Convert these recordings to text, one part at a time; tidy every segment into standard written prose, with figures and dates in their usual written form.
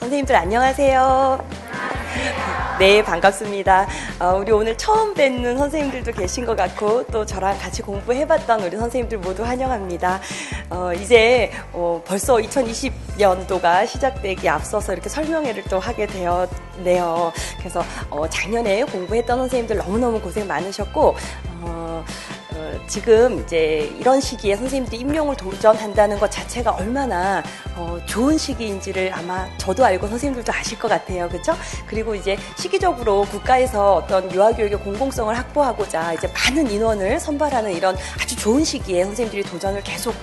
선생님들 안녕하세요. 네, 반갑습니다. 우리 오늘 처음 뵙는 선생님들도 계신 것 같고 또 저랑 같이 공부해봤던 우리 선생님들 모두 환영합니다. 이제 벌써 2020년도가 시작되기 앞서서 이렇게 설명회를 또 하게 되었네요. 그래서 작년에 공부했던 선생님들 너무너무 고생 많으셨고 지금 이제 이런 시기에 선생님들이 임용을 도전한다는 것 자체가 얼마나 좋은 시기인지를 아마 저도 알고 선생님들도 아실 것 같아요. 그렇죠? 그리고 이제 시기적으로 국가에서 어떤 유아교육의 공공성을 확보하고자 이제 많은 인원을 선발하는 이런 아주 좋은 시기에 선생님들이 도전을 계속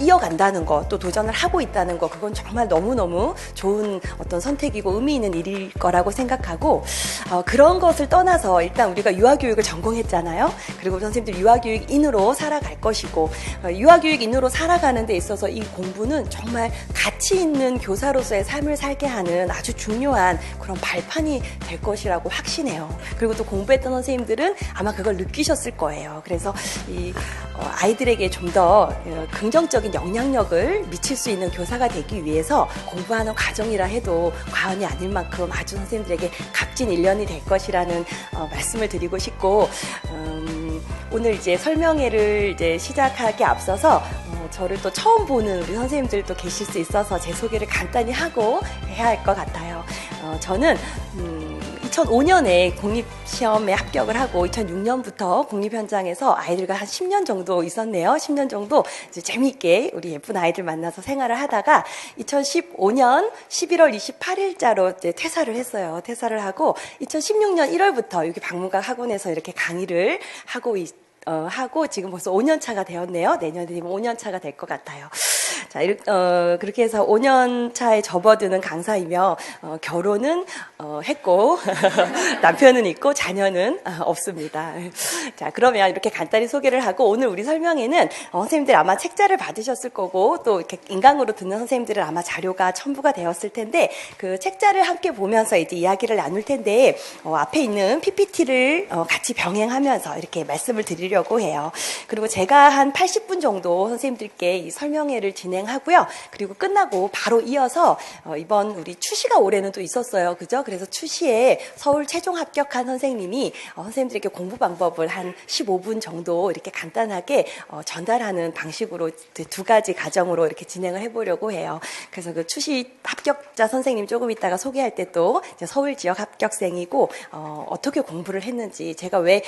이어간다는 것, 또 도전을 하고 있다는 것, 그건 정말 너무너무 좋은 어떤 선택이고 의미 있는 일일 거라고 생각하고, 그런 것을 떠나서 일단 우리가 유아교육을 전공했잖아요. 그리고 선생님들 유아교육인으로 살아갈 것이고, 유아교육인으로 살아가는 데 있어서 이 공부는 정말 가치 있는 교사로서의 삶을 살게 하는 아주 중요한 그런 발판이 될 것이라고 확신해요. 그리고 또 공부했던 선생님들은 아마 그걸 느끼셨을 거예요. 그래서 이 아이들에게 좀 더 긍정적인 영향력을 미칠 수 있는 교사가 되기 위해서 공부하는 과정이라 해도 과언이 아닐 만큼 아주 선생님들에게 값진 1년이 될 것이라는 말씀을 드리고 싶고, 오늘 이제 설명회를 이제 시작하기 앞서서 저를 또 처음 보는 우리 선생님들도 계실 수 있어서 제 소개를 간단히 하고 해야 할 것 같아요. 저는 2005년에 공립시험에 합격을 하고 2006년부터 공립 현장에서 아이들과 한 10년 정도 있었네요. 10년 정도 이제 재미있게 우리 예쁜 아이들 만나서 생활을 하다가 2015년 11월 28일자로 이제 퇴사를 했어요. 퇴사를 하고 2016년 1월부터 여기 박문각 학원에서 이렇게 강의를 하고 지금 벌써 5년 차가 되었네요. 내년에 되면 5년 차가 될 것 같아요. 자, 그렇게 해서 5년 차에 접어드는 강사이며 결혼은 했고 남편은 있고 자녀는 없습니다. 자, 그러면 이렇게 간단히 소개를 하고 오늘 우리 설명회는 선생님들 아마 책자를 받으셨을 거고 또 이렇게 인강으로 듣는 선생님들은 아마 자료가 첨부가 되었을 텐데 그 책자를 함께 보면서 이제 이야기를 나눌 텐데 앞에 있는 PPT를 같이 병행하면서 이렇게 말씀을 드리려고 해요. 그리고 제가 한 80분 정도 선생님들께 이 설명회를 진행하고요. 그리고 끝나고 바로 이어서 이번 우리 추시가 올해는 또 있었어요. 그죠? 그래서 추시에 서울 최종 합격한 선생님이 선생님들에게 공부 방법을 한 15분 정도 이렇게 간단하게 전달하는 방식으로 두 가지 과정으로 이렇게 진행을 해보려고 해요. 그래서 그 추시 합격자 선생님 조금 이따가 소개할 때 또 서울 지역 합격생이고 어떻게 공부를 했는지 제가 왜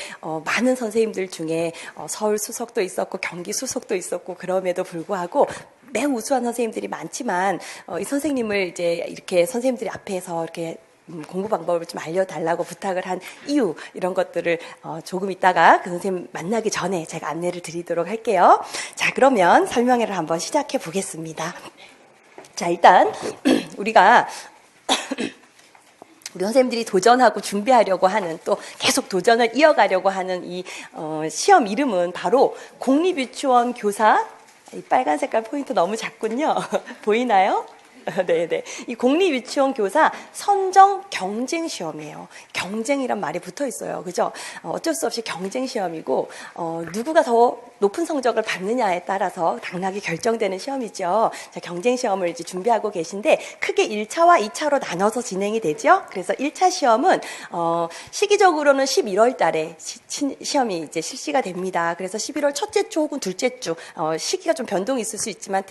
많은 선생님들 중에 서울 수석도 있었고 경기 수석도 있었고 그럼에도 불구하고 매우 우수한 선생님들이 많지만 이 선생님을 이제 이렇게 선생님들이 앞에서 이렇게 공부 방법을 좀 알려달라고 부탁을 한 이유 이런 것들을 조금 있다가 그 선생님 만나기 전에 제가 안내를 드리도록 할게요. 자, 그러면 설명회를 한번 시작해 보겠습니다. 자, 일단 우리가 우리 선생님들이 도전하고 준비하려고 하는 또 계속 도전을 이어가려고 하는 이 시험 이름은 바로 공립유치원 교사. 이 빨간 색깔 포인트 너무 작군요. 보이나요? 네네. 이 공립유치원 교사 선정 경쟁 시험이에요. 경쟁이란 말이 붙어 있어요. 그죠? 어쩔 수 없이 경쟁 시험이고, 누구가 더 높은 성적을 받느냐에 따라서 당락이 결정되는 시험이죠. 자, 경쟁 시험을 이제 준비하고 계신데, 크게 1차와 2차로 나눠서 진행이 되죠. 그래서 1차 시험은, 시기적으로는 11월 달에 시험이 이제 실시가 됩니다. 그래서 11월 첫째 주 혹은 둘째 주, 시기가 좀 변동이 있을 수 있지만,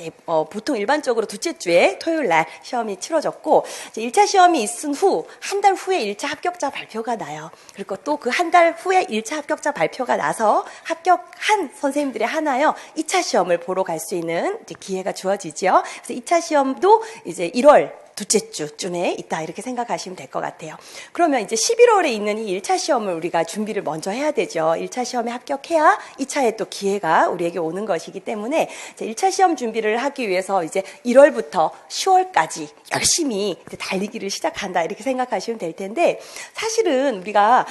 보통 일반적으로 둘째 주에 토요일 날 시험이 치러졌고, 이제 1차 시험이 있은 후, 한 달 후에 1차 합격자 발표가 나요. 그리고 또 그 한 달 후에 1차 합격자 발표가 나서 합격한 선생님들이 하나요, 2차 시험을 보러 갈 수 있는 이제 기회가 주어지죠. 그래서 2차 시험도 이제 1월 둘째 주쯤에 있다 이렇게 생각하시면 될 것 같아요. 그러면 이제 11월에 있는 이 1차 시험을 우리가 준비를 먼저 해야 되죠. 1차 시험에 합격해야 2차에 또 기회가 우리에게 오는 것이기 때문에 이제 1차 시험 준비를 하기 위해서 이제 1월부터 10월까지 열심히 이제 달리기를 시작한다 이렇게 생각하시면 될 텐데, 사실은 우리가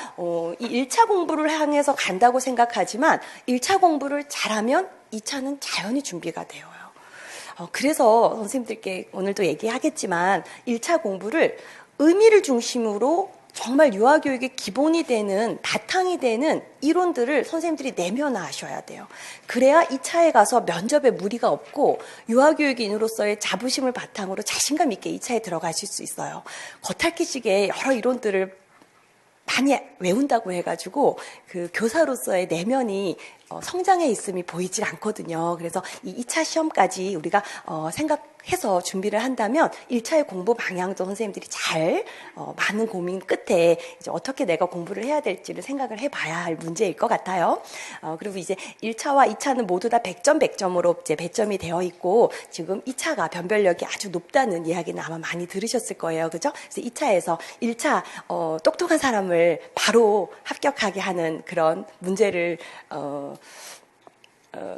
이 1차 공부를 향해서 간다고 생각하지만 1차 공부를 잘하면 2차는 자연히 준비가 돼요. 그래서 선생님들께 오늘도 얘기하겠지만 1차 공부를 의미를 중심으로 정말 유아교육의 기본이 되는, 바탕이 되는 이론들을 선생님들이 내면화하셔야 돼요. 그래야 2차에 가서 면접에 무리가 없고 유아교육인으로서의 자부심을 바탕으로 자신감 있게 2차에 들어가실 수 있어요. 겉핥기식의 여러 이론들을 많이 외운다고 해가지고 그 교사로서의 내면이 성장해 있음이 보이질 않거든요. 그래서 이 2차 시험까지 우리가 생각해서 준비를 한다면 1차의 공부 방향도 선생님들이 잘 많은 고민 끝에 이제 어떻게 내가 공부를 해야 될지를 생각을 해봐야 할 문제일 것 같아요. 그리고 이제 1차와 2차는 모두 다 100점 100점으로 이제 배점이 되어 있고 지금 2차가 변별력이 아주 높다는 이야기는 아마 많이 들으셨을 거예요. 그죠? 그래서 2차에서 1차 똑똑한 사람을 바로 합격하게 하는 그런 문제를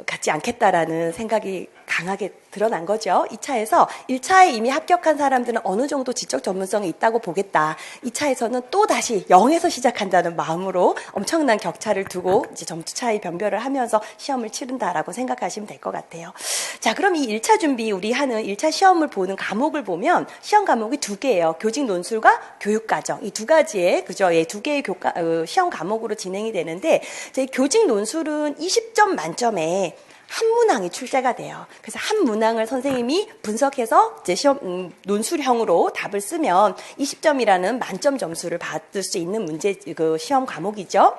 갖지 않겠다라는 생각이 강하게 드러난 거죠. 2차에서 1차에 이미 합격한 사람들은 어느 정도 지적 전문성이 있다고 보겠다. 2차에서는 또 다시 0에서 시작한다는 마음으로 엄청난 격차를 두고 이제 점수 차이 변별을 하면서 시험을 치른다라고 생각하시면 될 것 같아요. 자, 그럼 이 1차 준비 우리 하는 1차 시험을 보는 과목을 보면 시험 과목이 2개예요. 교직 논술과 교육과정. 이 두 가지의 그죠? 예, 2개의 시험 과목으로 진행이 되는데 제 교직 논술은 20점 만점에 한 문항이 출제가 돼요. 그래서 한 문항을 선생님이 분석해서 이제 시험 논술형으로 답을 쓰면 20점이라는 만점 점수를 받을 수 있는 문제 그 시험 과목이죠.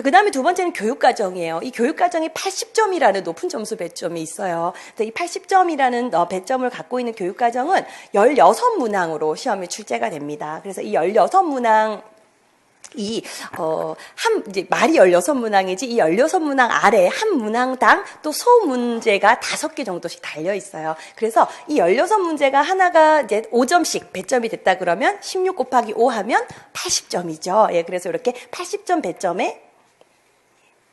그 다음에 두 번째는 교육과정이에요. 이 교육과정이 80점이라는 높은 점수 배점이 있어요. 이 80점이라는 배점을 갖고 있는 교육과정은 16문항으로 시험에 출제가 됩니다. 그래서 이 16문항 이제 말이 16문항이지 이 16문항 아래 한 문항당 또 소문제가 5개 정도씩 달려 있어요. 그래서 이 16문제가 하나가 이제 5점씩 배점이 됐다 그러면 16 곱하기 5 하면 80점이죠. 예, 그래서 이렇게 80점 배점에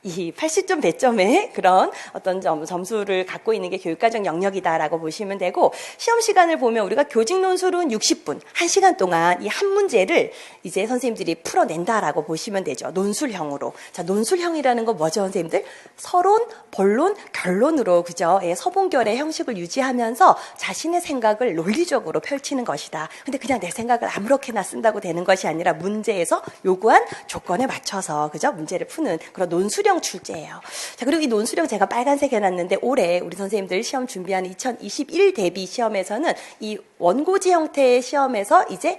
이 80점 배점의 그런 어떤 점수를 갖고 있는 게 교육과정 영역이다라고 보시면 되고 시험 시간을 보면 우리가 교직 논술은 60분, 1시간 동안 이 한 문제를 이제 선생님들이 풀어낸다라고 보시면 되죠. 논술형으로. 자, 논술형이라는 건 뭐죠, 선생님들? 서론, 본론, 결론으로 그죠? 예, 서본결의 형식을 유지하면서 자신의 생각을 논리적으로 펼치는 것이다. 근데 그냥 내 생각을 아무렇게나 쓴다고 되는 것이 아니라 문제에서 요구한 조건에 맞춰서 그죠? 문제를 푸는 그런 논술형 출제예요. 자, 그리고 이 논술형 제가 빨간색 해놨는데 올해 우리 선생님들 시험 준비하는 2021 대비 시험에서는 이 원고지 형태의 시험에서 이제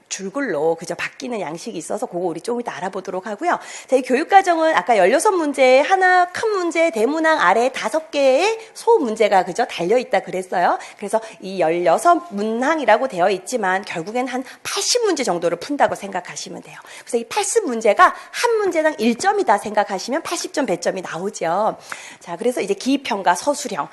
줄글로 그저 바뀌는 양식이 있어서 그거 우리 좀 이따 알아보도록 하고요. 자, 이 교육과정은 아까 16문제 하나 큰 문제 대문항 아래 5개의 소문제가 그저 달려있다 그랬어요. 그래서 이 16문항이라고 되어 있지만 결국엔 한 80문제 정도를 푼다고 생각하시면 돼요. 그래서 이 80문제가 한 문제당 1점이다 생각하시면 80점 배점이 나오죠. 자, 그래서 이제 기입형과 서술형,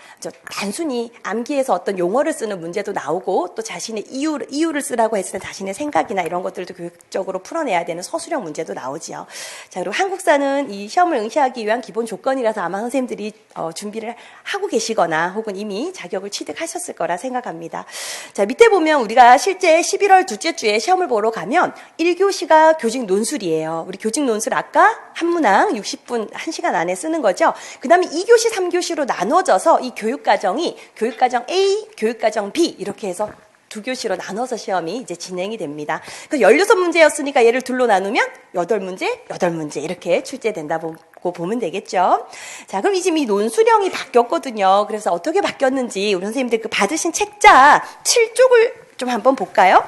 단순히 암기해서 어떤 용어를 쓰는 문제도 나오고 또 자신의 이유를 쓰라고 했을 때 자신의 생각 이나 이런 것들도 교육적으로 풀어내야 되는 서술형 문제도 나오지요. 자, 그리고 한국사는 이 시험을 응시하기 위한 기본 조건이라서 아마 선생님들이 준비를 하고 계시거나 혹은 이미 자격을 취득하셨을 거라 생각합니다. 자, 밑에 보면 우리가 실제 11월 둘째 주에 시험을 보러 가면 1교시가 교직 논술이에요. 우리 교직 논술 아까 한 문항 60분 1시간 안에 쓰는 거죠. 그 다음에 2교시, 3교시로 나눠져서 이 교육과정이 교육과정 A, 교육과정 B 이렇게 해서 2교시로 나눠서 시험이 이제 진행이 됩니다. 그 16문제였으니까 얘를 둘로 나누면 8문제, 8문제 이렇게 출제된다고 보면 되겠죠. 자, 그럼 이제 이 논술형이 바뀌었거든요. 그래서 어떻게 바뀌었는지 우리 선생님들 그 받으신 책자 7쪽을 좀 한번 볼까요?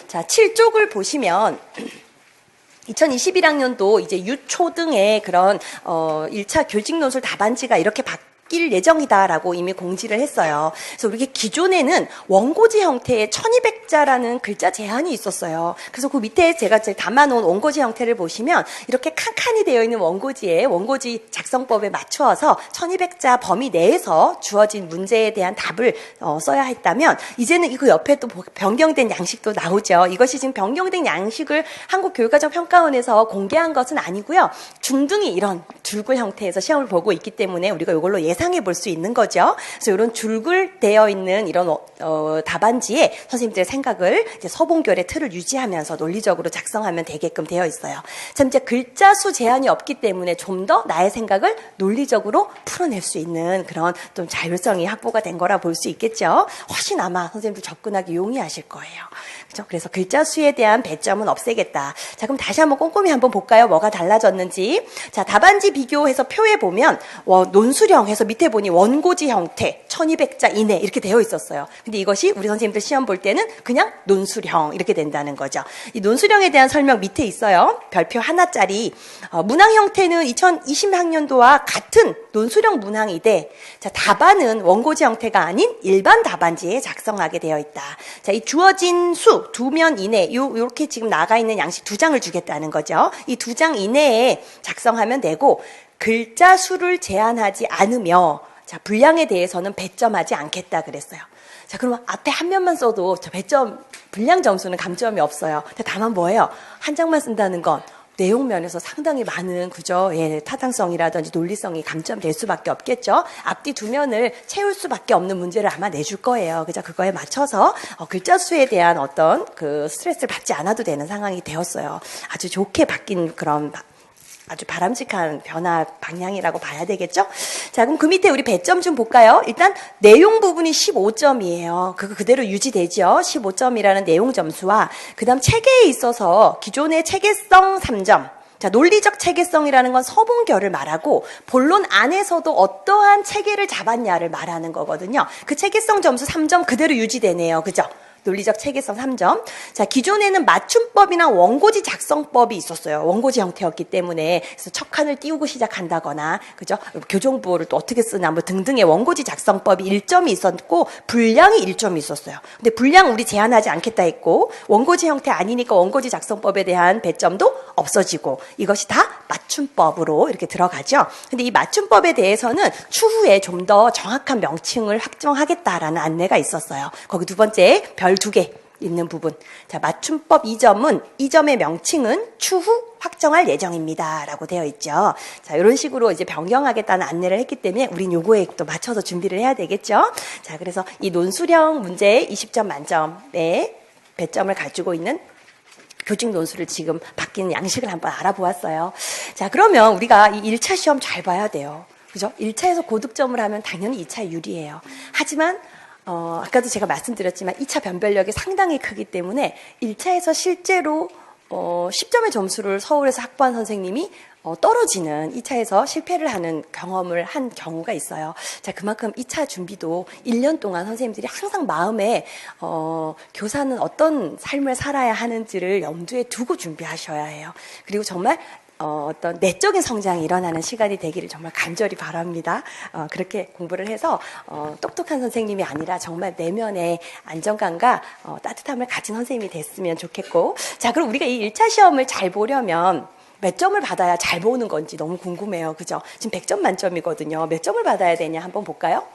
자, 7쪽을 보시면 2021학년도 이제 유초등의 그런 1차 교직 논술 답안지가 이렇게 바뀔 예정이다라고 이미 공지를 했어요. 그래서 우리 기존에는 원고지 형태의 1200자라는 글자 제한이 있었어요. 그래서 그 밑에 제가 담아놓은 원고지 형태를 보시면 이렇게 칸칸이 되어 있는 원고지에 원고지 작성법에 맞추어서 1200자 범위 내에서 주어진 문제에 대한 답을 써야 했다면 이제는 그 옆에 또 변경된 양식도 나오죠. 이것이 지금 변경된 양식을 한국교육과정평가원에서 공개한 것은 아니고요. 중등이 이런 줄글 형태에서 시험을 보고 있기 때문에 우리가 이걸로 예상해 볼 수 있는 거죠. 그래서 이런 줄글 되어 있는 이런 답안지에 선생님들의 생각을 이제 서본결의 틀을 유지하면서 논리적으로 작성하면 되게끔 되어 있어요. 참 이제 글자 수 제한이 없기 때문에 좀 더 나의 생각을 논리적으로 풀어낼 수 있는 그런 좀 자율성이 확보가 된 거라 볼 수 있겠죠. 훨씬 아마 선생님들 접근하기 용이하실 거예요. 그죠? 그래서 글자 수에 대한 배점은 없애겠다. 자, 그럼 다시 한번 꼼꼼히 한번 볼까요? 뭐가 달라졌는지. 자, 답안지 비교해서 표에 보면 논수령 해서 밑에 보니 원고지 형태 1200자 이내 이렇게 되어 있었어요. 근데 이것이 우리 선생님들 시험 볼 때는 그냥 논수령 이렇게 된다는 거죠. 이 논수령에 대한 설명 밑에 있어요. 별표 하나짜리. 문항 형태는 2020학년도와 같은 논수령 문항이 돼. 자, 답안은 원고지 형태가 아닌 일반 답안지에 작성하게 되어 있다. 자, 이 주어진 수 2면 이내 요렇게 지금 나가 있는 양식 2장을 주겠다는 거죠. 이 2장 이내에 작성하면 되고 글자 수를 제한하지 않으며 자, 분량에 대해서는 배점하지 않겠다 그랬어요. 자, 그러면 앞에 한 면만 써도 저 배점 분량 점수는 감점이 없어요. 다만 뭐예요? 한 장만 쓴다는 건 내용 면에서 상당히 많은 그죠? 예, 타당성이라든지 논리성이 감점될 수밖에 없겠죠. 앞뒤 2면을 채울 수밖에 없는 문제를 아마 내줄 거예요. 그죠? 그거에 맞춰서 글자 수에 대한 어떤 그 스트레스를 받지 않아도 되는 상황이 되었어요. 아주 좋게 바뀐 그런 아주 바람직한 변화 방향이라고 봐야 되겠죠? 자, 그럼 그 밑에 우리 배점 좀 볼까요? 일단 내용 부분이 15점이에요. 그거 그대로 유지되죠? 15점이라는 내용 점수와 그 다음 체계에 있어서 기존의 체계성 3점. 자, 논리적 체계성이라는 건 서문결을 말하고 본론 안에서도 어떠한 체계를 잡았냐를 말하는 거거든요. 그 체계성 점수 3점 그대로 유지되네요. 그죠? 논리적 체계성 3점. 자, 기존에는 맞춤법이나 원고지 작성법이 있었어요. 원고지 형태였기 때문에. 그래서 척한을 띄우고 시작한다거나, 그죠? 교정부호를 또 어떻게 쓰나, 뭐 등등의 원고지 작성법이 1점이 있었고, 분량이 1점이 있었어요. 근데 분량 우리 제한하지 않겠다 했고, 원고지 형태 아니니까 원고지 작성법에 대한 배점도 없어지고, 이것이 다 맞춤법으로 이렇게 들어가죠. 근데 이 맞춤법에 대해서는 추후에 좀 더 정확한 명칭을 확정하겠다라는 안내가 있었어요. 거기 두 번째 별 2개 있는 부분. 자, 맞춤법 2점은 2점의 명칭은 추후 확정할 예정입니다. 라고 되어 있죠. 자, 이런 식으로 이제 변경하겠다는 안내를 했기 때문에 우린 요거에 또 맞춰서 준비를 해야 되겠죠. 자, 그래서 이 논수령 문제 20점 만점에 배점을 가지고 있는 교직 논술을 지금 바뀌는 양식을 한번 알아보았어요. 자, 그러면 우리가 이 1차 시험 잘 봐야 돼요. 그죠? 1차에서 고득점을 하면 당연히 2차 유리해요. 하지만 아까도 제가 말씀드렸지만 2차 변별력이 상당히 크기 때문에 1차에서 실제로 10점의 점수를 서울에서 확보한 선생님이 떨어지는 2차에서 실패를 하는 경험을 한 경우가 있어요. 자, 그만큼 2차 준비도 1년 동안 선생님들이 항상 마음에 교사는 어떤 삶을 살아야 하는지를 염두에 두고 준비하셔야 해요. 그리고 정말 어떤 내적인 성장이 일어나는 시간이 되기를 정말 간절히 바랍니다. 그렇게 공부를 해서 똑똑한 선생님이 아니라 정말 내면의 안정감과 따뜻함을 가진 선생님이 됐으면 좋겠고, 자, 그럼 우리가 이 1차 시험을 잘 보려면 몇 점을 받아야 잘 보는 건지 너무 궁금해요. 그죠? 지금 100점 만점이거든요. 몇 점을 받아야 되냐 한번 볼까요?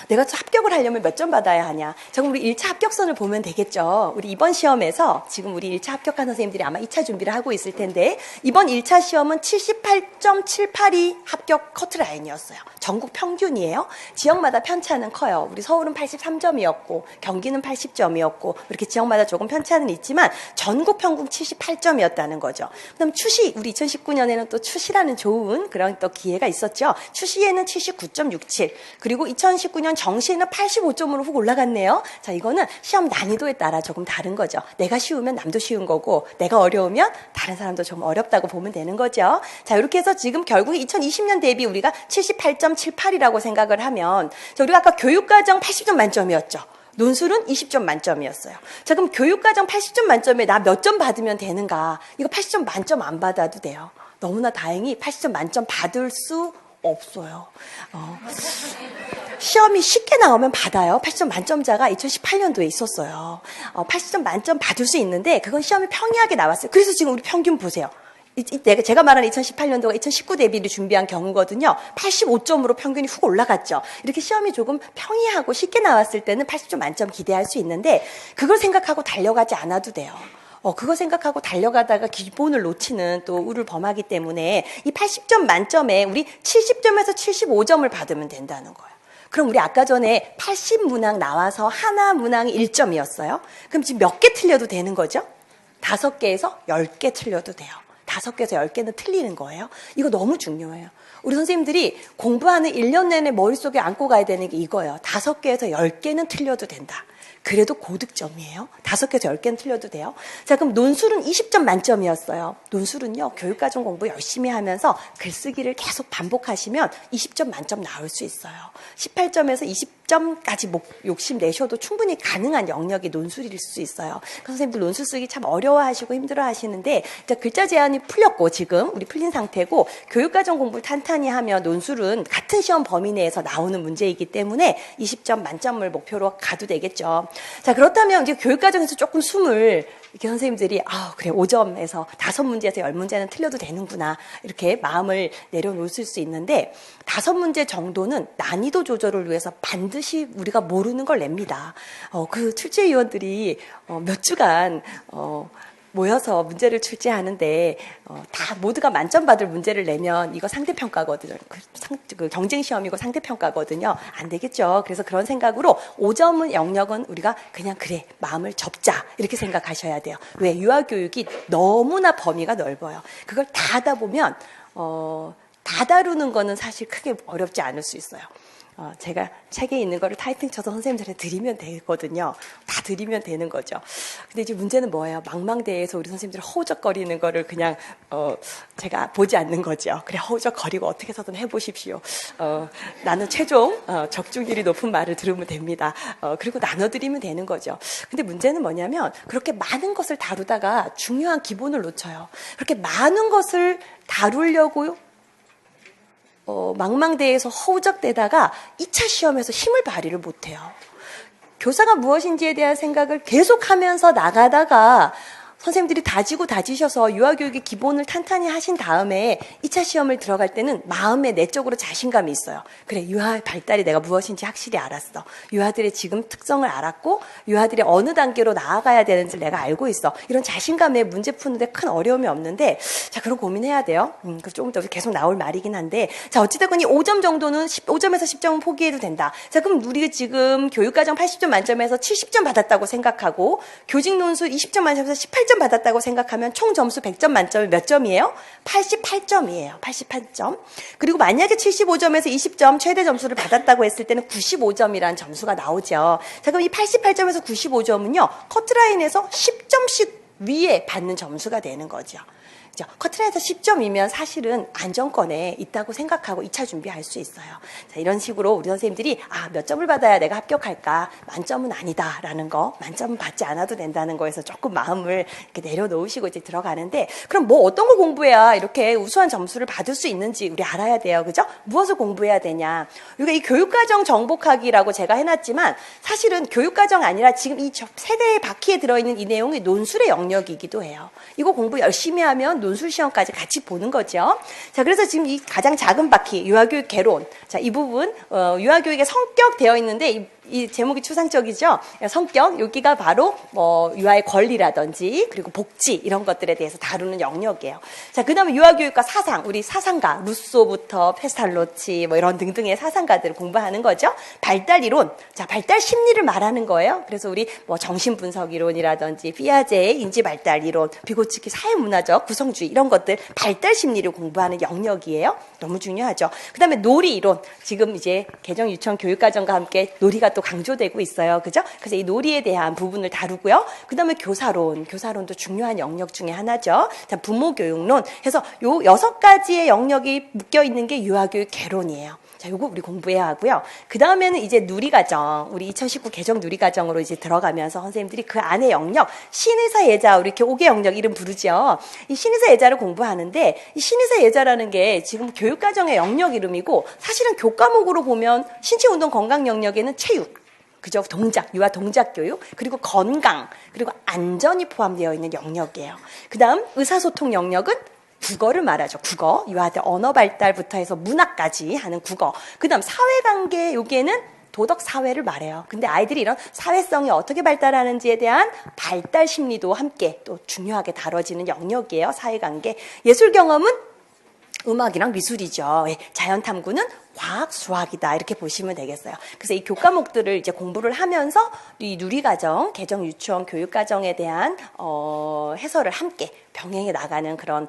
내가 합격을 하려면 몇 점 받아야 하냐. 자, 그럼 우리 1차 합격선을 보면 되겠죠. 우리 이번 시험에서 지금 우리 1차 합격한 선생님들이 아마 2차 준비를 하고 있을 텐데 이번 1차 시험은 78.78이 합격 커트라인이었어요. 전국 평균이에요. 지역마다 편차는 커요. 우리 서울은 83점이었고 경기는 80점이었고 이렇게 지역마다 조금 편차는 있지만 전국 평균 78점이었다는 거죠. 그다음 추시, 우리 2019년에는 또 추시라는 좋은 그런 또 기회가 있었죠. 추시에는 79.67 그리고 2019년 정시에는 85점으로 훅 올라갔네요. 자, 이거는 시험 난이도에 따라 조금 다른 거죠. 내가 쉬우면 남도 쉬운 거고 내가 어려우면 다른 사람도 좀 어렵다고 보면 되는 거죠. 자, 이렇게 해서 지금 결국에 2020년 대비 우리가 78.78이라고 생각을 하면 자, 우리가 아까 교육과정 80점 만점이었죠. 논술은 20점 만점이었어요. 자, 그럼 교육과정 80점 만점에 나 몇 점 받으면 되는가? 이거 80점 만점 안 받아도 돼요. 너무나 다행히 80점 만점 받을 수 없어요. 시험이 쉽게 나오면 받아요. 80점 만점자가 2018년도에 있었어요. 80점 만점 받을 수 있는데 그건 시험이 평이하게 나왔어요. 그래서 지금 우리 평균 보세요. 제가 말하는 2018년도가 2019 대비를 준비한 경우거든요. 85점으로 평균이 훅 올라갔죠. 이렇게 시험이 조금 평이하고 쉽게 나왔을 때는 80점 만점 기대할 수 있는데 그걸 생각하고 달려가지 않아도 돼요. 그거 생각하고 달려가다가 기본을 놓치는 또 우를 범하기 때문에 이 80점 만점에 우리 70점에서 75점을 받으면 된다는 거예요. 그럼 우리 아까 전에 80문항 나와서 하나 문항이 1점이었어요. 그럼 지금 몇 개 틀려도 되는 거죠? 5개에서 10개 틀려도 돼요. 5개에서 10개는 틀리는 거예요. 이거 너무 중요해요. 우리 선생님들이 공부하는 1년 내내 머릿속에 안고 가야 되는 게 이거예요. 5개에서 10개는 틀려도 된다. 그래도 고득점이에요. 5개에서 10개는 틀려도 돼요. 자, 그럼 논술은 20점 만점이었어요. 논술은요, 교육과정 공부 열심히 하면서 글쓰기를 계속 반복하시면 20점 만점 나올 수 있어요. 18점에서 20점까지 욕심 내셔도 충분히 가능한 영역이 논술일 수 있어요. 선생님들 논술 쓰기 참 어려워하시고 힘들어하시는데, 이제 글자 제한이 풀렸고, 지금 우리 풀린 상태고, 교육과정 공부를 탄탄히 하면 논술은 같은 시험 범위 내에서 나오는 문제이기 때문에 20점 만점을 목표로 가도 되겠죠. 자, 그렇다면 이제 교육과정에서 조금 숨을 이렇게 선생님들이 그래 5점에서 5문제에서 10문제는 틀려도 되는구나 이렇게 마음을 내려놓을 수 있는데 5문제 정도는 난이도 조절을 위해서 반드시 우리가 모르는 걸 냅니다. 그 출제위원들이 몇 주간 모여서 문제를 출제하는데 다 모두가 만점 받을 문제를 내면 이거 상대평가거든요. 그 경쟁시험이고 상대평가거든요. 안 되겠죠. 그래서 그런 생각으로 5점은 영역은 우리가 그냥 그래 마음을 접자 이렇게 생각하셔야 돼요. 왜? 유아교육이 너무나 범위가 넓어요. 그걸 다 하다 보면 다 다루는 거는 사실 크게 어렵지 않을 수 있어요. 제가 책에 있는 거를 타이핑 쳐서 선생님들한테 드리면 되거든요. 다 드리면 되는 거죠. 근데 이제 문제는 뭐예요? 망망대해에서 우리 선생님들이 허우적거리는 거를 그냥 제가 보지 않는 거죠. 그래 허우적거리고 어떻게 해서든 해보십시오. 나는 최종 적중률이 높은 말을 들으면 됩니다. 그리고 나눠드리면 되는 거죠. 근데 문제는 뭐냐면 그렇게 많은 것을 다루다가 중요한 기본을 놓쳐요. 그렇게 많은 것을 다루려고 망망대해에서 허우적대다가 2차 시험에서 힘을 발휘를 못해요. 교사가 무엇인지에 대한 생각을 계속하면서 나가다가 선생님들이 다지셔서 유아교육의 기본을 탄탄히 하신 다음에 2차 시험을 들어갈 때는 마음에 내적으로 자신감이 있어요. 그래, 유아의 발달이 내가 무엇인지 확실히 알았어. 유아들의 지금 특성을 알았고 유아들이 어느 단계로 나아가야 되는지 내가 알고 있어. 이런 자신감에 문제 푸는데 큰 어려움이 없는데 자, 그런 고민해야 돼요. 조금 더 계속 나올 말이긴 한데 자, 어찌됐건 이 5점 정도는 5점에서 10점은 포기해도 된다. 자, 그럼 우리가 지금 교육과정 80점 만점에서 70점 받았다고 생각하고 교직 논술 20점 만점에서 18점 받았다고 생각하면 총 점수 100점 만점이 몇 점이에요? 88점이에요. 88점. 그리고 만약에 75점에서 20점 최대 점수를 받았다고 했을 때는 95점이라는 점수가 나오죠. 자, 그럼 이 88점에서 95점은요. 커트라인에서 10점씩 위에 받는 점수가 되는 거죠. 커트라인에서 10점이면 사실은 안정권에 있다고 생각하고 2차 준비할 수 있어요. 자, 이런 식으로 우리 선생님들이 몇 점을 받아야 내가 합격할까? 만점은 아니다라는 거, 만점은 받지 않아도 된다는 거에서 조금 마음을 이렇게 내려놓으시고 이제 들어가는데 그럼 뭐 어떤 걸 공부해야 이렇게 우수한 점수를 받을 수 있는지 우리 알아야 돼요. 그죠? 무엇을 공부해야 되냐? 우리가 이 교육과정 정복하기라고 제가 해놨지만 사실은 교육과정 아니라 지금 이 세대의 바퀴에 들어있는 이 내용이 논술의 영역이기도 해요. 이거 공부 열심히 하면 논술 시험까지 같이 보는 거죠. 자, 그래서 지금 이 가장 작은 바퀴, 유아교육 개론. 자, 이 부분, 유아교육의 성격 되어 있는데, 이 제목이 추상적이죠. 성격, 여기가 바로 유아의 권리라든지 그리고 복지 이런 것들에 대해서 다루는 영역이에요. 자, 그다음에 유아교육과 사상, 우리 사상가 루소부터 페스탈로치 이런 등등의 사상가들을 공부하는 거죠. 발달 이론, 자, 발달 심리를 말하는 거예요. 그래서 우리 정신분석 이론이라든지 피아제의 인지발달 이론, 비고츠키 사회문화적 구성주의 이런 것들 발달 심리를 공부하는 영역이에요. 너무 중요하죠. 그다음에 놀이 이론, 지금 이제 개정 유치원 교육과정과 함께 놀이가 또 강조되고 있어요. 그죠? 그래서 이 놀이에 대한 부분을 다루고요. 그 다음에 교사론도 중요한 영역 중에 하나죠. 자, 부모교육론 해서 요 6가지의 영역이 묶여있는 게 유아교육 개론이에요. 자, 요거 우리 공부해야 하고요. 그 다음에는 이제 누리과정, 우리 2019 개정 누리과정으로 이제 들어가면서 선생님들이 그 안에 영역, 신의사 예자, 우리 이렇게 5개 영역 이름 부르죠. 이 신의사 예자를 공부하는데, 이 신의사 예자라는 게 지금 교육과정의 영역 이름이고, 사실은 교과목으로 보면 신체운동 건강 영역에는 체육, 그죠? 유아 동작 교육, 그리고 건강, 그리고 안전이 포함되어 있는 영역이에요. 그 다음 의사소통 영역은 국어를 말하죠. 국어. 유아들 언어 발달부터 해서 문학까지 하는 국어. 그 다음 사회관계, 여기에는 도덕 사회를 말해요. 근데 아이들이 이런 사회성이 어떻게 발달하는지에 대한 발달 심리도 함께 또 중요하게 다뤄지는 영역이에요. 사회관계. 예술 경험은 음악이랑 미술이죠. 자연 탐구는 과학, 수학이다 이렇게 보시면 되겠어요. 그래서 이 교과목들을 이제 공부를 하면서 이 누리과정, 개정 유치원 교육과정에 대한 해설을 함께 병행해 나가는 그런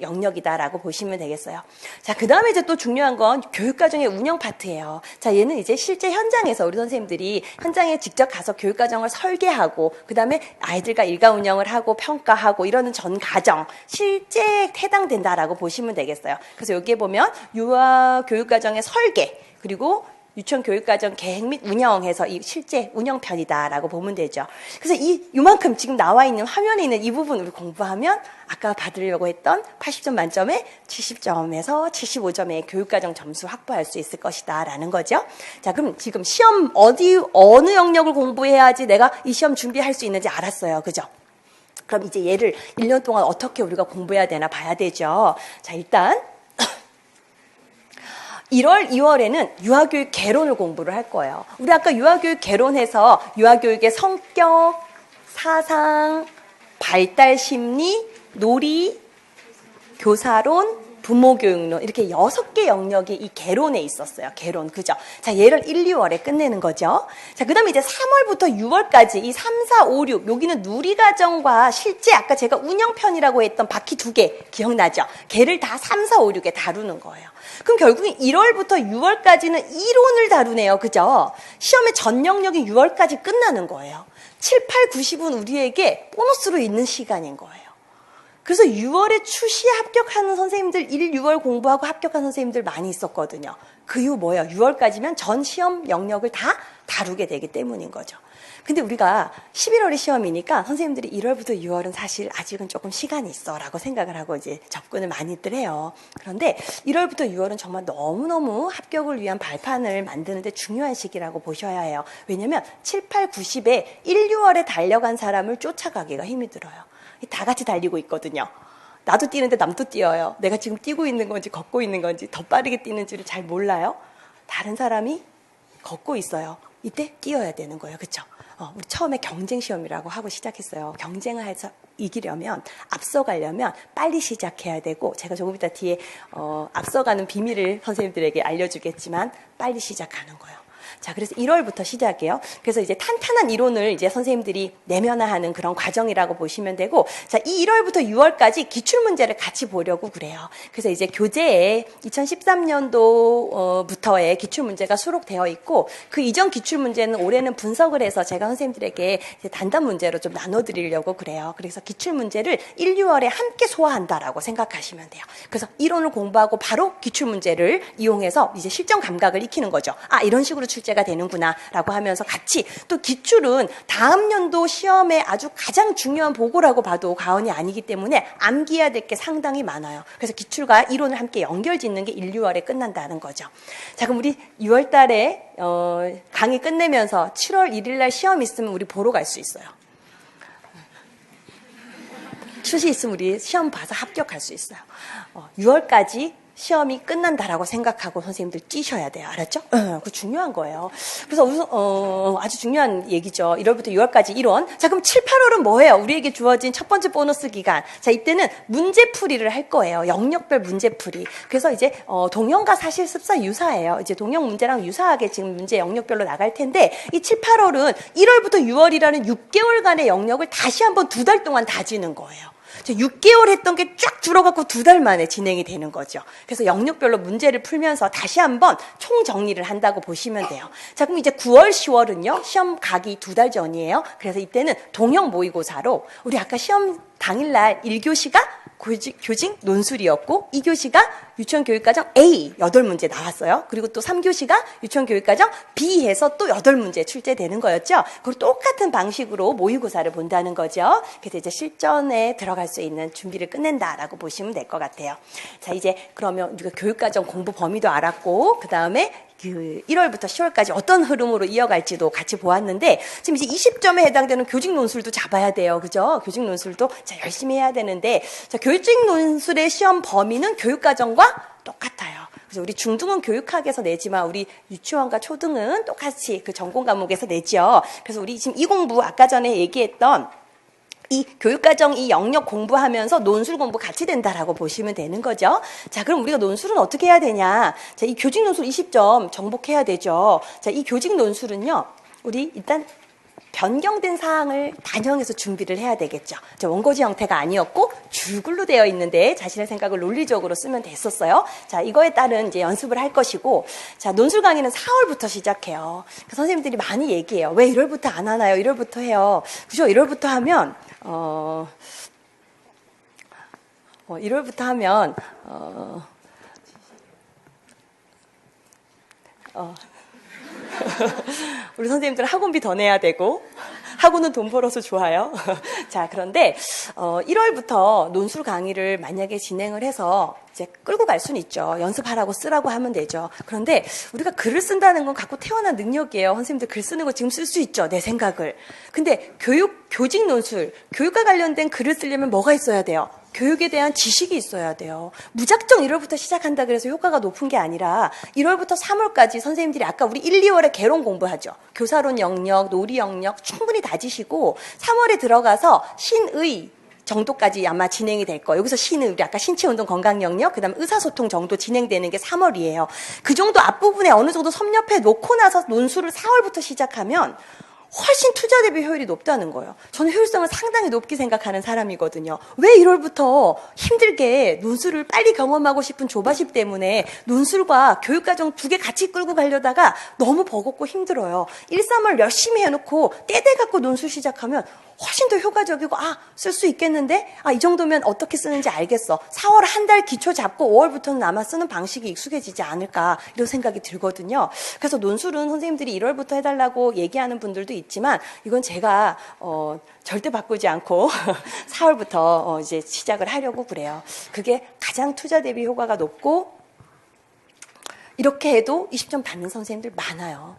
영역이다라고 보시면 되겠어요. 자, 그 다음에 이제 또 중요한 건 교육과정의 운영 파트예요. 자, 얘는 이제 실제 현장에서 우리 선생님들이 현장에 직접 가서 교육과정을 설계하고 그 다음에 아이들과 일과 운영을 하고 평가하고 이러는 전 과정 실제 해당된다라고 보시면 되겠어요. 그래서 여기에 보면 유아 교육과정의 설계 그리고 유치원 교육과정 계획 및 운영해서 이 실제 운영편이다라고 보면 되죠. 그래서 이만큼 지금 나와 있는 화면에 있는 이 부분 우리 공부하면 아까 받으려고 했던 80점 만점에 70점에서 75점의 교육과정 점수 확보할 수 있을 것이다라는 거죠. 자, 그럼 지금 시험 어느 영역을 공부해야지 내가 이 시험 준비할 수 있는지 알았어요. 그죠? 그럼 이제 얘를 1년 동안 어떻게 우리가 공부해야 되나 봐야 되죠. 자, 일단 1월, 2월에는 유아교육 개론을 공부를 할 거예요. 우리 아까 유아교육 개론해서 유아교육의 성격, 사상, 발달 심리, 놀이, 교사론, 부모교육론 이렇게 6개 영역이 이 개론에 있었어요. 개론, 그죠? 자, 얘를 1, 2월에 끝내는 거죠. 자, 그 다음에 이제 3월부터 6월까지 이 3, 4, 5, 6 여기는 누리과정과 실제 아까 제가 운영편이라고 했던 바퀴 2개 기억나죠? 걔를 다 3, 4, 5, 6에 다루는 거예요. 그럼 결국엔 1월부터 6월까지는 이론을 다루네요. 그죠? 시험의 전 영역이 6월까지 끝나는 거예요. 7, 8, 90은 우리에게 보너스로 있는 시간인 거예요. 그래서 6월에 추시에 합격하는 선생님들 1, 6월 공부하고 합격한 선생님들 많이 있었거든요. 그 이유 뭐예요? 6월까지면 전 시험 영역을 다 다루게 되기 때문인 거죠. 근데 우리가 11월에 시험이니까 선생님들이 1월부터 6월은 사실 아직은 조금 시간이 있어 라고 생각을 하고 이제 접근을 많이들 해요. 그런데 1월부터 6월은 정말 너무너무 합격을 위한 발판을 만드는데 중요한 시기라고 보셔야 해요. 왜냐면 7, 8, 90에 1, 6월에 달려간 사람을 쫓아가기가 힘이 들어요. 다 같이 달리고 있거든요. 나도 뛰는데 남도 뛰어요. 내가 지금 뛰고 있는 건지 걷고 있는 건지 더 빠르게 뛰는지를 잘 몰라요. 다른 사람이 걷고 있어요. 이때 뛰어야 되는 거예요. 그렇죠? 우리 처음에 경쟁 시험이라고 하고 시작했어요. 경쟁을 해서 이기려면 앞서가려면 빨리 시작해야 되고 제가 조금 이따 뒤에 앞서가는 비밀을 선생님들에게 알려주겠지만 빨리 시작하는 거예요. 자, 그래서 1월부터 시작해요. 그래서 이제 탄탄한 이론을 이제 선생님들이 내면화하는 그런 과정이라고 보시면 되고, 자, 이 1월부터 6월까지 기출문제를 같이 보려고 그래요. 그래서 이제 교재에 2013년도부터의 기출문제가 수록되어 있고, 그 이전 기출문제는 올해는 분석을 해서 제가 선생님들에게 이제 단단 문제로 좀 나눠드리려고 그래요. 그래서 기출문제를 1, 6월에 함께 소화한다라고 생각하시면 돼요. 그래서 이론을 공부하고 바로 기출문제를 이용해서 이제 실전 감각을 익히는 거죠. 아, 이런 식으로 출제가 되는구나 라고 하면서 같이 또 기출은 다음 연도 시험에 아주 가장 중요한 보고라고 봐도 과언이 아니기 때문에 암기해야 될 게 상당히 많아요. 그래서 기출과 이론을 함께 연결짓는 게 1, 6월에 끝난다는 거죠. 자, 그럼 우리 6월 달에 강의 끝내면서 7월 1일 날 시험 있으면 우리 보러 갈 수 있어요. 추시 있으면 우리 시험 봐서 합격할 수 있어요. 6월까지 시험이 끝난다라고 생각하고 선생님들 뛰셔야 돼요. 알았죠? 그거 중요한 거예요. 그래서 아주 중요한 얘기죠. 1월부터 6월까지 이론. 자, 그럼 7, 8월은 뭐예요? 우리에게 주어진 첫 번째 보너스 기간. 자, 이때는 문제풀이를 할 거예요. 영역별 문제풀이. 그래서 이제 동영과 사실 습사 유사해요. 이제 동영 문제랑 유사하게 지금 문제 영역별로 나갈 텐데 이 7, 8월은 1월부터 6월이라는 6개월간의 영역을 다시 한번 2달 동안 다지는 거예요. 6개월 했던 게 쫙 줄어갖고 2달 만에 진행이 되는 거죠. 그래서 영역별로 문제를 풀면서 다시 한번 총정리를 한다고 보시면 돼요. 자, 그럼 이제 9월, 10월은요, 시험 가기 2달 전이에요. 그래서 이때는 동영 모의고사로 우리 아까 시험 당일날 1교시가 교직 논술이었고 2교시가 유치원 교육과정 A 8문제 나왔어요. 그리고 또 3교시가 유치원 교육과정 B 해서 또 8문제 출제되는 거였죠. 그리고 똑같은 방식으로 모의고사를 본다는 거죠. 그래서 이제 실전에 들어갈 수 있는 준비를 끝낸다라고 보시면 될 것 같아요. 자, 이제 그러면 우리가 교육과정 공부 범위도 알았고 그 다음에 1월부터 10월까지 어떤 흐름으로 이어갈지도 같이 보았는데 지금 이제 20점에 해당되는 교직 논술도 잡아야 돼요. 그죠? 교직 논술도 자, 열심히 해야 되는데 자, 교직 논술의 시험 범위는 교육과정과 똑같아요. 그래서 우리 중등은 교육학에서 내지만 우리 유치원과 초등은 똑같이 그 전공 과목에서 내죠. 그래서 우리 지금 이 공부 아까 전에 얘기했던 이 교육과정 이 영역 공부하면서 논술 공부 같이 된다라고 보시면 되는 거죠. 자, 그럼 우리가 논술은 어떻게 해야 되냐? 자, 이 교직 논술 20점 정복해야 되죠. 자, 이 교직 논술은요, 우리 일단 변경된 사항을 반영해서 준비를 해야 되겠죠. 원고지 형태가 아니었고 줄글로 되어 있는데 자신의 생각을 논리적으로 쓰면 됐었어요. 자, 이거에 따른 이제 연습을 할 것이고, 자, 논술 강의는 4월부터 시작해요. 선생님들이 많이 얘기해요. 왜 1월부터 안 하나요? 1월부터 해요. 그죠? 1월부터 하면 1월부터 하면 우리 선생님들 학원비 더 내야 되고 학원은 돈 벌어서 좋아요. 자, 그런데 1월부터 논술 강의를 만약에 진행을 해서 이제 끌고 갈 수는 있죠. 연습하라고 쓰라고 하면 되죠. 그런데 우리가 글을 쓴다는 건 갖고 태어난 능력이에요. 선생님들 글 쓰는 거 지금 쓸 수 있죠. 내 생각을. 근데 교직 논술, 교육과 관련된 글을 쓰려면 뭐가 있어야 돼요? 교육에 대한 지식이 있어야 돼요. 무작정 1월부터 시작한다 그래서 효과가 높은 게 아니라 1월부터 3월까지 선생님들이 아까 우리 1, 2월에 개론 공부하죠. 교사론 영역, 논리 영역 충분히 다지시고 3월에 들어가서 신의 정도까지 아마 진행이 될 거예요. 여기서 우리 아까 신체운동 건강 영역, 그다음 의사소통 정도 진행되는 게 3월이에요. 그 정도 앞부분에 어느 정도 섭렵해 놓고 나서 논술을 4월부터 시작하면 훨씬 투자 대비 효율이 높다는 거예요. 저는 효율성을 상당히 높게 생각하는 사람이거든요. 왜 1월부터 힘들게 논술을 빨리 경험하고 싶은 조바심 때문에 논술과 교육과정 두 개 같이 끌고 가려다가 너무 버겁고 힘들어요. 1, 3월 열심히 해놓고 떼대 갖고 논술 시작하면 훨씬 더 효과적이고 쓸 수 있겠는데? 이 정도면 어떻게 쓰는지 알겠어. 4월 한 달 기초 잡고 5월부터는 아마 쓰는 방식이 익숙해지지 않을까 이런 생각이 들거든요. 그래서 논술은 선생님들이 1월부터 해달라고 얘기하는 분들도 있지만 이건 제가 절대 바꾸지 않고 4월부터 이제 시작을 하려고 그래요. 그게 가장 투자 대비 효과가 높고 이렇게 해도 20점 받는 선생님들 많아요.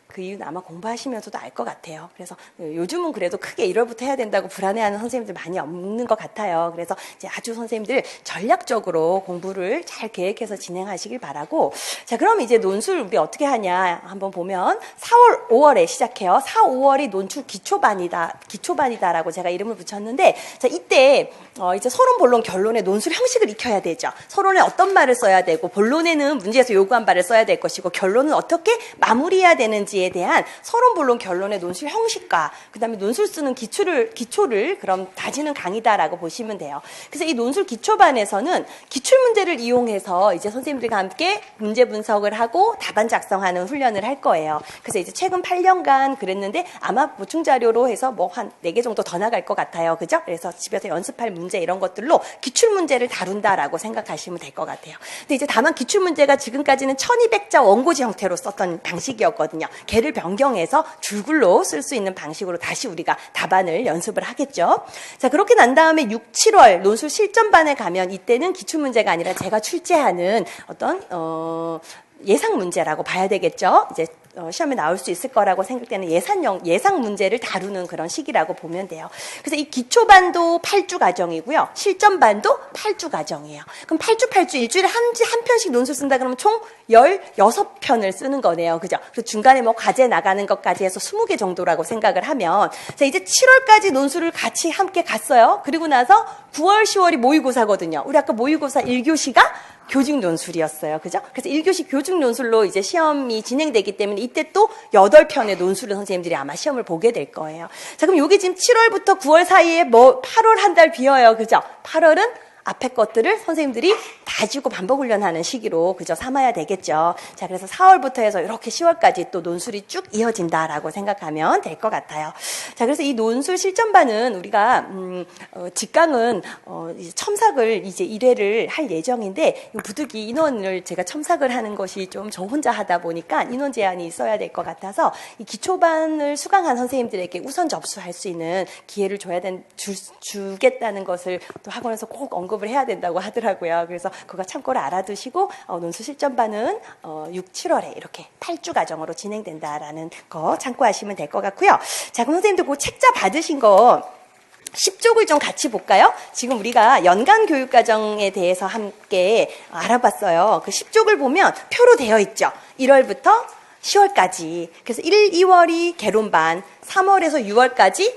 그 이유는 아마 공부하시면서도 알 것 같아요. 그래서 요즘은 그래도 크게 1월부터 해야 된다고 불안해하는 선생님들 많이 없는 것 같아요. 그래서 이제 아주 선생님들 전략적으로 공부를 잘 계획해서 진행하시길 바라고. 자, 그럼 이제 논술 우리 어떻게 하냐 한번 보면 4월, 5월에 시작해요. 4, 5월이 논술 기초반이다라고 제가 이름을 붙였는데, 자, 이때 이제 서론, 본론, 결론의 논술 형식을 익혀야 되죠. 서론에 어떤 말을 써야 되고, 본론에는 문제에서 요구한 바를 써야 될 것이고, 결론은 어떻게 마무리해야 되는지에 대한 서론, 본론, 결론의 논술 형식과 그다음에 논술 쓰는 기초를 그럼 다지는 강의다라고 보시면 돼요. 그래서 이 논술 기초반에서는 기출 문제를 이용해서 이제 선생님들과 함께 문제 분석을 하고 답안 작성하는 훈련을 할 거예요. 그래서 이제 최근 8년간 그랬는데 아마 보충 자료로 해서 뭐 한 4개 정도 더 나갈 것 같아요. 그죠? 그래서 집에서 연습할 문제 이런 것들로 기출 문제를 다룬다라고 생각하시면 될 것 같아요. 근데 이제 다만 기출 문제가 지금까지는 1200자 원고지 형태로 썼던 방식이었거든요. 걔를 변경해서 줄글로 쓸 수 있는 방식으로 다시 우리가 답안을 연습을 하겠죠. 자, 그렇게 난 다음에 6, 7월 논술 실전반에 가면 이때는 기출 문제가 아니라 제가 출제하는 어떤 예상 문제라고 봐야 되겠죠. 이제 시험에 나올 수 있을 거라고 생각되는 예상 문제를 다루는 그런 시기라고 보면 돼요. 그래서 이 기초반도 8주 과정이고요. 실전반도 8주 과정이에요. 그럼 8주 일주일에 한 편씩 논술 쓴다 그러면 총 16편을 쓰는 거네요. 그죠? 그래서 중간에 뭐 과제 나가는 것까지 해서 20개 정도라고 생각을 하면, 자, 이제 7월까지 논술을 같이 함께 갔어요. 그리고 나서 9월, 10월이 모의고사거든요. 우리 아까 모의고사 1교시가 교직 논술이었어요. 그죠? 그래서 1교시 교직 논술로 이제 시험이 진행되기 때문에 이때 또 8편의 논술을 선생님들이 아마 시험을 보게 될 거예요. 자, 그럼 여기 지금 7월부터 9월 사이에 8월 한 달 비어요. 그죠? 8월은 앞에 것들을 선생님들이 다지고 반복 훈련하는 시기로 그저 삼아야 되겠죠. 자, 그래서 4월부터 해서 이렇게 10월까지 또 논술이 쭉 이어진다라고 생각하면 될 것 같아요. 자, 그래서 이 논술 실전반은 우리가 직강은 이제 첨삭을 이제 1회를 할 예정인데 부득이 인원을 제가 첨삭을 하는 것이 좀 저 혼자 하다 보니까 인원 제한이 있어야 될 것 같아서 이 기초반을 수강한 선생님들에게 우선 접수할 수 있는 기회를 주겠다는 것을 또 학원에서 꼭 언급을 해야 된다고 하더라고요. 그래서 그거 참고를 알아두시고 논술 실전반은 6, 7월에 이렇게 8주 과정으로 진행된다라는 거 참고하시면 될 것 같고요. 자, 그럼 선생님들 그 책자 받으신 거 10쪽을 좀 같이 볼까요? 지금 우리가 연간 교육과정에 대해서 함께 알아봤어요. 그 10쪽을 보면 표로 되어 있죠. 1월부터 10월까지. 그래서 1, 2월이 개론반, 3월에서 6월까지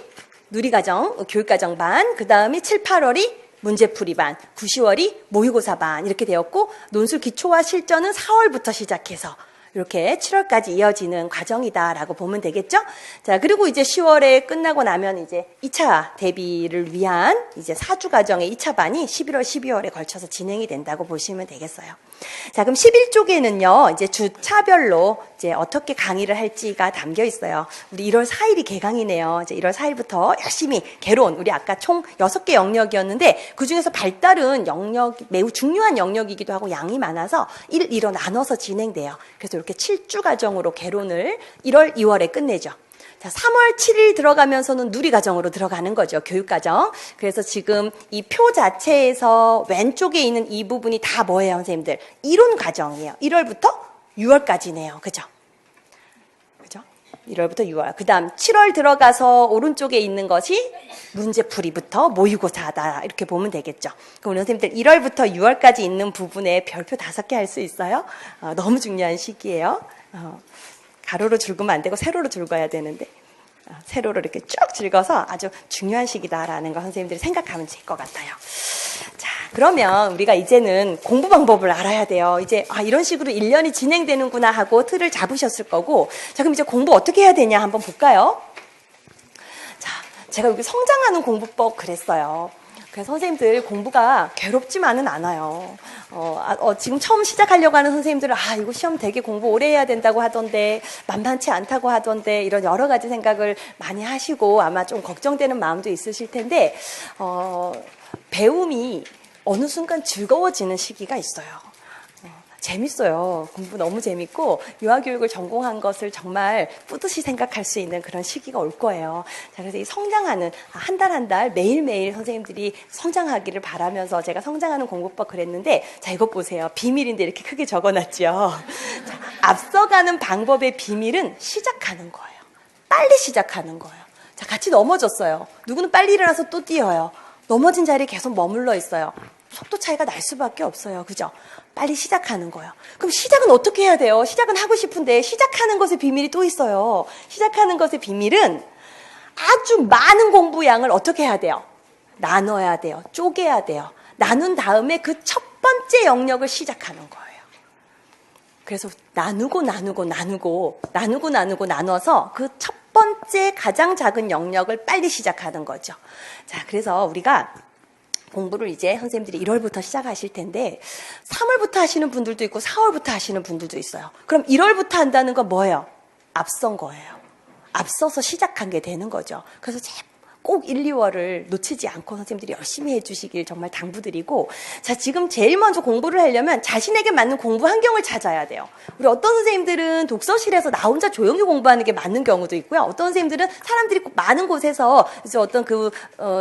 누리과정, 교육과정 반, 그 다음에 7, 8월이 문제풀이 반, 9, 10월이 모의고사 반 이렇게 되었고 논술 기초와 실전은 4월부터 시작해서 이렇게 7월까지 이어지는 과정이다라고 보면 되겠죠? 자, 그리고 이제 10월에 끝나고 나면 이제 2차 대비를 위한 이제 4주 과정의 2차 반이 11월, 12월에 걸쳐서 진행이 된다고 보시면 되겠어요. 자, 그럼 11쪽에는요, 이제 주차별로 이제 어떻게 강의를 할지가 담겨 있어요. 우리 1월 4일이 개강이네요. 이제 1월 4일부터 열심히 개론, 우리 아까 총 6개 영역이었는데 그 중에서 발달은 영역, 매우 중요한 영역이기도 하고 양이 많아서 1, 2로 나눠서 진행돼요. 그래서 이렇게 7주 과정으로 개론을 1월, 2월에 끝내죠. 자, 3월 7일 들어가면서는 누리과정으로 들어가는 거죠. 교육과정. 그래서 지금 이 표 자체에서 왼쪽에 있는 이 부분이 다 뭐예요, 선생님들? 이론 과정이에요. 1월부터 6월까지네요. 그죠? 그죠? 1월부터 6월. 그 다음 7월 들어가서 오른쪽에 있는 것이 문제풀이부터 모의고사다. 이렇게 보면 되겠죠. 그럼 우리 선생님들 1월부터 6월까지 있는 부분에 별표 5개 할 수 있어요? 너무 중요한 시기예요. 가로로 줄그면 안 되고 세로로 줄거야 되는데 세로로 이렇게 쭉 줄거서 아주 중요한 시기다라는 거 선생님들이 생각하면 될 것 같아요. 자, 그러면 우리가 이제는 공부 방법을 알아야 돼요. 이제 이런 식으로 1년이 진행되는구나 하고 틀을 잡으셨을 거고, 자, 그럼 이제 공부 어떻게 해야 되냐 한번 볼까요? 자, 제가 여기 성장하는 공부법 그랬어요. 그래서 선생님들 공부가 괴롭지만은 않아요. 지금 처음 시작하려고 하는 선생님들은 이거 시험 되게 공부 오래 해야 된다고 하던데 만만치 않다고 하던데 이런 여러 가지 생각을 많이 하시고 아마 좀 걱정되는 마음도 있으실 텐데 배움이 어느 순간 즐거워지는 시기가 있어요. 재밌어요. 공부 너무 재밌고 유아교육을 전공한 것을 정말 뿌듯이 생각할 수 있는 그런 시기가 올 거예요. 자, 그래서 이 성장하는 한 달 한 달 매일매일 선생님들이 성장하기를 바라면서 제가 성장하는 공부법 그랬는데, 자, 이것 보세요. 비밀인데 이렇게 크게 적어놨죠. 자, 앞서가는 방법의 비밀은 시작하는 거예요. 빨리 시작하는 거예요. 자, 같이 넘어졌어요. 누구는 빨리 일어나서 또 뛰어요. 넘어진 자리에 계속 머물러 있어요. 속도 차이가 날 수밖에 없어요. 그죠? 빨리 시작하는 거예요. 그럼 시작은 어떻게 해야 돼요? 시작은 하고 싶은데 시작하는 것의 비밀이 또 있어요. 시작하는 것의 비밀은 아주 많은 공부량을 어떻게 해야 돼요? 나눠야 돼요. 쪼개야 돼요. 나눈 다음에 그 첫 번째 영역을 시작하는 거예요. 그래서 나누고 나눠서 그 첫 번째 가장 작은 영역을 빨리 시작하는 거죠. 자, 그래서 우리가 공부를 이제 선생님들이 1월부터 시작하실 텐데 3월부터 하시는 분들도 있고 4월부터 하시는 분들도 있어요. 그럼 1월부터 한다는 건 뭐예요? 앞선 거예요. 앞서서 시작한 게 되는 거죠. 그래서 꼭 1, 2월을 놓치지 않고 선생님들이 열심히 해주시길 정말 당부드리고, 자, 지금 제일 먼저 공부를 하려면 자신에게 맞는 공부 환경을 찾아야 돼요. 우리 어떤 선생님들은 독서실에서 나 혼자 조용히 공부하는 게 맞는 경우도 있고요. 어떤 선생님들은 사람들이 꼭 많은 곳에서 이제 어떤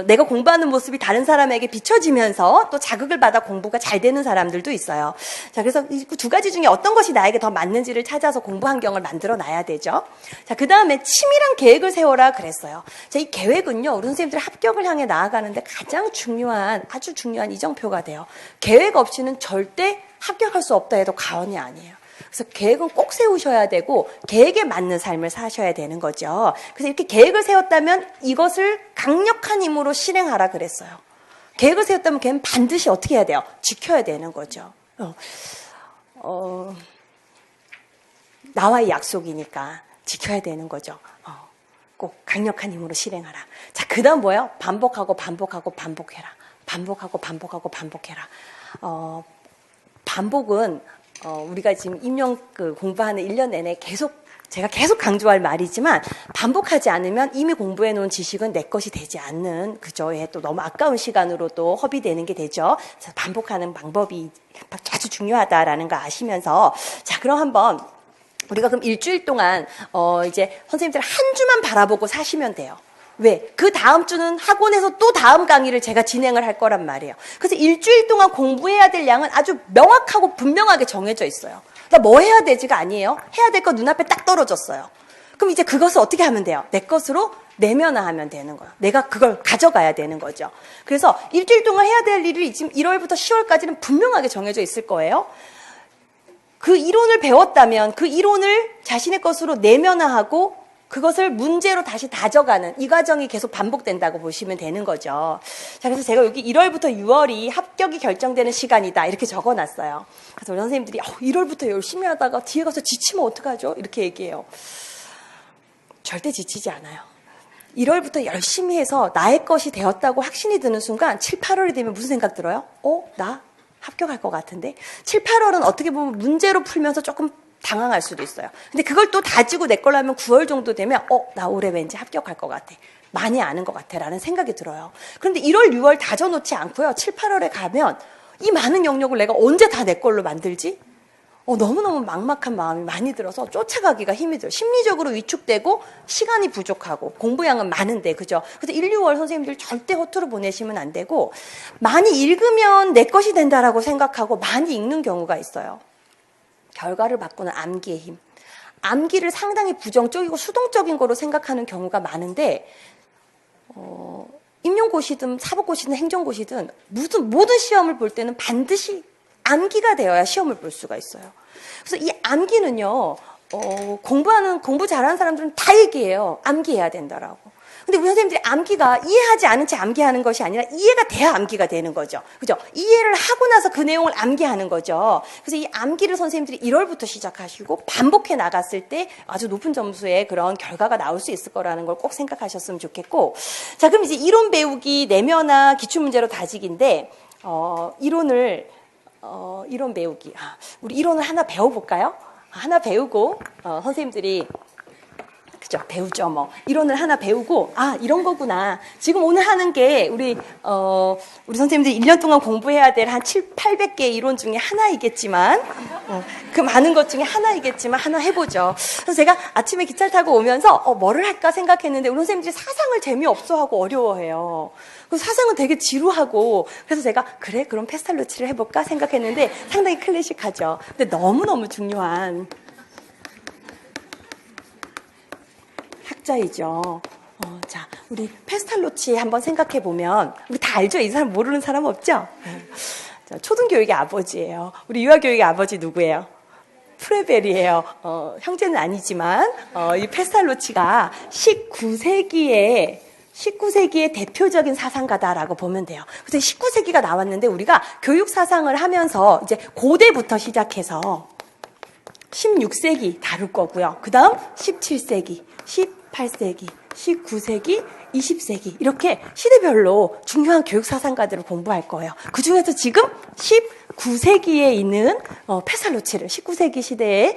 내가 공부하는 모습이 다른 사람에게 비춰지면서 또 자극을 받아 공부가 잘 되는 사람들도 있어요. 자, 그래서 이 두 가지 중에 어떤 것이 나에게 더 맞는지를 찾아서 공부 환경을 만들어 놔야 되죠. 자, 그 다음에 치밀한 계획을 세워라 그랬어요. 자, 이 계획은요, 우리 선생님들이 합격을 향해 나아가는데 가장 중요한, 아주 중요한 이정표가 돼요. 계획 없이는 절대 합격할 수 없다 해도 과언이 아니에요. 그래서 계획은 꼭 세우셔야 되고 계획에 맞는 삶을 사셔야 되는 거죠. 그래서 이렇게 계획을 세웠다면 이것을 강력한 힘으로 실행하라 그랬어요. 계획을 세웠다면 걔는 반드시 어떻게 해야 돼요? 지켜야 되는 거죠. 나와의 약속이니까 지켜야 되는 거죠. 꼭 강력한 힘으로 실행하라. 자, 그 다음 뭐예요? 반복해라. 반복해라. 반복은 우리가 지금 임용 공부하는 1년 내내 제가 계속 강조할 말이지만, 반복하지 않으면 이미 공부해 놓은 지식은 내 것이 되지 않는, 그죠? 또 너무 아까운 시간으로 또 허비되는 게 되죠. 그래서 반복하는 방법이 아주 중요하다라는 거 아시면서, 자, 그럼 한번 우리가 그럼 일주일 동안 이제 선생님들 한 주만 바라보고 사시면 돼요. 왜? 그 다음 주는 학원에서 또 다음 강의를 제가 진행을 할 거란 말이에요. 그래서 일주일 동안 공부해야 될 양은 아주 명확하고 분명하게 정해져 있어요. 나 뭐 해야 되지가 아니에요. 해야 될 거 눈앞에 딱 떨어졌어요. 그럼 이제 그것을 어떻게 하면 돼요? 내 것으로 내면화하면 되는 거예요. 내가 그걸 가져가야 되는 거죠. 그래서 일주일 동안 해야 될 일이 지금 1월부터 10월까지는 분명하게 정해져 있을 거예요. 그 이론을 배웠다면 그 이론을 자신의 것으로 내면화하고 그것을 문제로 다시 다져가는 이 과정이 계속 반복된다고 보시면 되는 거죠. 자, 그래서 제가 여기 1월부터 6월이 합격이 결정되는 시간이다 이렇게 적어놨어요. 그래서 우리 선생님들이 1월부터 열심히 하다가 뒤에 가서 지치면 어떡하죠? 이렇게 얘기해요. 절대 지치지 않아요. 1월부터 열심히 해서 나의 것이 되었다고 확신이 드는 순간 7, 8월이 되면 무슨 생각 들어요? 나 합격할 것 같은데? 7, 8월은 어떻게 보면 문제로 풀면서 조금 당황할 수도 있어요. 근데 그걸 또 다지고 내 걸로 하면 9월 정도 되면 나 올해 왠지 합격할 것 같아. 많이 아는 것 같아 라는 생각이 들어요. 그런데 1월, 6월 다져놓지 않고요. 7, 8월에 가면 이 많은 영역을 내가 언제 다 내 걸로 만들지? 너무너무 막막한 마음이 많이 들어서 쫓아가기가 힘이 들어요. 심리적으로 위축되고 시간이 부족하고 공부량은 많은데 그죠? 그래서 1, 6월 선생님들 절대 허투루 보내시면 안 되고 많이 읽으면 내 것이 된다라고 생각하고 많이 읽는 경우가 있어요. 결과를 바꾸는 암기의 힘. 암기를 상당히 부정적이고 수동적인 거로 생각하는 경우가 많은데 임용고시든 사법고시든 행정고시든 모든 시험을 볼 때는 반드시 암기가 되어야 시험을 볼 수가 있어요. 그래서 이 암기는요, 공부 잘하는 사람들은 다 얘기해요. 암기해야 된다라고. 근데 우리 선생님들이 암기가 이해하지 않은 채 암기하는 것이 아니라 이해가 돼야 암기가 되는 거죠. 그죠? 이해를 하고 나서 그 내용을 암기하는 거죠. 그래서 이 암기를 선생님들이 1월부터 시작하시고 반복해 나갔을 때 아주 높은 점수의 그런 결과가 나올 수 있을 거라는 걸 꼭 생각하셨으면 좋겠고. 자, 그럼 이제 이론 배우기 내면화 기출문제로 다지기인데, 이론 배우기. 우리 이론을 하나 배워볼까요? 하나 배우고, 선생님들이 그죠? 배우죠, 뭐. 이론을 하나 배우고, 이런 거구나. 지금 오늘 하는 게, 우리 선생님들이 1년 동안 공부해야 될 한 800개의 이론 중에 하나이겠지만, 그 많은 것 중에 하나이겠지만, 하나 해보죠. 그래서 제가 아침에 기차를 타고 오면서, 뭐를 할까 생각했는데, 우리 선생님들이 사상을 재미없어하고 어려워해요. 그 사상은 되게 지루하고, 그래서 제가, 그래, 그럼 페스탈로치를 해볼까 생각했는데, 상당히 클래식하죠. 근데 너무너무 중요한, 학자이죠. 자, 우리 페스탈로치 한번 생각해 보면 우리 다 알죠? 이 사람 모르는 사람 없죠? 자, 초등교육의 아버지예요. 우리 유아교육의 아버지 누구예요? 프레벨이에요. 형제는 아니지만 이 페스탈로치가 19세기의 대표적인 사상가다라고 보면 돼요. 그래서 19세기가 나왔는데 우리가 교육 사상을 하면서 이제 고대부터 시작해서 16세기 다룰 거고요. 그 다음 17세기, 18세기, 19세기, 20세기 이렇게 시대별로 중요한 교육 사상가들을 공부할 거예요. 그 중에서 지금 19세기에 있는 페스탈로치를 19세기 시대에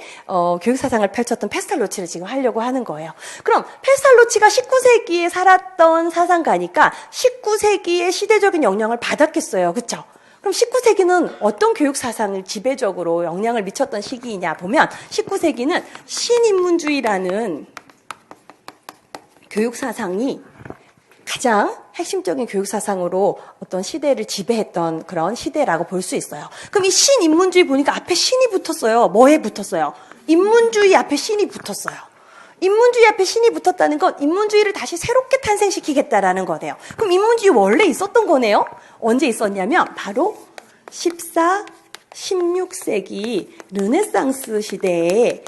교육 사상을 펼쳤던 페스탈로치를 지금 하려고 하는 거예요. 그럼 페스탈로치가 19세기에 살았던 사상가니까 19세기의 시대적인 영향을 받았겠어요. 그렇죠? 그럼 19세기는 어떤 교육 사상을 지배적으로 영향을 미쳤던 시기이냐 보면 19세기는 신인문주의라는 교육 사상이 가장 핵심적인 교육 사상으로 어떤 시대를 지배했던 그런 시대라고 볼 수 있어요. 그럼 이 신인문주의 보니까 앞에 신이 붙었어요. 뭐에 붙었어요? 인문주의 앞에 신이 붙었어요. 인문주의 앞에 신이 붙었다는 건 인문주의를 다시 새롭게 탄생시키겠다라는 거네요. 그럼 인문주의 원래 있었던 거네요. 언제 있었냐면 바로 14, 16세기 르네상스 시대에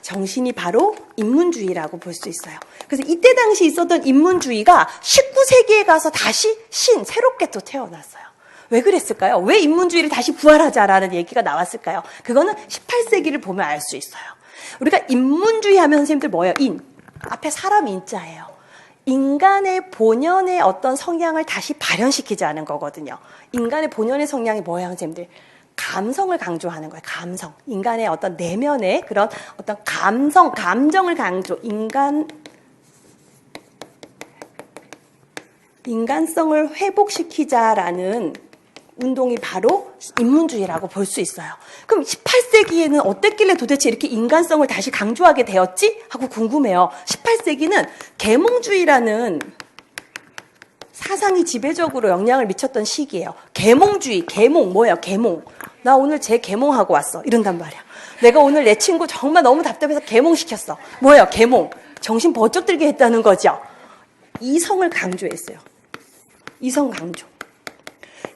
정신이 바로 인문주의라고 볼 수 있어요. 그래서 이때 당시 있었던 인문주의가 19세기에 가서 다시 새롭게 또 태어났어요. 왜 그랬을까요? 왜 인문주의를 다시 부활하자라는 얘기가 나왔을까요? 그거는 18세기를 보면 알 수 있어요. 우리가 인문주의 하면 선생님들 뭐예요? 앞에 사람 인자예요. 인간의 본연의 어떤 성향을 다시 발현시키자는 거거든요. 인간의 본연의 성향이 뭐예요, 선생님들? 감성을 강조하는 거예요. 감성. 인간의 어떤 내면의 그런 어떤 감정을 강조. 인간성을 회복시키자라는 운동이 바로 인문주의라고 볼 수 있어요. 그럼 18세기에는 어땠길래 도대체 이렇게 인간성을 다시 강조하게 되었지? 하고 궁금해요. 18세기는 계몽주의라는 사상이 지배적으로 영향을 미쳤던 시기예요. 계몽주의, 뭐예요? 계몽. 나 오늘 제 계몽하고 왔어. 이런단 말이야. 내가 오늘 내 친구 정말 너무 답답해서 계몽시켰어. 뭐예요? 계몽. 정신 번쩍 들게 했다는 거죠. 이성을 강조했어요. 이성 강조.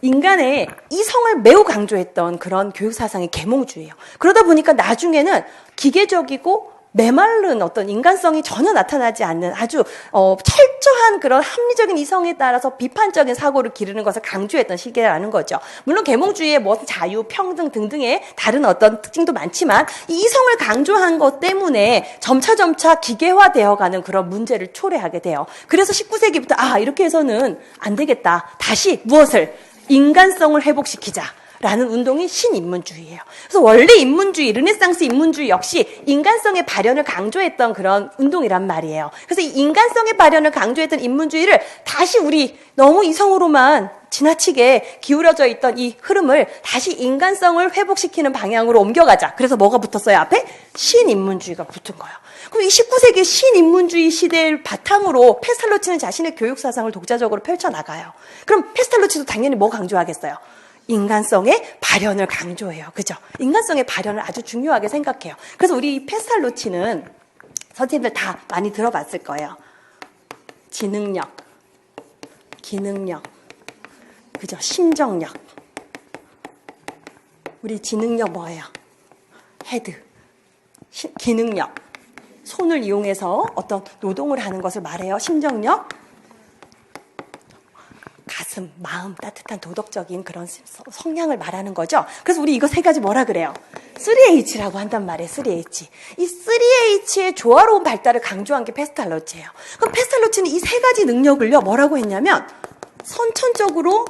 인간의 이성을 매우 강조했던 그런 교육 사상이 계몽주의예요. 그러다 보니까 나중에는 기계적이고 메마른 어떤 인간성이 전혀 나타나지 않는 아주 철저한 그런 합리적인 이성에 따라서 비판적인 사고를 기르는 것을 강조했던 시기라는 거죠. 물론 계몽주의의 무슨 자유, 평등 등등의 다른 어떤 특징도 많지만 이 이성을 강조한 것 때문에 점차 기계화되어가는 그런 문제를 초래하게 돼요. 그래서 19세기부터 이렇게 해서는 안 되겠다. 다시 무엇을? 인간성을 회복시키자. 라는 운동이 신인문주의예요. 그래서 원래 인문주의, 르네상스 인문주의 역시 인간성의 발현을 강조했던 그런 운동이란 말이에요. 그래서 이 인간성의 발현을 강조했던 인문주의를 다시 우리 너무 이성으로만 지나치게 기울어져 있던 이 흐름을 다시 인간성을 회복시키는 방향으로 옮겨가자. 그래서 뭐가 붙었어요? 앞에? 신인문주의가 붙은 거예요. 그럼 이 19세기 신인문주의 시대를 바탕으로 페스탈로치는 자신의 교육사상을 독자적으로 펼쳐나가요. 그럼 페스탈로치도 당연히 뭐 강조하겠어요? 인간성의 발현을 강조해요. 그죠? 인간성의 발현을 아주 중요하게 생각해요. 그래서 우리 페스탈로치는 선생님들 다 많이 들어봤을 거예요. 지능력, 기능력, 그죠? 심정력. 우리 지능력 뭐예요? 헤드. 기능력. 손을 이용해서 어떤 노동을 하는 것을 말해요. 심정력. 가슴, 마음, 따뜻한 도덕적인 그런 성향을 말하는 거죠. 그래서 우리 이거 세 가지 뭐라 그래요? 3H라고 한단 말이에요. 3H. 이 3H의 조화로운 발달을 강조한 게 페스탈로치예요. 그럼 페스탈로치는 이 세 가지 능력을요, 뭐라고 했냐면 선천적으로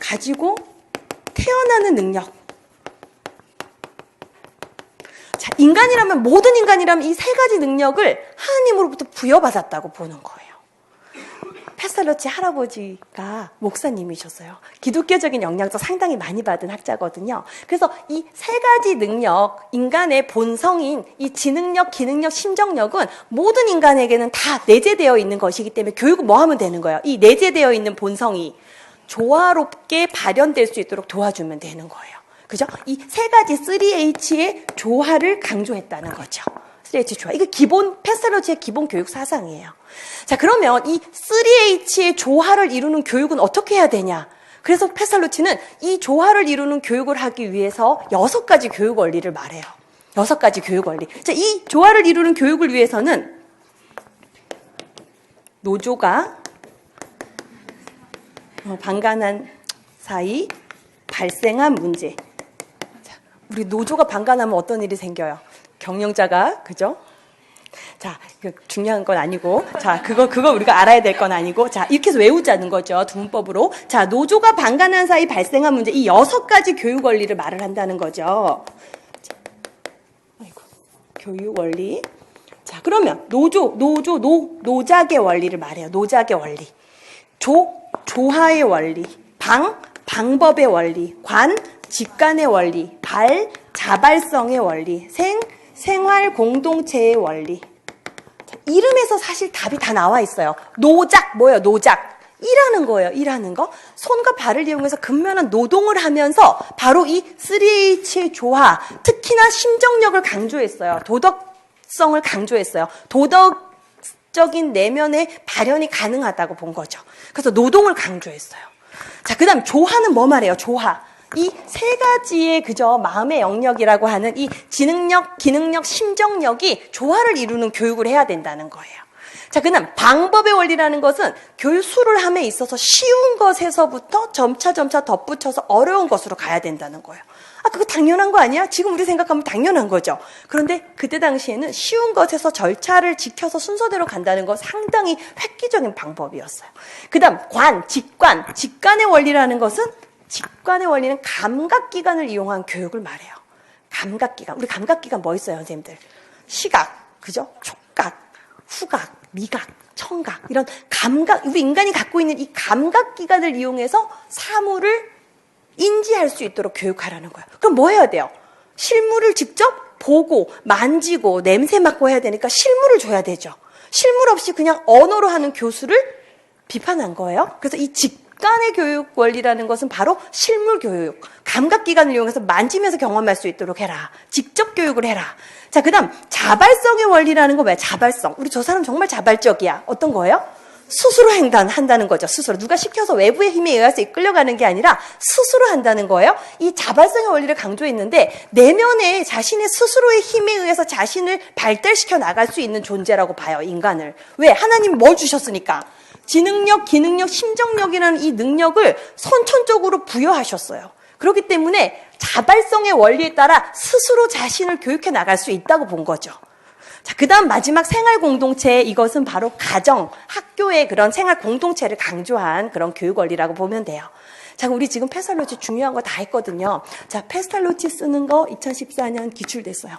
가지고 태어나는 능력. 자, 인간이라면, 모든 인간이라면 이 세 가지 능력을 하나님으로부터 부여받았다고 보는 거예요. 페스탈로치 할아버지가 목사님이셨어요. 기독교적인 영향도 상당히 많이 받은 학자거든요. 그래서 이 세 가지 능력, 인간의 본성인 이 지능력, 기능력, 심정력은 모든 인간에게는 다 내재되어 있는 것이기 때문에 교육은 뭐 하면 되는 거예요? 이 내재되어 있는 본성이 조화롭게 발현될 수 있도록 도와주면 되는 거예요. 그죠? 이 세 가지 3H의 조화를 강조했다는 거죠. 3H 조화. 이거 페스탈로치의 기본 교육 사상이에요. 자, 그러면 이 3H의 조화를 이루는 교육은 어떻게 해야 되냐? 그래서 페스탈로치는 이 조화를 이루는 교육을 하기 위해서 6가지 교육 원리를 말해요. 6가지 교육 원리. 자, 이 조화를 이루는 교육을 위해서는 노조가 방관한 사이 발생한 문제. 자, 우리 노조가 방관하면 어떤 일이 생겨요? 경영자가, 그죠? 자, 중요한 건 아니고, 자, 그거 우리가 알아야 될 건 아니고, 자, 이렇게 해서 외우자는 거죠. 두문법으로. 자, 노조가 방관한 사이 발생한 문제, 이 6가지 교육 원리를 말을 한다는 거죠. 자, 아이고, 교육 원리. 자, 그러면 노작의 원리를 말해요. 노작의 원리. 조화의 원리. 방법의 원리. 직관의 원리. 자발성의 원리. 생활 공동체의 원리. 이름에서 사실 답이 다 나와 있어요. 노작, 뭐예요? 노작. 일하는 거예요. 일하는 거. 손과 발을 이용해서 근면한 노동을 하면서 바로 이 3H의 조화, 특히나 심정력을 강조했어요. 도덕성을 강조했어요. 도덕적인 내면의 발현이 가능하다고 본 거죠. 그래서 노동을 강조했어요. 자, 그 다음 조화는 뭐 말해요? 조화. 이 세 가지의 그저 마음의 영역이라고 하는 이 지능력, 기능력, 심정력이 조화를 이루는 교육을 해야 된다는 거예요. 자, 그 다음 방법의 원리라는 것은 교수를 함에 있어서 쉬운 것에서부터 점차 덧붙여서 어려운 것으로 가야 된다는 거예요. 그거 당연한 거 아니야? 지금 우리 생각하면 당연한 거죠. 그런데 그때 당시에는 쉬운 것에서 절차를 지켜서 순서대로 간다는 거 상당히 획기적인 방법이었어요. 그 다음 직관의 원리라는 것은 직관의 원리는 감각기관을 이용한 교육을 말해요. 감각기관. 우리 감각기관 뭐 있어요, 선생님들? 시각, 그죠? 촉각, 후각, 미각, 청각. 이런 감각, 우리 인간이 갖고 있는 이 감각기관을 이용해서 사물을 인지할 수 있도록 교육하라는 거예요. 그럼 뭐 해야 돼요? 실물을 직접 보고, 만지고, 냄새 맡고 해야 되니까 실물을 줘야 되죠. 실물 없이 그냥 언어로 하는 교수를 비판한 거예요. 그래서 이 직관의 교육 원리라는 것은 바로 실물 교육, 감각기관을 이용해서 만지면서 경험할 수 있도록 해라. 직접 교육을 해라. 자, 그 다음 자발성의 원리라는 거 뭐야? 자발성. 우리 저 사람 정말 자발적이야. 어떤 거예요? 스스로 한다는 거죠. 스스로. 누가 시켜서 외부의 힘에 의해서 이끌려가는 게 아니라 스스로 한다는 거예요. 이 자발성의 원리를 강조했는데 내면에 자신의 스스로의 힘에 의해서 자신을 발달시켜 나갈 수 있는 존재라고 봐요. 인간을. 왜? 하나님이 뭘 주셨으니까. 지능력, 기능력, 심정력이라는 이 능력을 선천적으로 부여하셨어요. 그렇기 때문에 자발성의 원리에 따라 스스로 자신을 교육해 나갈 수 있다고 본 거죠. 자, 그 다음 마지막 생활 공동체, 이것은 바로 가정, 학교의 그런 생활 공동체를 강조한 그런 교육 원리라고 보면 돼요. 자, 우리 지금 페살로치 중요한 거 다 했거든요. 자, 페살로치 쓰는 거 2014년 기출됐어요.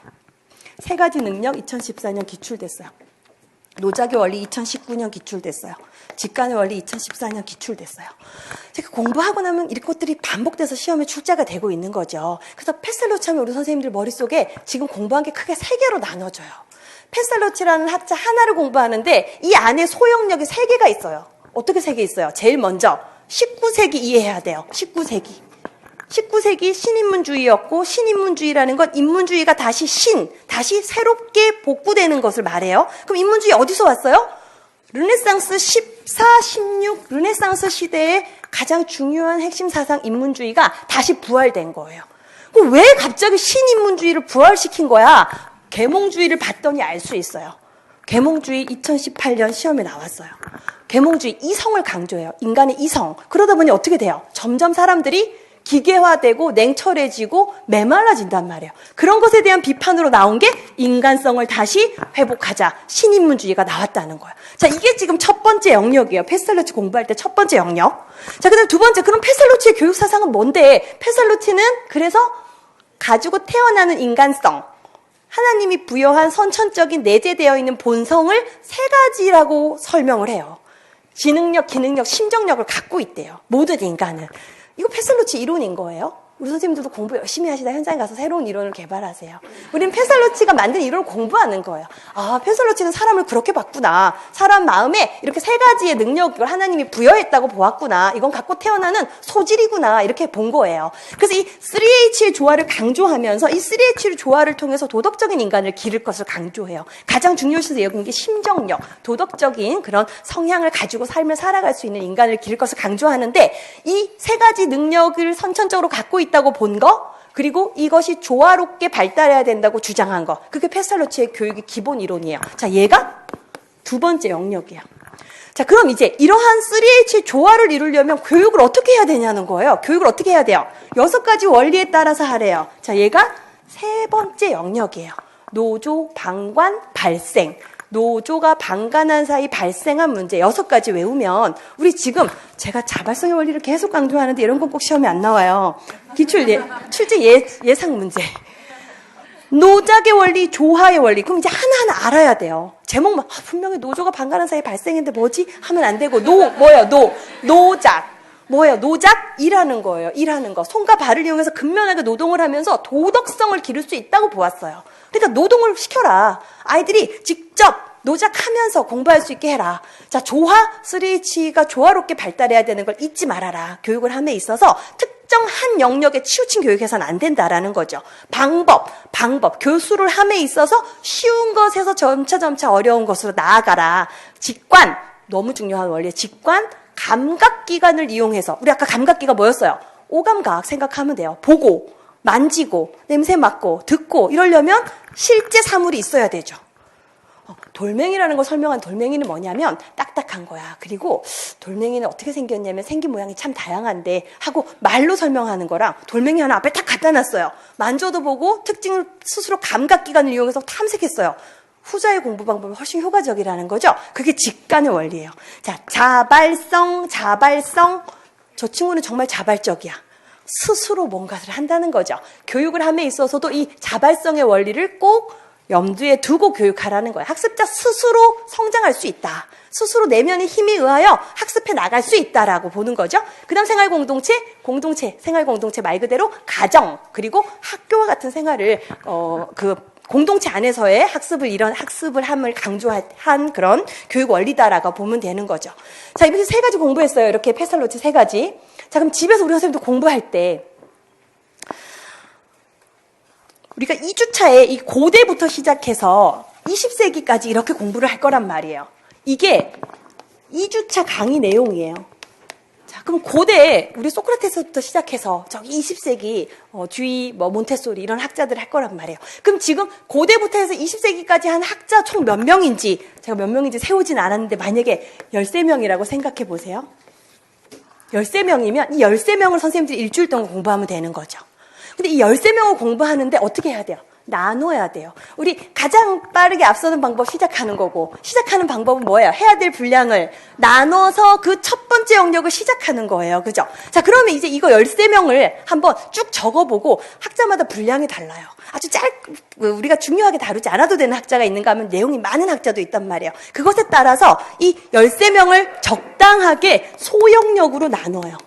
세 가지 능력 2014년 기출됐어요. 노작의 원리 2019년 기출됐어요. 직관의 원리 2014년 기출됐어요. 제가 공부하고 나면 이런 것들이 반복돼서 시험에 출제가 되고 있는 거죠. 그래서 페살로치 하면 우리 선생님들 머릿속에 지금 공부한 게 크게 세 개로 나눠져요. 페살로치라는 학자 하나를 공부하는데 이 안에 소형력이 세 개가 있어요. 어떻게 세 개 있어요? 제일 먼저 19세기 이해해야 돼요. 19세기 신인문주의였고, 신인문주의라는 건 인문주의가 다시 새롭게 복구되는 것을 말해요. 그럼 인문주의 어디서 왔어요? 르네상스 14, 16 르네상스 시대의 가장 중요한 핵심 사상 인문주의가 다시 부활된 거예요. 그럼 왜 갑자기 신인문주의를 부활시킨 거야? 계몽주의를 봤더니 알 수 있어요. 계몽주의 2018년 시험에 나왔어요. 계몽주의 이성을 강조해요. 인간의 이성. 그러다 보니 어떻게 돼요? 점점 사람들이 기계화되고 냉철해지고 메말라진단 말이에요. 그런 것에 대한 비판으로 나온 게 인간성을 다시 회복하자. 신인문주의가 나왔다는 거예요. 자, 이게 지금 첫 번째 영역이에요. 페살로치 공부할 때 첫 번째 영역. 자, 그다음 두 번째, 그럼 페살로치의 교육 사상은 뭔데? 페살로치는 그래서 가지고 태어나는 인간성, 하나님이 부여한 선천적인 내재되어 있는 본성을 세 가지라고 설명을 해요. 지능력, 기능력, 심정력을 갖고 있대요. 모든 인간은. 이거 페살로치 이론인 거예요. 우리 선생님들도 공부 열심히 하시다 현장에 가서 새로운 이론을 개발하세요. 우리는 페살로치가 만든 이론을 공부하는 거예요. 아, 페살로치는 사람을 그렇게 봤구나. 사람 마음에 이렇게 세 가지의 능력을 하나님이 부여했다고 보았구나. 이건 갖고 태어나는 소질이구나. 이렇게 본 거예요. 그래서 이 3H의 조화를 강조하면서 이 3H의 조화를 통해서 도덕적인 인간을 기를 것을 강조해요. 가장 중요시 여기는 게 심정력, 도덕적인 그런 성향을 가지고 삶을 살아갈 수 있는 인간을 기를 것을 강조하는데 이 세 가지 능력을 선천적으로 갖고 있다고 본 거, 그리고 이것이 조화롭게 발달해야 된다고 주장한 거. 그게 페살로치의 교육의 기본 이론이에요. 자, 얘가 두 번째 영역이야. 자, 그럼 이제 이러한 3H의 조화를 이루려면 교육을 어떻게 해야 되냐는 거예요. 교육을 어떻게 해야 돼요? 6가지 원리에 따라서 하래요. 자, 얘가 세 번째 영역이에요. 노조, 방관, 발생. 노조가 방관한 사이 발생한 문제 6가지 외우면 우리 지금 제가 자발성의 원리를 계속 강조하는데 이런 건 꼭 시험에 안 나와요. 출제 예상 문제. 노작의 원리, 조화의 원리. 그럼 이제 하나하나 알아야 돼요. 제목만 분명히 노조가 방관한 사이 발생했는데 뭐지? 하면 안 되고 노작. 뭐예요? 노작? 일하는 거예요. 일하는 거. 손과 발을 이용해서 근면하게 노동을 하면서 도덕성을 기를 수 있다고 보았어요. 그러니까 노동을 시켜라. 아이들이 직접 노작하면서 공부할 수 있게 해라. 자, 조화, 3H가 조화롭게 발달해야 되는 걸 잊지 말아라. 교육을 함에 있어서 특정 한 영역에 치우친 교육해서는 안 된다라는 거죠. 방법, 교수를 함에 있어서 쉬운 것에서 점차 어려운 것으로 나아가라. 직관, 너무 중요한 원리예요. 직관, 감각기관을 이용해서, 우리 아까 감각기가 뭐였어요? 오감각 생각하면 돼요. 보고, 만지고, 냄새 맡고, 듣고 이러려면 실제 사물이 있어야 되죠. 돌멩이라는 걸 설명한 돌멩이는 뭐냐면 딱딱한 거야. 그리고 돌멩이는 어떻게 생겼냐면 생긴 모양이 참 다양한데 하고 말로 설명하는 거랑 돌멩이 하나 앞에 딱 갖다 놨어요. 만져도 보고 특징을 스스로 감각기관을 이용해서 탐색했어요. 후자의 공부 방법이 훨씬 효과적이라는 거죠. 그게 직관의 원리예요. 자, 자발성. 저 친구는 정말 자발적이야. 스스로 뭔가를 한다는 거죠. 교육을 함에 있어서도 이 자발성의 원리를 꼭 염두에 두고 교육하라는 거예요. 학습자 스스로 성장할 수 있다. 스스로 내면의 힘에 의하여 학습해 나갈 수 있다라고 보는 거죠. 그 다음 생활 공동체, 생활 공동체 말 그대로 가정, 그리고 학교와 같은 생활을, 공동체 안에서의 학습을 함을 강조한 그런 교육 원리다라고 보면 되는 거죠. 자, 이렇게 3가지 공부했어요. 이렇게 페살로치 3가지. 자, 그럼 집에서 우리 선생님도 공부할 때, 우리가 2주차에 이 고대부터 시작해서 20세기까지 이렇게 공부를 할 거란 말이에요. 이게 2주차 강의 내용이에요. 자, 그럼 고대 우리 소크라테스부터 시작해서 저기 20세기 주의 몬테소리 이런 학자들 할 거란 말이에요. 그럼 지금 고대부터 해서 20세기까지 한 학자 총 몇 명인지 제가 몇 명인지 세우진 않았는데 만약에 13명이라고 생각해 보세요. 13명이면 이 13명을 선생님들이 일주일 동안 공부하면 되는 거죠. 근데 이 13명을 공부하는데 어떻게 해야 돼요? 나눠야 돼요. 우리 가장 빠르게 앞서는 방법 시작하는 거고 시작하는 방법은 뭐예요? 해야 될 분량을 나눠서 그 첫 번째 영역을 시작하는 거예요. 그죠? 자, 그러면 이제 이거 13명을 한번 쭉 적어보고 학자마다 분량이 달라요. 아주 우리가 중요하게 다루지 않아도 되는 학자가 있는가 하면 내용이 많은 학자도 있단 말이에요. 그것에 따라서 이 13명을 적당하게 소영역으로 나눠요.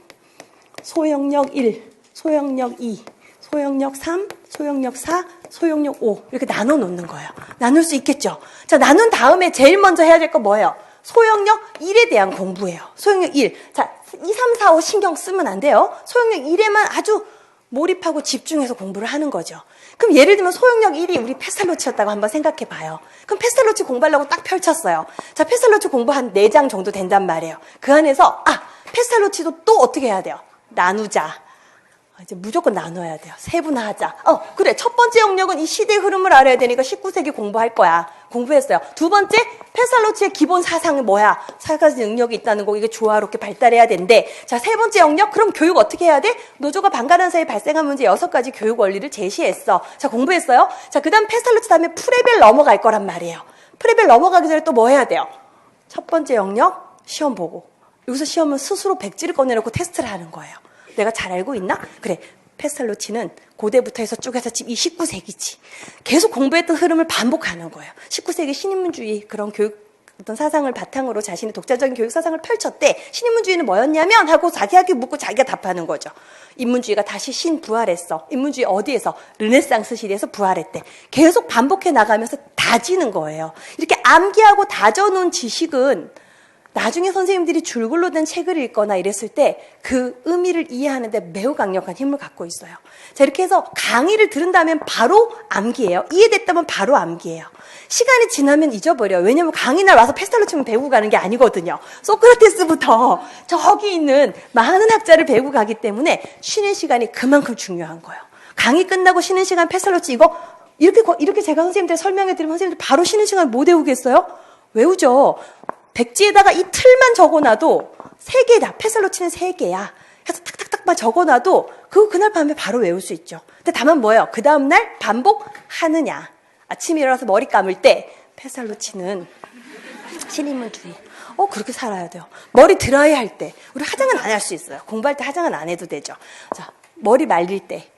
소영역 1, 소영역 2, 소영역 3, 소영역 4, 소영역 5 이렇게 나눠 놓는 거예요. 나눌 수 있겠죠? 자, 나눈 다음에 제일 먼저 해야 될 거 뭐예요? 소영역 1에 대한 공부예요. 소영역 1. 자, 2, 3, 4, 5 신경 쓰면 안 돼요. 소영역 1에만 아주 몰입하고 집중해서 공부를 하는 거죠. 그럼 예를 들면 소영역 1이 우리 페살로치였다고 한번 생각해 봐요. 그럼 페살로치 공부하려고 딱 펼쳤어요. 자, 페살로치 공부 한 4장 정도 된단 말이에요. 그 안에서 페살로치도 또 어떻게 해야 돼요? 나누자. 이제 무조건 나눠야 돼요. 세분화하자. 그래. 첫 번째 영역은 이 시대의 흐름을 알아야 되니까 19세기 공부할 거야. 공부했어요. 두 번째, 페살로치의 기본 사상이 뭐야? 4가지 능력이 있다는 거, 이게 조화롭게 발달해야 된대. 자, 세 번째 영역, 그럼 교육 어떻게 해야 돼? 노조가 반가는 사이에 발생한 문제 6가지 교육 원리를 제시했어. 자, 공부했어요. 자, 그 다음 페살로치 다음에 프레벨 넘어갈 거란 말이에요. 프레벨 넘어가기 전에 또 뭐 해야 돼요? 첫 번째 영역, 시험 보고. 여기서 시험은 스스로 백지를 꺼내놓고 테스트를 하는 거예요. 내가 잘 알고 있나? 그래. 페살로치는 고대부터 해서 쭉 해서 지금 이 19세기지. 계속 공부했던 흐름을 반복하는 거예요. 19세기 신인문주의 그런 교육 어떤 사상을 바탕으로 자신의 독자적인 교육 사상을 펼쳤대. 신인문주의는 뭐였냐면 하고 자기에게 묻고 자기가 답하는 거죠. 인문주의가 다시 신부활했어. 인문주의 어디에서? 르네상스 시대에서 부활했대. 계속 반복해 나가면서 다지는 거예요. 이렇게 암기하고 다져놓은 지식은 나중에 선생님들이 줄글로 된 책을 읽거나 이랬을 때 그 의미를 이해하는데 매우 강력한 힘을 갖고 있어요. 자, 이렇게 해서 강의를 들은다면 바로 암기예요. 이해됐다면 바로 암기예요. 시간이 지나면 잊어버려요. 왜냐면 강의날 와서 페살로치만 배우고 가는 게 아니거든요. 소크라테스부터 저기 있는 많은 학자를 배우고 가기 때문에 쉬는 시간이 그만큼 중요한 거예요. 강의 끝나고 쉬는 시간 페살로치 이렇게 제가 선생님들 설명해 드리면 선생님들 바로 쉬는 시간 못 외우겠어요? 외우죠. 백지에다가 이 틀만 적어놔도 3개다. 페살로치는 3개야. 해서 탁탁탁만 적어놔도 그날 밤에 바로 외울 수 있죠. 근데 다만 뭐예요? 그 다음날 반복하느냐. 아침에 일어나서 머리 감을 때 페살로치는 신인문주의. 그렇게 살아야 돼요. 머리 드라이 할 때. 우리 화장은 안 할 수 있어요. 공부할 때 화장은 안 해도 되죠. 자, 머리 말릴 때.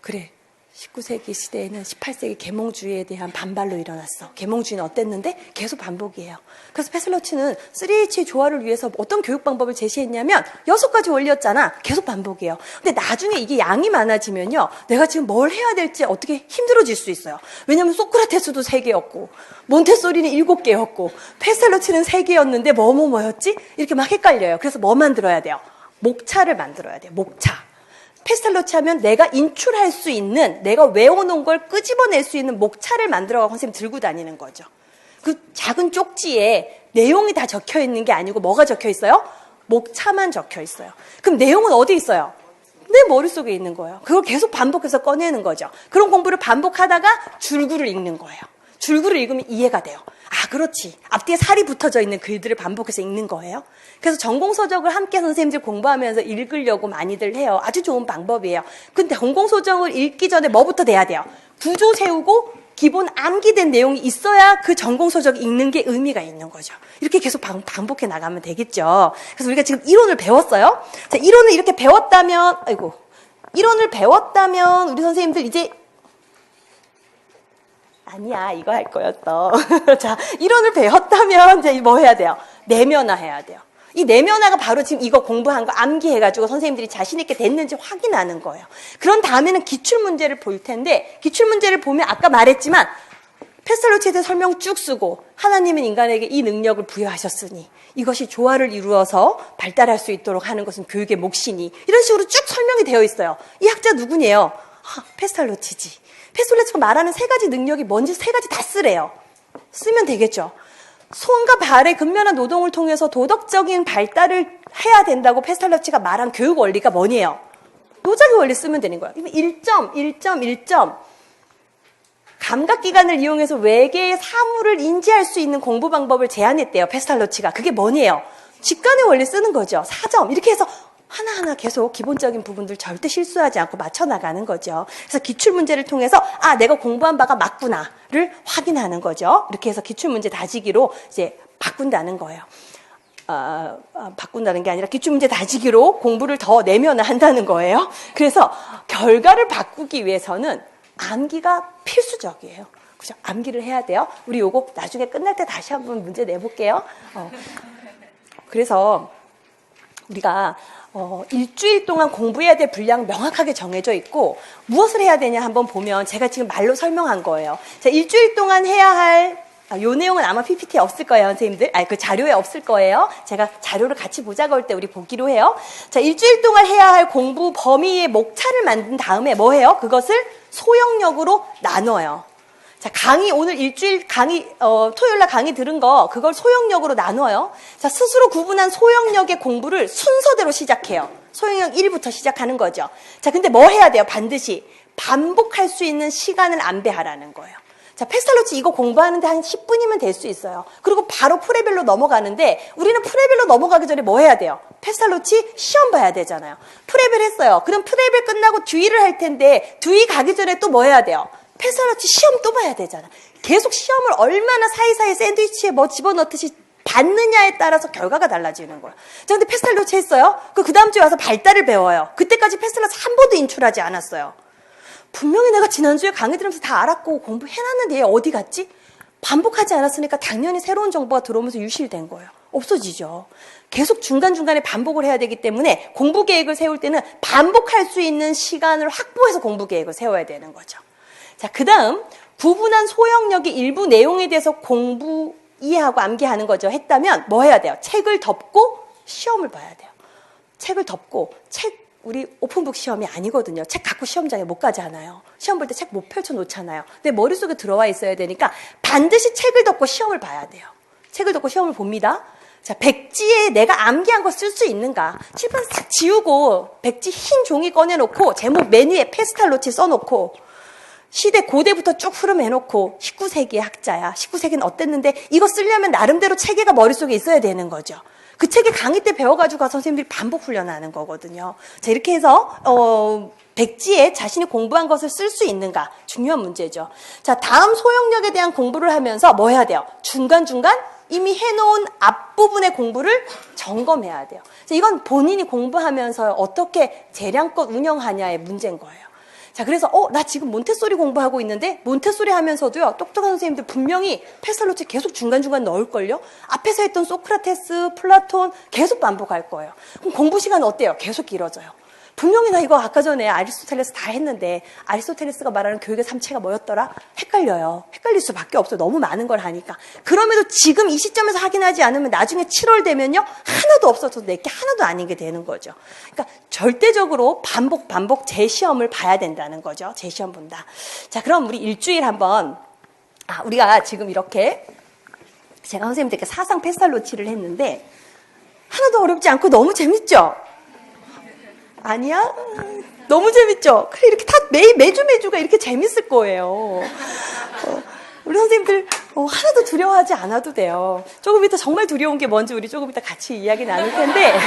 그래. 19세기 시대에는 18세기 계몽주의에 대한 반발로 일어났어. 계몽주의는 어땠는데? 계속 반복이에요. 그래서 페살로치는 3H의 조화를 위해서 어떤 교육 방법을 제시했냐면 6가지 원리였잖아. 계속 반복이에요. 근데 나중에 이게 양이 많아지면요. 내가 지금 뭘 해야 될지 어떻게 힘들어질 수 있어요. 왜냐면 소크라테스도 3개였고 몬테소리는 7개였고 페살로치는 3개였는데 뭐였지? 이렇게 막 헷갈려요. 그래서 뭐 만들어야 돼요? 목차를 만들어야 돼요. 목차. 페살로치 하면 내가 인출할 수 있는, 내가 외워놓은 걸 끄집어낼 수 있는 목차를 만들어가고 선생님 들고 다니는 거죠. 그 작은 쪽지에 내용이 다 적혀 있는 게 아니고 뭐가 적혀 있어요? 목차만 적혀 있어요. 그럼 내용은 어디 있어요? 내 머릿속에 있는 거예요. 그걸 계속 반복해서 꺼내는 거죠. 그런 공부를 반복하다가 줄구를 읽는 거예요. 줄구를 읽으면 이해가 돼요. 그렇지. 앞뒤에 살이 붙어져 있는 글들을 반복해서 읽는 거예요. 그래서 전공서적을 함께 선생님들 공부하면서 읽으려고 많이들 해요. 아주 좋은 방법이에요. 근데 전공서적을 읽기 전에 뭐부터 돼야 돼요? 구조 세우고 기본 암기된 내용이 있어야 그 전공서적 읽는 게 의미가 있는 거죠. 이렇게 계속 반복해 나가면 되겠죠. 그래서 우리가 지금 이론을 배웠어요. 자, 이론을 이렇게 배웠다면, 이론을 배웠다면 우리 선생님들 이제 아니야, 이거 할 거였어. 자, 이론을 배웠다면 이제 뭐 해야 돼요? 내면화 해야 돼요. 이 내면화가 바로 지금 이거 공부한 거 암기해가지고 선생님들이 자신 있게 됐는지 확인하는 거예요. 그런 다음에는 기출문제를 볼 텐데, 기출문제를 보면 아까 말했지만 페살로치에 대해 설명 쭉 쓰고 하나님은 인간에게 이 능력을 부여하셨으니 이것이 조화를 이루어서 발달할 수 있도록 하는 것은 교육의 몫이니 이런 식으로 쭉 설명이 되어 있어요. 이 학자 누구냐요? 페살로치지. 페살로치가 말하는 3가지 능력이 뭔지 3가지 다 쓰래요. 쓰면 되겠죠. 손과 발의 근면한 노동을 통해서 도덕적인 발달을 해야 된다고 페스탈로치가 말한 교육 원리가 뭐니에요? 노작의 원리 쓰면 되는 거예요. 1점, 1점, 1점. 감각기관을 이용해서 외계의 사물을 인지할 수 있는 공부 방법을 제안했대요, 페스탈로치가. 그게 뭐니에요? 직관의 원리 쓰는 거죠. 4점. 이렇게 해서 하나하나 계속 기본적인 부분들 절대 실수하지 않고 맞춰나가는 거죠. 그래서 기출문제를 통해서 내가 공부한 바가 맞구나를 확인하는 거죠. 이렇게 해서 기출문제 다지기로 이제 바꾼다는 거예요. 바꾼다는 게 아니라 기출문제 다지기로 공부를 더 내면 한다는 거예요. 그래서 결과를 바꾸기 위해서는 암기가 필수적이에요. 그죠? 암기를 해야 돼요. 우리 요거 나중에 끝날 때 다시 한번 문제 내볼게요. 그래서 우리가 일주일 동안 공부해야 될 분량 명확하게 정해져 있고 무엇을 해야 되냐 한번 보면 제가 지금 말로 설명한 거예요. 자, 일주일 동안 해야 할 요 내용은 아마 PPT에 없을 거예요, 선생님들. 그 자료에 없을 거예요. 제가 자료를 같이 보자고 할 때 우리 보기로 해요. 자, 일주일 동안 해야 할 공부 범위의 목차를 만든 다음에 뭐 해요? 그것을 소형력으로 나눠요. 자, 오늘 일주일 토요일 날 강의 들은 거, 그걸 소형력으로 나눠요. 자, 스스로 구분한 소형력의 공부를 순서대로 시작해요. 소형력 1부터 시작하는 거죠. 자, 근데 뭐 해야 돼요? 반드시 반복할 수 있는 시간을 안배하라는 거예요. 자, 페스탈로치 이거 공부하는데 한 10분이면 될 수 있어요. 그리고 바로 프레벨로 넘어가는데 우리는 프레벨로 넘어가기 전에 뭐 해야 돼요? 페스탈로치 시험 봐야 되잖아요. 프레벨 했어요. 그럼 프레벨 끝나고 듀이를 할 텐데 듀이 가기 전에 또 뭐 해야 돼요? 페스탈로치 시험 또 봐야 되잖아. 계속 시험을 얼마나 사이사이 샌드위치에 뭐 집어넣듯이 받느냐에 따라서 결과가 달라지는 거야. 자, 근데 페스탈로치 했어요? 그 다음 주에 와서 발달을 배워요. 그때까지 페스탈로치 한 번도 인출하지 않았어요. 분명히 내가 지난주에 강의 들으면서 다 알았고 공부해놨는데 얘 어디 갔지? 반복하지 않았으니까 당연히 새로운 정보가 들어오면서 유실된 거예요. 없어지죠. 계속 중간중간에 반복을 해야 되기 때문에 공부 계획을 세울 때는 반복할 수 있는 시간을 확보해서 공부 계획을 세워야 되는 거죠. 자, 그 다음 구분한 소형력의 일부 내용에 대해서 공부 이해하고 암기하는 거죠. 했다면 뭐 해야 돼요? 책을 덮고 시험을 봐야 돼요. 책을 덮고 우리 오픈북 시험이 아니거든요. 책 갖고 시험장에 못 가잖아요. 시험 볼 때 책 못 펼쳐놓잖아요. 내 머릿속에 들어와 있어야 되니까 반드시 책을 덮고 시험을 봐야 돼요. 책을 덮고 시험을 봅니다. 자, 백지에 내가 암기한 거 쓸 수 있는가? 칠판 싹 지우고 백지 흰 종이 꺼내놓고 제목 맨 위에 페스탈로치 써놓고 시대 고대부터 쭉 흐름해놓고 19세기의 학자야. 19세기는 어땠는데 이거 쓰려면 나름대로 체계가 머릿속에 있어야 되는 거죠. 그 책이 강의 때 배워가지고 가서 선생님들이 반복 훈련하는 거거든요. 자, 이렇게 해서 백지에 자신이 공부한 것을 쓸 수 있는가 중요한 문제죠. 자, 다음 소형력에 대한 공부를 하면서 뭐 해야 돼요? 중간중간 이미 해놓은 앞부분의 공부를 점검해야 돼요. 자, 이건 본인이 공부하면서 어떻게 재량껏 운영하냐의 문제인 거예요. 자, 그래서 나 지금 몬테소리 공부하고 있는데 몬테소리 하면서도요, 똑똑한 선생님들 분명히 페스탈로치 계속 중간중간 넣을걸요? 앞에서 했던 소크라테스, 플라톤 계속 반복할 거예요. 그럼 공부 시간 어때요? 계속 길어져요. 분명히 나 이거 아까 전에 아리스토텔레스 다 했는데 아리스토텔레스가 말하는 교육의 삼체가 뭐였더라? 헷갈려요. 헷갈릴 수밖에 없어요. 너무 많은 걸 하니까. 그럼에도 지금 이 시점에서 확인하지 않으면 나중에 7월 되면요, 하나도 없어서 내게 하나도 아닌 게 되는 거죠. 그러니까 절대적으로 반복 재시험을 봐야 된다는 거죠. 재시험 본다. 자, 그럼 우리 일주일 한번 우리가 지금 이렇게 제가 선생님들께 사상 페스탈로치를 했는데 하나도 어렵지 않고 너무 재밌죠? 아니야? 너무 재밌죠? 그래, 이렇게 다 매주가 이렇게 재밌을 거예요. 우리 선생님들 하나도 두려워하지 않아도 돼요. 조금 이따 정말 두려운 게 뭔지 우리 조금 이따 같이 이야기 나눌 텐데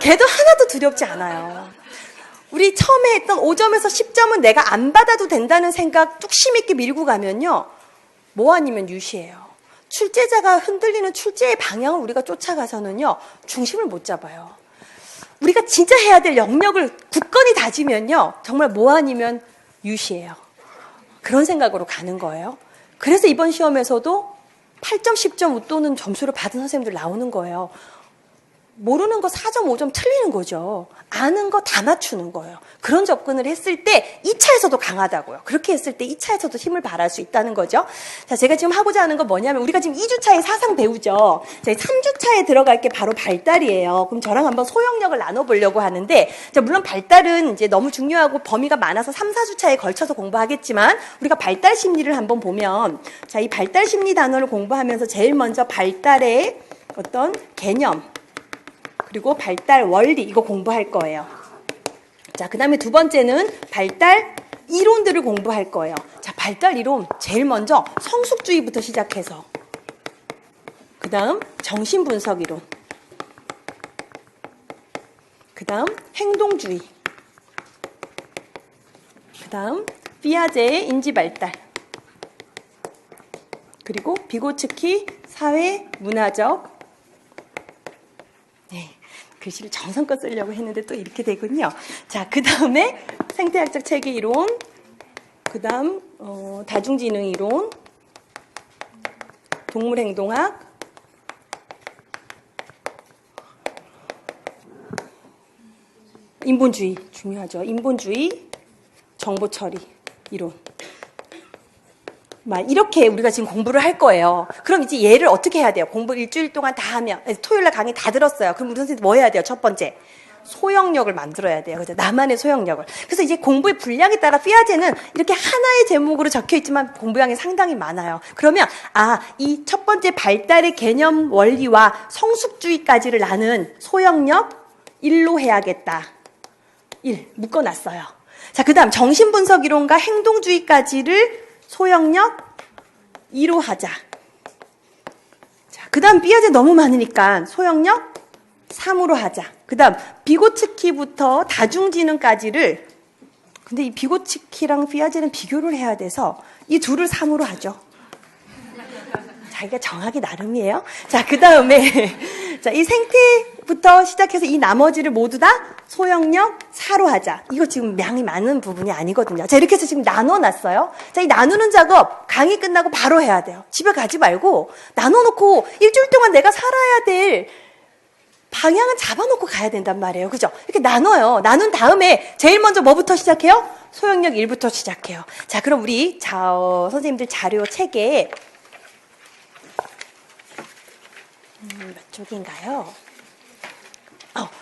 걔도 하나도 두렵지 않아요. 우리 처음에 했던 5점에서 10점은 내가 안 받아도 된다는 생각 뚝심 있게 밀고 가면요, 뭐 아니면 유시해요. 출제자가 흔들리는 출제의 방향을 우리가 쫓아가서는요, 중심을 못 잡아요. 우리가 진짜 해야 될 영역을 굳건히 다지면요, 정말 뭐 아니면 유시해요. 그런 생각으로 가는 거예요. 그래서 이번 시험에서도 8점, 10점 웃도는 점수를 받은 선생님들 나오는 거예요. 모르는 거 4점, 5점 틀리는 거죠. 아는 거 다 맞추는 거예요. 그런 접근을 했을 때 2차에서도 강하다고요. 그렇게 했을 때 2차에서도 힘을 발할 수 있다는 거죠. 자, 제가 지금 하고자 하는 건 뭐냐면 우리가 지금 2주차에 사상 배우죠. 자, 3주차에 들어갈 게 바로 발달이에요. 그럼 저랑 한번 소형력을 나눠보려고 하는데, 자, 물론 발달은 이제 너무 중요하고 범위가 많아서 3, 4주차에 걸쳐서 공부하겠지만 우리가 발달 심리를 한번 보면, 자, 이 발달 심리 단어를 공부하면서 제일 먼저 발달의 어떤 개념, 그리고 발달 원리, 이거 공부할 거예요. 자, 그 다음에 두 번째는 발달 이론들을 공부할 거예요. 자, 발달 이론 제일 먼저 성숙주의부터 시작해서, 그 다음 정신분석 이론, 그 다음 행동주의, 그 다음 피아제의 인지발달, 그리고 비고츠키 사회 문화적, 네, 글씨를 정성껏 쓰려고 했는데 또 이렇게 되군요. 자, 그 다음에 생태학적 체계 이론, 그 다음 다중지능 이론, 동물행동학, 인본주의 중요하죠. 인본주의, 정보처리 이론. 이렇게 우리가 지금 공부를 할 거예요. 그럼 이제 얘를 어떻게 해야 돼요? 공부 일주일 동안 다 하면, 토요일날 강의 다 들었어요. 그럼 우리 선생님 뭐 해야 돼요? 첫 번째, 소형력을 만들어야 돼요. 그죠? 나만의 소형력을. 그래서 이제 공부의 분량에 따라 피아제는 이렇게 하나의 제목으로 적혀 있지만 공부량이 상당히 많아요. 그러면 이 첫 번째 발달의 개념 원리와 성숙주의까지를 나는 소형력 1로 해야겠다. 1 묶어놨어요. 자, 그 다음 정신분석 이론과 행동주의까지를 소형력 2로 하자. 자, 그 다음 피아제 너무 많으니까 소형력 3으로 하자. 그 다음 비고츠키부터 다중지능까지를, 근데 이 비고츠키랑 피아제는 비교를 해야 돼서 이 둘을 3으로 하죠. 자기가 정하기 나름이에요. 자, 그 다음에 자, 이 생태부터 시작해서 이 나머지를 모두 다 소형력 4로 하자. 이거 지금 양이 많은 부분이 아니거든요. 자, 이렇게 해서 지금 나눠놨어요. 자, 이 나누는 작업 강의 끝나고 바로 해야 돼요. 집에 가지 말고 나눠놓고 일주일 동안 내가 살아야 될 방향은 잡아놓고 가야 된단 말이에요. 그죠? 이렇게 나눠요. 나눈 다음에 제일 먼저 뭐부터 시작해요? 소형력 1부터 시작해요. 자, 그럼 우리 선생님들 자료 책에 몇 쪽인가요?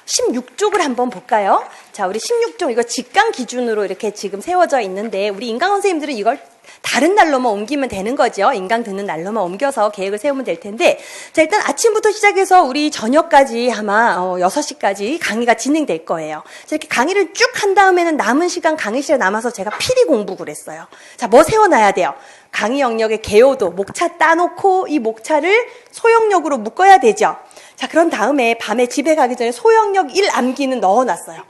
16쪽을 한번 볼까요? 자, 우리 16쪽, 이거 직강 기준으로 이렇게 지금 세워져 있는데, 우리 인강 선생님들은 이걸 다른 날로만 옮기면 되는 거죠. 인강 듣는 날로만 옮겨서 계획을 세우면 될 텐데, 자, 일단 아침부터 시작해서 우리 저녁까지 아마 6시까지 강의가 진행될 거예요. 자, 이렇게 강의를 쭉 한 다음에는 남은 시간, 강의 시간 남아서 제가 필히 공부를 했어요. 자, 뭐 세워놔야 돼요? 강의 영역의 개요도, 목차 따놓고 이 목차를 소형력으로 묶어야 되죠. 자, 그런 다음에 밤에 집에 가기 전에 소형력 1 암기는 넣어놨어요.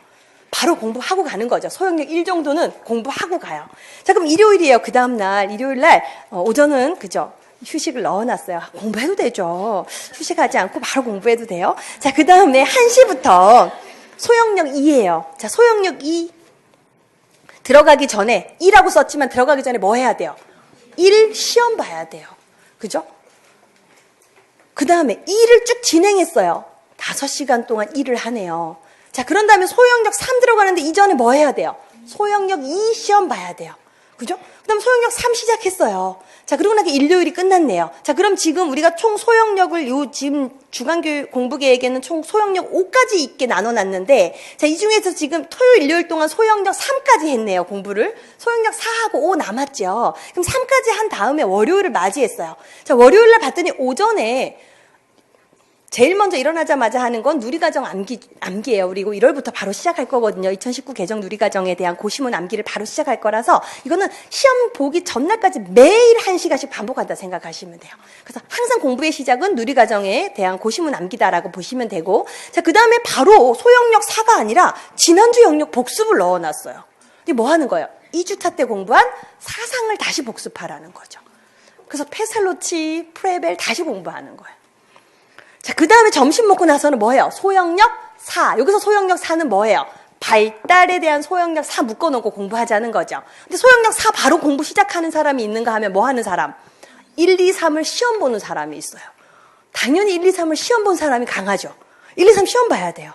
바로 공부하고 가는 거죠. 소형력 1 정도는 공부하고 가요. 자, 그럼 일요일이에요. 그 다음날, 일요일날, 오전은, 그죠? 휴식을 넣어놨어요. 공부해도 되죠. 휴식하지 않고 바로 공부해도 돼요. 자, 그 다음에 1시부터 소형력 2예요. 자, 소형력 2. 들어가기 전에, 2라고 썼지만 들어가기 전에 뭐 해야 돼요? 1 시험 봐야 돼요. 그죠? 그 다음에 일을 쭉 진행했어요. 5시간 동안 일을 하네요. 자, 그런 다음에 소형력 3 들어가는데 이전에 뭐 해야 돼요? 소형력 2 시험 봐야 돼요. 그죠? 그 다음 소형력 3 시작했어요. 자, 그러고 나니까 일요일이 끝났네요. 자, 그럼 지금 우리가 총 소형력을 지금 주간교육 공부계획에는 총 소형력 5까지 있게 나눠놨는데, 자, 이 중에서 지금 토요일, 일요일 동안 소형력 3까지 했네요, 공부를. 소형력 4하고 5 남았죠. 그럼 3까지 한 다음에 월요일을 맞이했어요. 자, 월요일날 봤더니 오전에 제일 먼저 일어나자마자 하는 건 누리과정 암기예요. 그리고 1월부터 바로 시작할 거거든요. 2019 개정 누리과정에 대한 고시문 암기를 바로 시작할 거라서 이거는 시험 보기 전날까지 매일 1시간씩 반복한다 생각하시면 돼요. 그래서 항상 공부의 시작은 누리과정에 대한 고시문 암기다라고 보시면 되고, 자, 그 다음에 바로 소형력 4가 아니라 지난주 영역 복습을 넣어놨어요. 이게 뭐 하는 거예요? 2주차 때 공부한 사상을 다시 복습하라는 거죠. 그래서 페살로치, 프레벨 다시 공부하는 거예요. 자, 그 다음에 점심 먹고 나서는 뭐예요? 소형력 4. 여기서 소형력 4는 뭐예요? 발달에 대한 소형력 4 묶어놓고 공부하자는 거죠. 근데 소형력 4 바로 공부 시작하는 사람이 있는가 하면 뭐 하는 사람? 1, 2, 3을 시험 보는 사람이 있어요. 당연히 1, 2, 3을 시험 본 사람이 강하죠. 1, 2, 3 시험 봐야 돼요.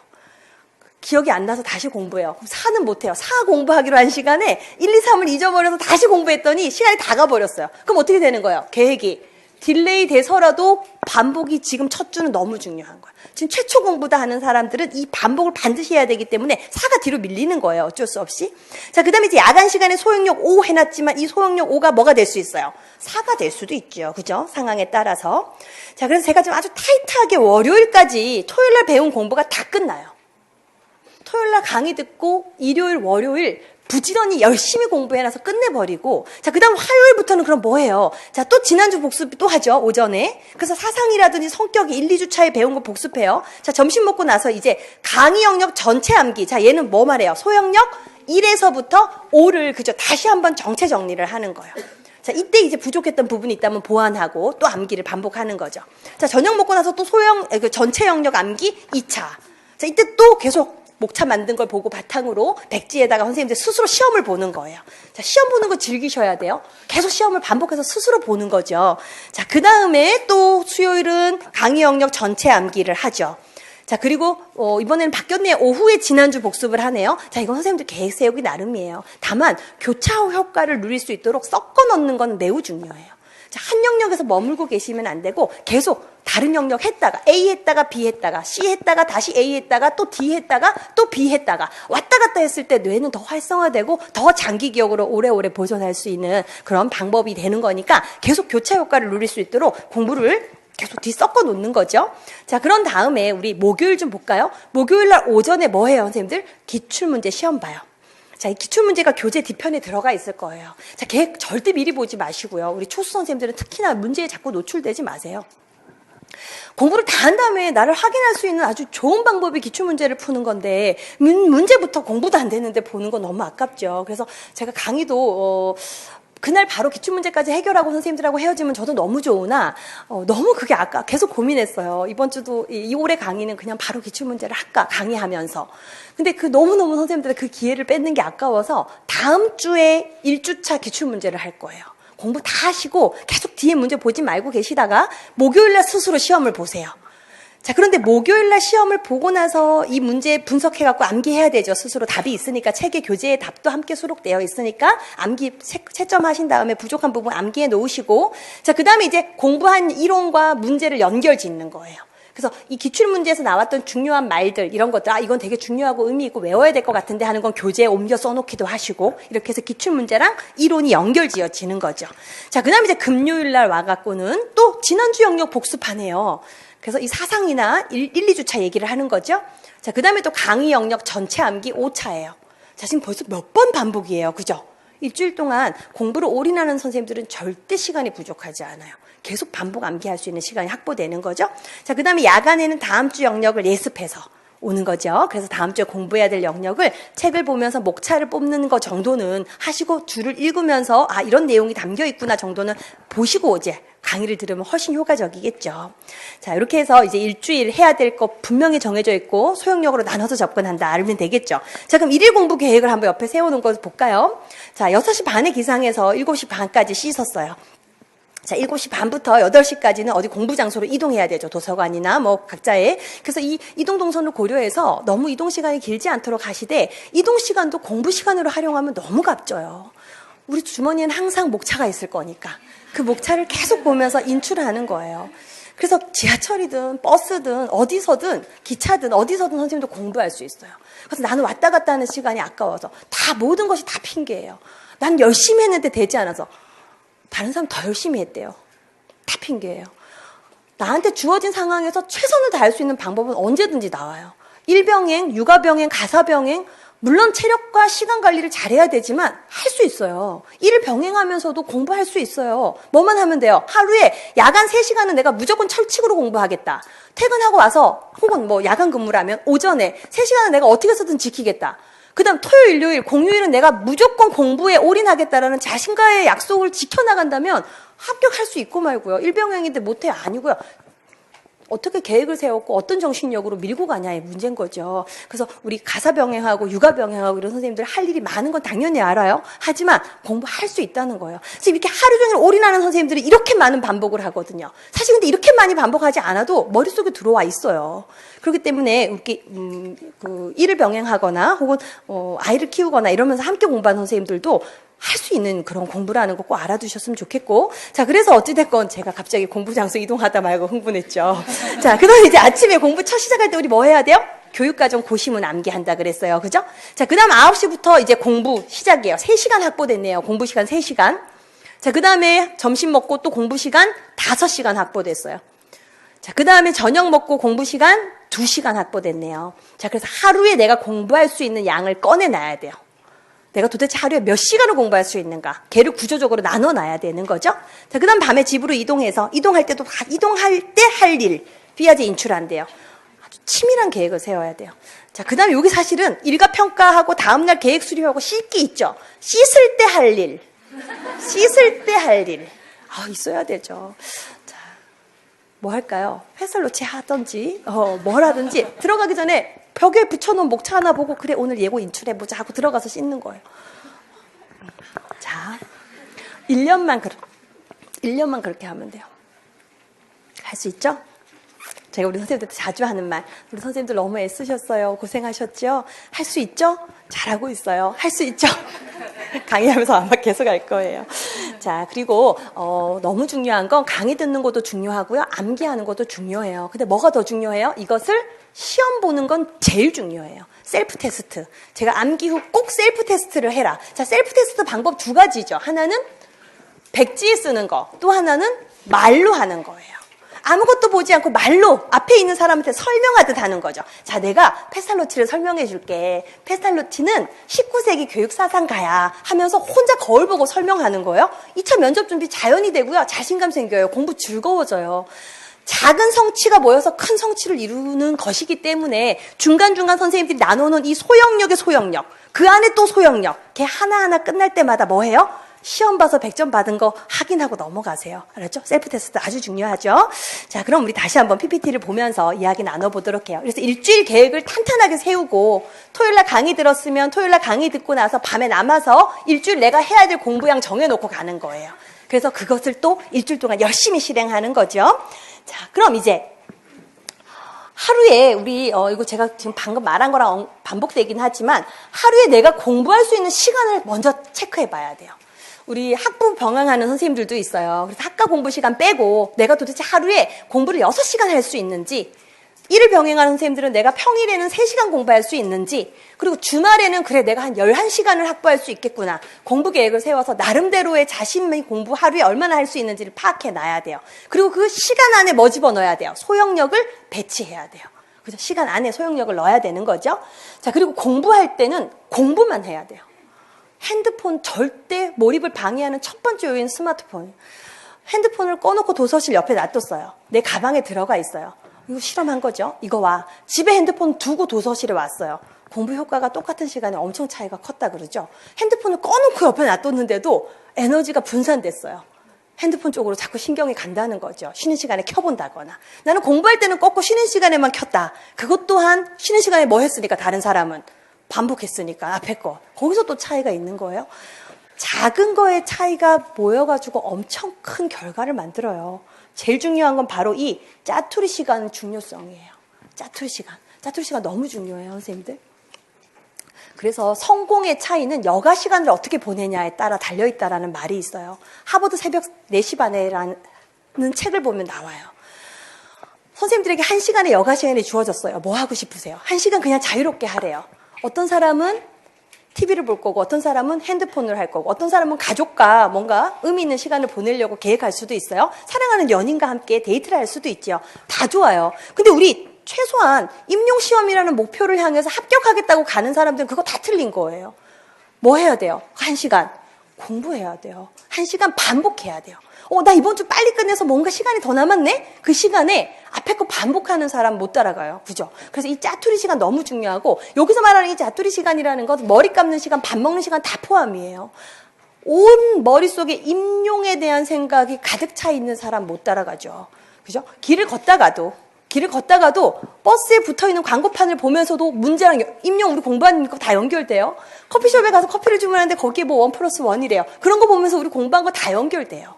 기억이 안 나서 다시 공부해요. 4는 못해요. 4 공부하기로 한 시간에 1, 2, 3을 잊어버려서 다시 공부했더니 시간이 다 가버렸어요. 그럼 어떻게 되는 거예요? 계획이 딜레이 돼서라도 반복이 지금 첫 주는 너무 중요한 거예요. 지금 최초 공부다 하는 사람들은 이 반복을 반드시 해야 되기 때문에 4가 뒤로 밀리는 거예요. 어쩔 수 없이. 자, 그 다음에 이제 야간 시간에 소형력 5 해놨지만 이 소형력 5가 뭐가 될 수 있어요? 4가 될 수도 있죠. 그죠? 상황에 따라서. 자, 그래서 제가 좀 아주 타이트하게 월요일까지 토요일날 배운 공부가 다 끝나요. 토요일날 강의 듣고 일요일, 월요일 부지런히 열심히 공부해놔서 끝내버리고, 자, 그 다음 화요일부터는 그럼 뭐 해요? 자, 또 지난주 복습 또 하죠, 오전에. 그래서 사상이라든지 성격이 1, 2주 차에 배운 거 복습해요. 자, 점심 먹고 나서 이제 강의 영역 전체 암기. 자, 얘는 뭐 말해요? 소영역 1에서부터 5를 그저 다시 한번 정체 정리를 하는 거예요. 자, 이때 이제 부족했던 부분이 있다면 보완하고 또 암기를 반복하는 거죠. 자, 저녁 먹고 나서 또 전체 영역 암기 2차. 자, 이때 또 계속 목차 만든 걸 보고 바탕으로 백지에다가 선생님들 스스로 시험을 보는 거예요. 자, 시험 보는 거 즐기셔야 돼요. 계속 시험을 반복해서 스스로 보는 거죠. 자, 그 다음에 또 수요일은 강의 영역 전체 암기를 하죠. 자, 그리고 이번에는 바뀌었네요. 오후에 지난주 복습을 하네요. 자, 이건 선생님들 계획 세우기 나름이에요. 다만 교차 효과를 누릴 수 있도록 섞어 넣는 건 매우 중요해요. 자, 한 영역에서 머물고 계시면 안 되고 계속 다른 영역 했다가 A 했다가 B 했다가 C 했다가 다시 A 했다가 또 D 했다가 또 B 했다가 왔다 갔다 했을 때 뇌는 더 활성화되고 더 장기 기억으로 오래오래 보존할 수 있는 그런 방법이 되는 거니까 계속 교차 효과를 누릴 수 있도록 공부를 계속 뒤섞어 놓는 거죠. 자, 그런 다음에 우리 목요일 좀 볼까요? 목요일 날 오전에 뭐 해요, 선생님들? 기출문제 시험 봐요. 자, 이 기출문제가 교재 뒤편에 들어가 있을 거예요. 자, 계획 절대 미리 보지 마시고요. 우리 초수 선생님들은 특히나 문제에 자꾸 노출되지 마세요. 공부를 다 한 다음에 나를 확인할 수 있는 아주 좋은 방법이 기출문제를 푸는 건데 문제부터 공부도 안 되는데 보는 건 너무 아깝죠. 그래서 제가 강의도 그날 바로 기출문제까지 해결하고 선생님들하고 헤어지면 저도 너무 좋으나 너무 그게 계속 고민했어요. 이번 주도 이 올해 강의는 그냥 바로 기출문제를 할까 강의하면서. 근데 그 너무너무 선생님들의 그 기회를 뺏는 게 아까워서 다음 주에 1주차 기출문제를 할 거예요. 공부 다 하시고 계속 뒤에 문제 보지 말고 계시다가 목요일날 스스로 시험을 보세요. 자, 그런데 목요일날 시험을 보고 나서 이 문제 분석해갖고 암기해야 되죠. 스스로 답이 있으니까 책에 교재에 답도 함께 수록되어 있으니까 암기 채점하신 다음에 부족한 부분 암기해 놓으시고, 자, 그 다음에 이제 공부한 이론과 문제를 연결 짓는 거예요. 그래서 이 기출문제에서 나왔던 중요한 말들 이런 것들 이건 되게 중요하고 의미 있고 외워야 될 것 같은데 하는 건 교재에 옮겨 써놓기도 하시고 이렇게 해서 기출문제랑 이론이 연결 지어지는 거죠. 자, 그 다음에 이제 금요일날 와갖고는 또 지난주 영역 복습하네요. 그래서 이 사상이나 1, 2주차 얘기를 하는 거죠. 자, 그 다음에 또 강의 영역 전체 암기 5차예요. 자, 지금 벌써 몇 번 반복이에요. 그죠? 일주일 동안 공부를 올인하는 선생님들은 절대 시간이 부족하지 않아요. 계속 반복 암기할 수 있는 시간이 확보되는 거죠. 자, 그 다음에 야간에는 다음 주 영역을 예습해서 오는 거죠. 그래서 다음 주에 공부해야 될 영역을 책을 보면서 목차를 뽑는 거 정도는 하시고 줄을 읽으면서 이런 내용이 담겨 있구나 정도는 보시고 이제 강의를 들으면 훨씬 효과적이겠죠. 자, 이렇게 해서 이제 일주일 해야 될 거 분명히 정해져 있고 소형역으로 나눠서 접근한다 알면 되겠죠. 자, 그럼 일일 공부 계획을 한번 옆에 세워놓은 거 볼까요? 자, 6시 반에 기상해서 7시 반까지 씻었어요. 자, 7시 반부터 8시까지는 어디 공부 장소로 이동해야 되죠. 도서관이나 뭐 각자의. 그래서 이 이동 동선을 고려해서 너무 이동 시간이 길지 않도록 하시되 이동 시간도 공부 시간으로 활용하면 너무 값져요. 우리 주머니에는 항상 목차가 있을 거니까 그 목차를 계속 보면서 인출하는 거예요. 그래서 지하철이든 버스든 어디서든 기차든 어디서든 선생님도 공부할 수 있어요. 그래서 나는 왔다 갔다 하는 시간이 아까워서 다 모든 것이 다 핑계예요. 난 열심히 했는데 되지 않아서 다른 사람 더 열심히 했대요. 다 핑계예요. 나한테 주어진 상황에서 최선을 다할 수 있는 방법은 언제든지 나와요. 일병행, 육아병행, 가사병행 물론 체력과 시간 관리를 잘해야 되지만 할 수 있어요. 일을 병행하면서도 공부할 수 있어요. 뭐만 하면 돼요. 하루에 야간 3시간은 내가 무조건 철칙으로 공부하겠다. 퇴근하고 와서 혹은 뭐 야간 근무라면 오전에 3시간은 내가 어떻게 해서든 지키겠다. 그 다음 토요일, 일요일, 공휴일은 내가 무조건 공부에 올인하겠다라는 자신과의 약속을 지켜나간다면 합격할 수 있고 말고요. 일병행인데 못해 아니고요. 어떻게 계획을 세웠고 어떤 정신력으로 밀고 가냐의 문제인 거죠. 그래서 우리 가사 병행하고 육아 병행하고 이런 선생님들 할 일이 많은 건 당연히 알아요. 하지만 공부할 수 있다는 거예요. 그래서 이렇게 하루 종일 올인하는 선생님들이 이렇게 많은 반복을 하거든요. 사실 근데 이렇게 많이 반복하지 않아도 머릿속에 들어와 있어요. 그렇기 때문에 이렇게 일을 병행하거나 혹은 아이를 키우거나 이러면서 함께 공부하는 선생님들도 할 수 있는 그런 공부라는 거 꼭 알아두셨으면 좋겠고. 자, 그래서 어찌됐건 제가 갑자기 공부 장소 이동하다 말고 흥분했죠. 자, 그 다음에 이제 아침에 공부 첫 시작할 때 우리 뭐 해야 돼요? 교육과정 고시문 암기한다 그랬어요. 그죠? 자, 그 다음 9시부터 이제 공부 시작이에요. 3시간 확보됐네요. 공부 시간 3시간. 자, 그 다음에 점심 먹고 또 공부 시간 5시간 확보됐어요. 자, 그 다음에 저녁 먹고 공부 시간 2시간 확보됐네요. 자, 그래서 하루에 내가 공부할 수 있는 양을 꺼내놔야 돼요. 내가 도대체 하루에 몇 시간을 공부할 수 있는가? 걔를 구조적으로 나눠놔야 되는 거죠. 자, 그 다음 밤에 집으로 이동해서 이동할 때도 이동할 때 할 일, 비아제 인출한대요. 아주 치밀한 계획을 세워야 돼요. 자, 그 다음에 여기 사실은 일과 평가하고 다음날 계획 수립하고 씻기 있죠. 씻을 때 할 일. 씻을 때 할 일. 있어야 되죠. 자, 뭐 할까요? 회설로치 하든지, 뭘 하든지 들어가기 전에 벽에 붙여놓은 목차 하나 보고 그래 오늘 예고 인출해보자 하고 들어가서 씻는 거예요. 자, 1년만 그렇게 하면 돼요. 할 수 있죠? 제가 우리 선생님들한테 자주 하는 말, 우리 선생님들 너무 애쓰셨어요. 고생하셨죠? 할 수 있죠? 잘하고 있어요. 할 수 있죠? 강의하면서 아마 계속 할 거예요. 자, 그리고 너무 중요한 건 강의 듣는 것도 중요하고요. 암기하는 것도 중요해요. 근데 뭐가 더 중요해요? 이것을 시험 보는 건 제일 중요해요. 셀프 테스트. 제가 암기 후 꼭 셀프 테스트를 해라. 자, 셀프 테스트 방법 2가지죠. 하나는 백지에 쓰는 거, 또 하나는 말로 하는 거예요. 아무것도 보지 않고 말로 앞에 있는 사람한테 설명하듯 하는 거죠. 자, 내가 페스탈로치를 설명해 줄게. 페스탈로치는 19세기 교육사상가야 하면서 혼자 거울 보고 설명하는 거예요. 2차 면접 준비 자연히 되고요. 자신감 생겨요. 공부 즐거워져요. 작은 성취가 모여서 큰 성취를 이루는 것이기 때문에 중간중간 선생님들이 나눠놓은 이 소형력의 소형력, 그 안에 또 소형력, 걔 하나하나 끝날 때마다 뭐 해요? 시험 봐서 100점 받은 거 확인하고 넘어가세요. 알았죠? 셀프 테스트 아주 중요하죠? 자, 그럼 우리 다시 한번 PPT를 보면서 이야기 나눠보도록 해요. 그래서 일주일 계획을 탄탄하게 세우고 토요일날 강의 들었으면 토요일날 강의 듣고 나서 밤에 남아서 일주일 내가 해야 될 공부량 정해놓고 가는 거예요. 그래서 그것을 또 일주일 동안 열심히 실행하는 거죠. 자, 그럼 이제 하루에 우리 이거 제가 지금 방금 말한 거랑 반복되긴 하지만 하루에 내가 공부할 수 있는 시간을 먼저 체크해 봐야 돼요. 우리 학부 병행하는 선생님들도 있어요. 그래서 학과 공부 시간 빼고 내가 도대체 하루에 공부를 6시간 할 수 있는지, 일을 병행하는 선생님들은 내가 평일에는 3시간 공부할 수 있는지, 그리고 주말에는 그래 내가 한 11시간을 확보할 수 있겠구나. 공부 계획을 세워서 나름대로의 자신의 공부 하루에 얼마나 할 수 있는지를 파악해 놔야 돼요. 그리고 그 시간 안에 뭐 집어넣어야 돼요? 소형력을 배치해야 돼요. 그죠? 시간 안에 소형력을 넣어야 되는 거죠. 자, 그리고 공부할 때는 공부만 해야 돼요. 핸드폰 절대 몰입을 방해하는 첫 번째 요인 스마트폰. 핸드폰을 꺼놓고 도서실 옆에 놔뒀어요. 내 가방에 들어가 있어요. 이거 실험한 거죠. 이거 와. 집에 핸드폰 두고 도서실에 왔어요. 공부 효과가 똑같은 시간에 엄청 차이가 컸다 그러죠. 핸드폰을 꺼놓고 옆에 놔뒀는데도 에너지가 분산됐어요. 핸드폰 쪽으로 자꾸 신경이 간다는 거죠. 쉬는 시간에 켜본다거나. 나는 공부할 때는 껐고 쉬는 시간에만 켰다. 그것 또한 쉬는 시간에 뭐 했으니까 다른 사람은 반복했으니까 앞에 거. 거기서 또 차이가 있는 거예요. 작은 거의 차이가 모여가지고 엄청 큰 결과를 만들어요. 제일 중요한 건 바로 이 짜투리 시간 중요성이에요. 짜투리 시간 너무 중요해요, 선생님들. 그래서 성공의 차이는 여가 시간을 어떻게 보내냐에 따라 달려있다라는 말이 있어요. 하버드 새벽 4시 반에라는 책을 보면 나와요. 선생님들에게 1시간의 여가 시간이 주어졌어요. 뭐 하고 싶으세요? 1시간 그냥 자유롭게 하래요. 어떤 사람은 TV를 볼 거고, 어떤 사람은 핸드폰을 할 거고, 어떤 사람은 가족과 뭔가 의미 있는 시간을 보내려고 계획할 수도 있어요. 사랑하는 연인과 함께 데이트를 할 수도 있죠. 다 좋아요. 근데 우리 최소한 임용시험이라는 목표를 향해서 합격하겠다고 가는 사람들은 그거 다 틀린 거예요. 뭐 해야 돼요? 1시간 공부해야 돼요. 1시간 반복해야 돼요. 나 이번 주 빨리 끝내서 뭔가 시간이 더 남았네? 그 시간에 앞에 거 반복하는 사람 못 따라가요. 그죠? 그래서 이 짜투리 시간 너무 중요하고, 여기서 말하는 이 짜투리 시간이라는 것, 머리 감는 시간, 밥 먹는 시간 다 포함이에요. 온 머릿속에 임용에 대한 생각이 가득 차 있는 사람 못 따라가죠. 그죠? 길을 걷다가도 길을 걷다가도 버스에 붙어있는 광고판을 보면서도 문제랑 임용 우리 공부하는 거 다 연결돼요. 커피숍에 가서 커피를 주문하는데 거기에 뭐 1+1이래요. 그런 거 보면서 우리 공부한 거 다 연결돼요.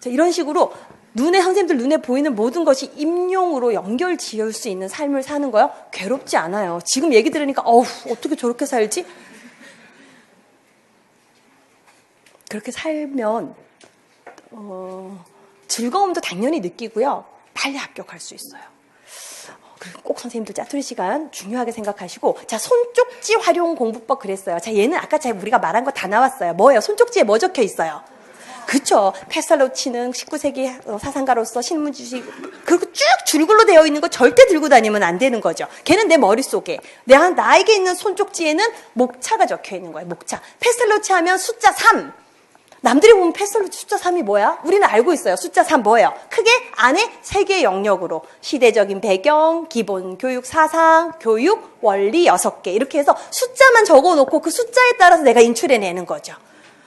자, 이런 식으로 선생님들 눈에 보이는 모든 것이 임용으로 연결 지을 수 있는 삶을 사는 거요. 괴롭지 않아요. 지금 얘기 들으니까 어떻게 저렇게 살지? 그렇게 살면 즐거움도 당연히 느끼고요. 빨리 합격할 수 있어요. 그리고 꼭 선생님들 짜투리 시간 중요하게 생각하시고, 자, 손쪽지 활용 공부법 그랬어요. 자, 얘는 아까 우리가 말한 거 다 나왔어요. 뭐예요? 손쪽지에 뭐 적혀 있어요? 그쵸. 페살로치는 19세기 사상가로서 신문지식, 그리고 쭉 줄글로 되어 있는 거 절대 들고 다니면 안 되는 거죠. 걔는 내 머릿속에, 나에게 있는 손쪽지에는 목차가 적혀 있는 거예요. 목차. 페살로치 하면 숫자 3. 남들이 보면 페살로치 숫자 3이 뭐야? 우리는 알고 있어요. 숫자 3 뭐예요? 크게 안에 3개의 영역으로 시대적인 배경, 기본 교육 사상, 교육, 원리 6개 이렇게 해서 숫자만 적어놓고 그 숫자에 따라서 내가 인출해내는 거죠.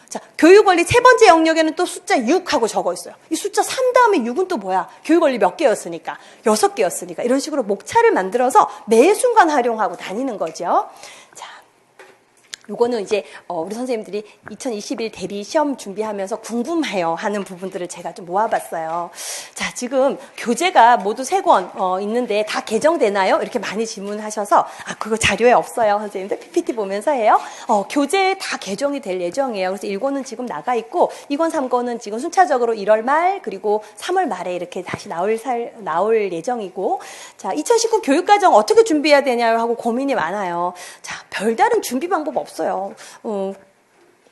자, 교육 원리 3번째 영역에는 또 숫자 6하고 적어 있어요. 이 숫자 3 다음에 6은 또 뭐야? 교육 원리 몇 개였으니까? 6개였으니까. 이런 식으로 목차를 만들어서 매 순간 활용하고 다니는 거죠. 자, 요거는 이제 우리 선생님들이 2021 대비 시험 준비하면서 궁금해요 하는 부분들을 제가 좀 모아봤어요. 자, 지금 교재가 모두 3권 있는데 다 개정되나요? 이렇게 많이 질문하셔서 그거 자료에 없어요. 선생님들 PPT 보면서 해요. 교재 다 개정이 될 예정이에요. 그래서 1권은 지금 나가 있고 2권, 3권은 지금 순차적으로 1월 말 그리고 3월 말에 이렇게 다시 나올 예정이고, 자, 2019 교육과정 어떻게 준비해야 되냐 하고 고민이 많아요. 자, 별다른 준비 방법 없어요.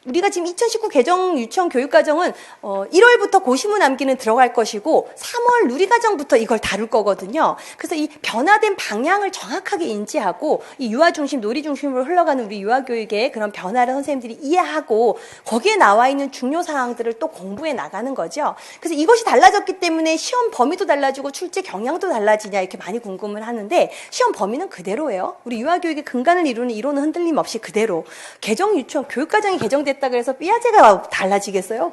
우리가 지금 2019 개정 유치원 교육과정은 1월부터 고시문 암기는 들어갈 것이고 3월 누리과정부터 이걸 다룰 거거든요. 그래서 이 변화된 방향을 정확하게 인지하고 이 유아 중심, 놀이 중심으로 흘러가는 우리 유아 교육의 그런 변화를 선생님들이 이해하고 거기에 나와 있는 중요 사항들을 또 공부해 나가는 거죠. 그래서 이것이 달라졌기 때문에 시험 범위도 달라지고 출제 경향도 달라지냐 이렇게 많이 궁금을 하는데 시험 범위는 그대로예요. 우리 유아 교육의 근간을 이루는 이론은 흔들림 없이 그대로. 개정 유치원 교육과정이 개정됐다 그래서 삐아제가 달라지겠어요?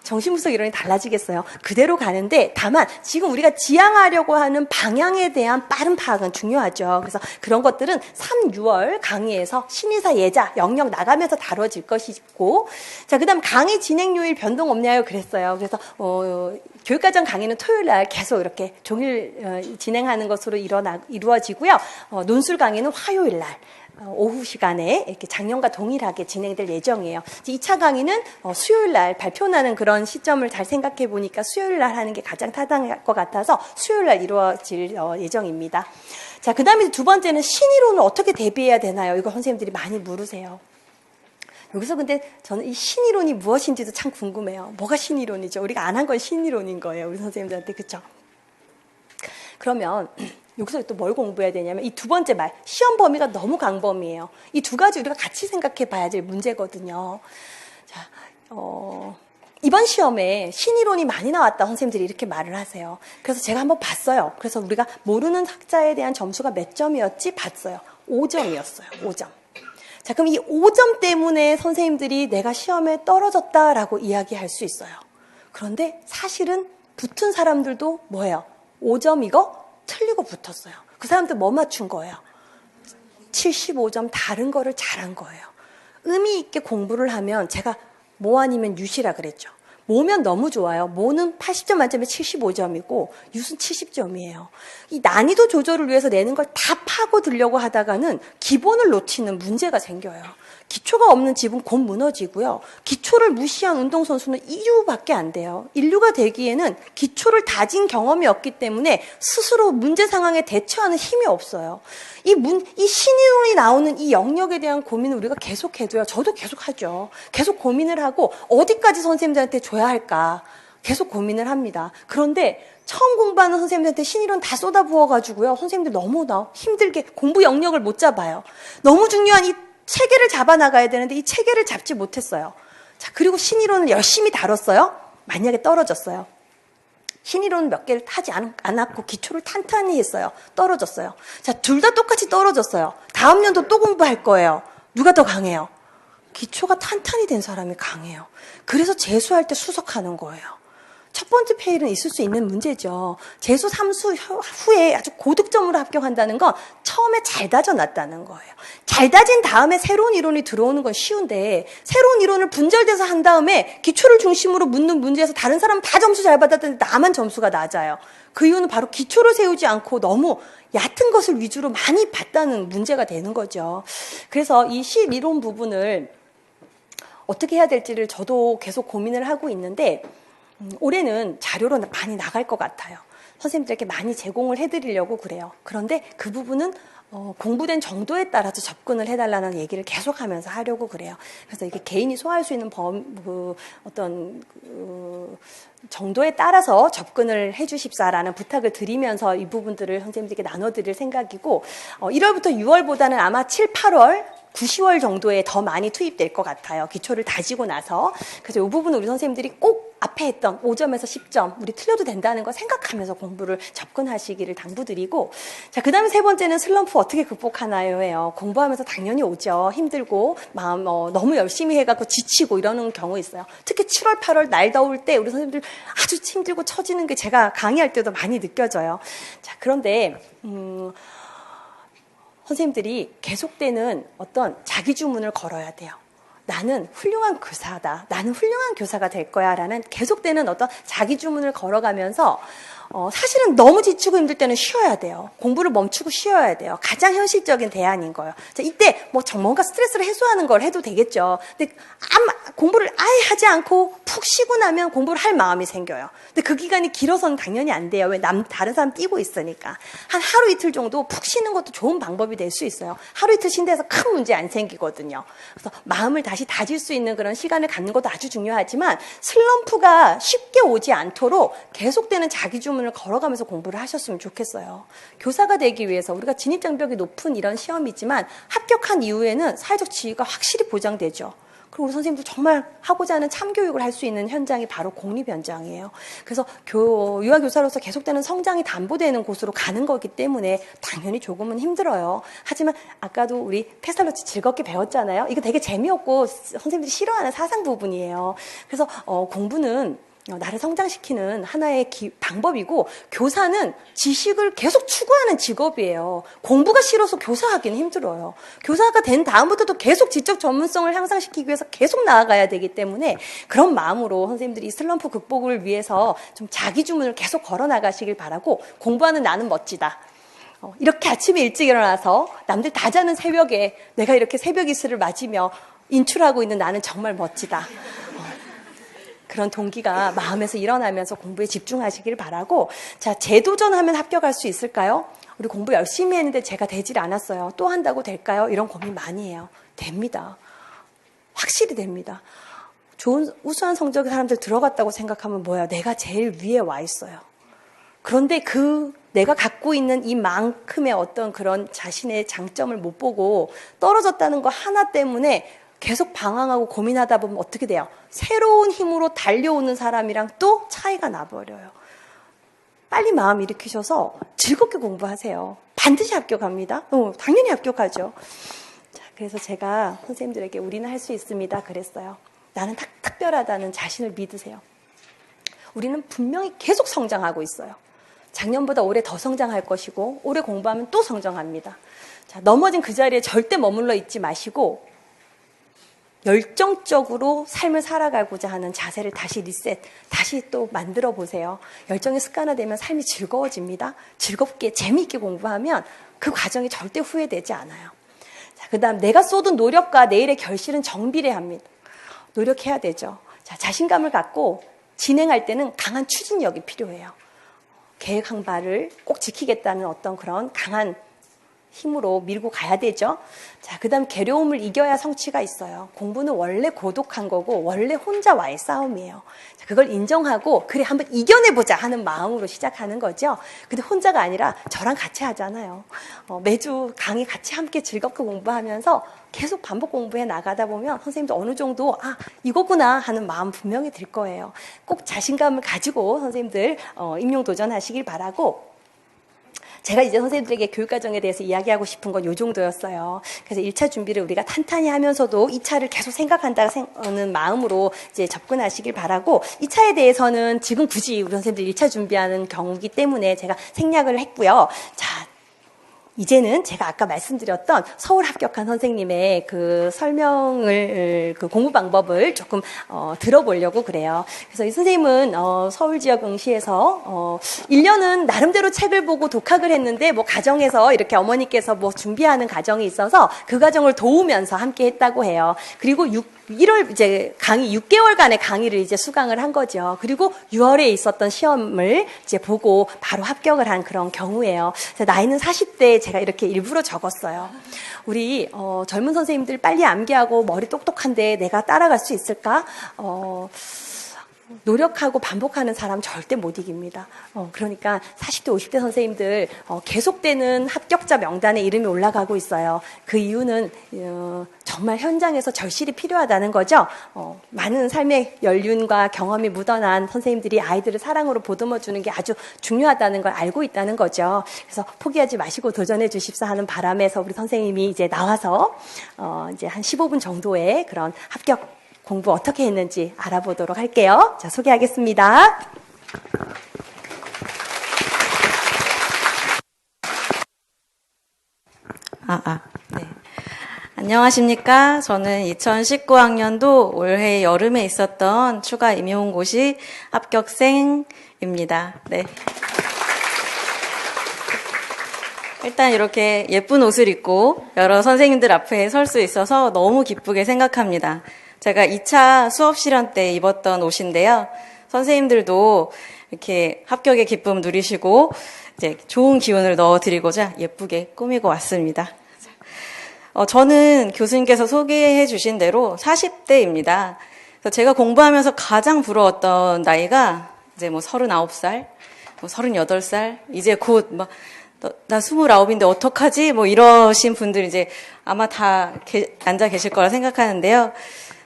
정신분석 이론이 달라지겠어요? 그대로 가는데 다만 지금 우리가 지향하려고 하는 방향에 대한 빠른 파악은 중요하죠. 그래서 그런 것들은 3, 6월 강의에서 신의사 예자 영역 나가면서 다뤄질 것이고, 자, 그다음 강의 진행 요일 변동 없냐요? 그랬어요. 그래서 교육과정 강의는 토요일 날 계속 이렇게 종일 진행하는 것으로 이루어지고요. 논술 강의는 화요일 날 오후 시간에 이렇게 작년과 동일하게 진행될 예정이에요. 2차 강의는 수요일 날 발표나는 그런 시점을 잘 생각해 보니까 수요일 날 하는 게 가장 타당할 것 같아서 수요일 날 이루어질 예정입니다. 자, 그 다음에 두 번째는 신이론을 어떻게 대비해야 되나요? 이거 선생님들이 많이 물으세요. 여기서 근데 저는 이 신이론이 무엇인지도 참 궁금해요. 뭐가 신이론이죠? 우리가 안 한 건 신이론인 거예요. 우리 선생님들한테. 그렇죠? 그러면 여기서 또 뭘 공부해야 되냐면 이 두 번째 말, 시험 범위가 너무 강범위예요. 이 두 가지 우리가 같이 생각해 봐야 될 문제거든요. 자, 이번 시험에 신이론이 많이 나왔다 선생님들이 이렇게 말을 하세요. 그래서 제가 한번 봤어요. 그래서 우리가 모르는 학자에 대한 점수가 몇 점이었지? 봤어요. 5점이었어요. 5점. 자, 그럼 이 5점 때문에 선생님들이 내가 시험에 떨어졌다라고 이야기할 수 있어요. 그런데 사실은 붙은 사람들도 뭐예요? 5점 이거 틀리고 붙었어요. 그 사람들 뭐 맞춘 거예요? 75점 다른 거를 잘한 거예요. 의미 있게 공부를 하면 제가 모 아니면 유시라 그랬죠. 모면 너무 좋아요. 모는 80점 만점에 75점이고 유는 70점이에요. 이 난이도 조절을 위해서 내는 걸 다 파고들려고 하다가는 기본을 놓치는 문제가 생겨요. 기초가 없는 집은 곧 무너지고요. 기초를 무시한 운동선수는 인류밖에 안 돼요. 인류가 되기에는 기초를 다진 경험이 없기 때문에 스스로 문제 상황에 대처하는 힘이 없어요. 이 신이론이 나오는 이 영역에 대한 고민을 우리가 계속 해도요. 저도 계속 하죠. 계속 고민을 하고 어디까지 선생님들한테 줘야 할까 계속 고민을 합니다. 그런데 처음 공부하는 선생님들한테 신이론 다 쏟아부어가지고요. 선생님들 너무나 힘들게 공부 영역을 못 잡아요. 너무 중요한 이 체계를 잡아나가야 되는데 이 체계를 잡지 못했어요. 자, 그리고 신이론을 열심히 다뤘어요. 만약에 떨어졌어요. 신이론은 몇 개를 타지 않았고 기초를 탄탄히 했어요. 떨어졌어요. 자, 둘 다 똑같이 떨어졌어요. 다음 년도 또 공부할 거예요. 누가 더 강해요? 기초가 탄탄히 된 사람이 강해요. 그래서 재수할 때 수석하는 거예요. 첫 번째 페일은 있을 수 있는 문제죠. 재수 3수 후에 아주 고득점으로 합격한다는 건 처음에 잘 다져놨다는 거예요. 잘 다진 다음에 새로운 이론이 들어오는 건 쉬운데 새로운 이론을 분절돼서 한 다음에 기초를 중심으로 묻는 문제에서 다른 사람은 다 점수 잘 받았는데 나만 점수가 낮아요. 그 이유는 바로 기초를 세우지 않고 너무 얕은 것을 위주로 많이 봤다는 문제가 되는 거죠. 그래서 이 실이론 부분을 어떻게 해야 될지를 저도 계속 고민을 하고 있는데 올해는 자료로 많이 나갈 것 같아요. 선생님들에게 많이 제공을 해드리려고 그래요. 그런데 그 부분은 공부된 정도에 따라서 접근을 해달라는 얘기를 계속하면서 하려고 그래요. 그래서 이게 개인이 소화할 수 있는 정도에 따라서 접근을 해주십사라는 부탁을 드리면서 이 부분들을 선생님들께 나눠드릴 생각이고 1월부터 6월보다는 아마 7, 8월 9, 10월 정도에 더 많이 투입될 것 같아요. 기초를 다지고 나서. 그래서 이 부분은 우리 선생님들이 꼭 앞에 했던 5점에서 10점, 우리 틀려도 된다는 거 생각하면서 공부를 접근하시기를 당부드리고, 자, 그 다음에 세 번째는 슬럼프 어떻게 극복하나요? 예요. 공부하면서 당연히 오죠. 힘들고, 마음, 너무 열심히 해갖고 지치고 이러는 경우 있어요. 특히 7월, 8월 날 더울 때 우리 선생님들 아주 힘들고 처지는 게 제가 강의할 때도 많이 느껴져요. 자, 그런데, 선생님들이 계속되는 어떤 자기 주문을 걸어야 돼요. 나는 훌륭한 교사다. 나는 훌륭한 교사가 될 거야. 라는 계속되는 어떤 자기 주문을 걸어가면서 사실은 너무 지치고 힘들 때는 쉬어야 돼요. 공부를 멈추고 쉬어야 돼요. 가장 현실적인 대안인 거예요. 자, 이때 뭔가 스트레스를 해소하는 걸 해도 되겠죠. 근데 공부를 아예 하지 않고 푹 쉬고 나면 공부를 할 마음이 생겨요. 근데 그 기간이 길어서는 당연히 안 돼요. 왜 다른 사람 뛰고 있으니까. 한 하루 이틀 정도 푹 쉬는 것도 좋은 방법이 될 수 있어요. 하루 이틀 쉰다해서 큰 문제 안 생기거든요. 그래서 마음을 다시 다질 수 있는 그런 시간을 갖는 것도 아주 중요하지만 슬럼프가 쉽게 오지 않도록 계속되는 자기 주문을 걸어가면서 공부를 하셨으면 좋겠어요. 교사가 되기 위해서 우리가 진입장벽이 높은 이런 시험이지만 합격한 이후에는 사회적 지위가 확실히 보장되죠. 그리고 우리 선생님도 정말 하고자 하는 참교육을 할 수 있는 현장이 바로 공립 현장이에요. 그래서 유아교사로서 계속되는 성장이 담보되는 곳으로 가는 거기 때문에 당연히 조금은 힘들어요. 하지만 아까도 우리 페스탈로치 즐겁게 배웠잖아요. 이거 되게 재미없고 선생님들이 싫어하는 사상 부분이에요. 그래서 공부는 나를 성장시키는 하나의 방법이고 교사는 지식을 계속 추구하는 직업이에요. 공부가 싫어서 교사하기는 힘들어요. 교사가 된 다음부터도 계속 지적 전문성을 향상시키기 위해서 계속 나아가야 되기 때문에 그런 마음으로 선생님들이 슬럼프 극복을 위해서 좀 자기 주문을 계속 걸어나가시길 바라고 공부하는 나는 멋지다. 이렇게 아침에 일찍 일어나서 남들 다 자는 새벽에 내가 이렇게 새벽 이슬을 맞으며 인출하고 있는 나는 정말 멋지다. 그런 동기가 마음에서 일어나면서 공부에 집중하시길 바라고 자, 재도전하면 합격할 수 있을까요? 우리 공부 열심히 했는데 제가 되질 않았어요. 또 한다고 될까요? 이런 고민 많이 해요. 됩니다. 확실히 됩니다. 좋은 우수한 성적의 사람들 들어갔다고 생각하면 뭐야? 내가 제일 위에 와 있어요. 그런데 내가 갖고 있는 이만큼의 어떤 그런 자신의 장점을 못 보고 떨어졌다는 거 하나 때문에 계속 방황하고 고민하다 보면 어떻게 돼요? 새로운 힘으로 달려오는 사람이랑 또 차이가 나버려요. 빨리 마음 일으키셔서 즐겁게 공부하세요. 반드시 합격합니다. 당연히 합격하죠. 자, 그래서 제가 선생님들에게 우리는 할 수 있습니다. 그랬어요. 나는 특별하다는 자신을 믿으세요. 우리는 분명히 계속 성장하고 있어요. 작년보다 올해 더 성장할 것이고 올해 공부하면 또 성장합니다. 자, 넘어진 그 자리에 절대 머물러 있지 마시고 열정적으로 삶을 살아가고자 하는 자세를 다시 리셋, 다시 또 만들어 보세요. 열정이 습관화되면 삶이 즐거워집니다. 즐겁게, 재미있게 공부하면 그 과정이 절대 후회되지 않아요. 자, 그 다음 내가 쏟은 노력과 내일의 결실은 정비례합니다. 노력해야 되죠. 자, 자신감을 갖고 진행할 때는 강한 추진력이 필요해요. 계획한 바를 꼭 지키겠다는 어떤 그런 강한 힘으로 밀고 가야 되죠. 자, 그 다음 괴로움을 이겨야 성취가 있어요. 공부는 원래 고독한 거고 원래 혼자와의 싸움이에요. 자, 그걸 인정하고 그래 한번 이겨내보자 하는 마음으로 시작하는 거죠. 근데 혼자가 아니라 저랑 같이 하잖아요. 매주 강의 같이 함께 즐겁게 공부하면서 계속 반복 공부해 나가다 보면 선생님도 어느 정도 이거구나 하는 마음 분명히 들 거예요. 꼭 자신감을 가지고 선생님들 임용 도전하시길 바라고 제가 이제 선생님들에게 교육과정에 대해서 이야기하고 싶은 건 요 정도였어요. 그래서 1차 준비를 우리가 탄탄히 하면서도 2차를 계속 생각한다는 마음으로 이제 접근하시길 바라고, 2차에 대해서는 지금 굳이 우리 선생님들 1차 준비하는 경우이기 때문에 제가 생략을 했고요. 자, 이제는 제가 아까 말씀드렸던 서울 합격한 선생님의 그 설명을, 그 공부 방법을 조금 들어보려고 그래요. 그래서 이 선생님은 서울 지역 응시에서 1년은 나름대로 책을 보고 독학을 했는데, 뭐 가정에서 이렇게 어머니께서 뭐 준비하는 과정이 있어서 그 과정을 도우면서 함께 했다고 해요. 그리고 1월 이제 강의 6개월간의 강의를 이제 수강을 한 거죠. 그리고 6월에 있었던 시험을 이제 보고 바로 합격을 한 그런 경우예요. 그래서 나이는 40대 제가 이렇게 일부러 적었어요. 우리 젊은 선생님들 빨리 암기하고 머리 똑똑한데 내가 따라갈 수 있을까? 노력하고 반복하는 사람 절대 못 이깁니다. 그러니까 40대, 50대 선생님들 계속되는 합격자 명단에 이름이 올라가고 있어요. 그 이유는 정말 현장에서 절실히 필요하다는 거죠. 많은 삶의 연륜과 경험이 묻어난 선생님들이 아이들을 사랑으로 보듬어주는 게 아주 중요하다는 걸 알고 있다는 거죠. 그래서 포기하지 마시고 도전해 주십사 하는 바람에서 우리 선생님이 이제 나와서 이제 한 15분 정도의 그런 합격 공부 어떻게 했는지 알아보도록 할게요. 자, 소개하겠습니다. 네. 안녕하십니까. 저는 2019학년도 올해 여름에 있었던 추가 임용고시 합격생입니다. 네. 일단 이렇게 예쁜 옷을 입고 여러 선생님들 앞에 설 수 있어서 너무 기쁘게 생각합니다. 제가 2차 수업 실현 때 입었던 옷인데요. 선생님들도 이렇게 합격의 기쁨 누리시고 이제 좋은 기운을 넣어드리고자 예쁘게 꾸미고 왔습니다. 저는 교수님께서 소개해 주신 대로 40대입니다. 그래서 제가 공부하면서 가장 부러웠던 나이가 이제 뭐 39살, 뭐 38살, 이제 곧 막 나 29인데 어떡하지? 뭐 이러신 분들 이제 아마 다 앉아 계실 거라 생각하는데요.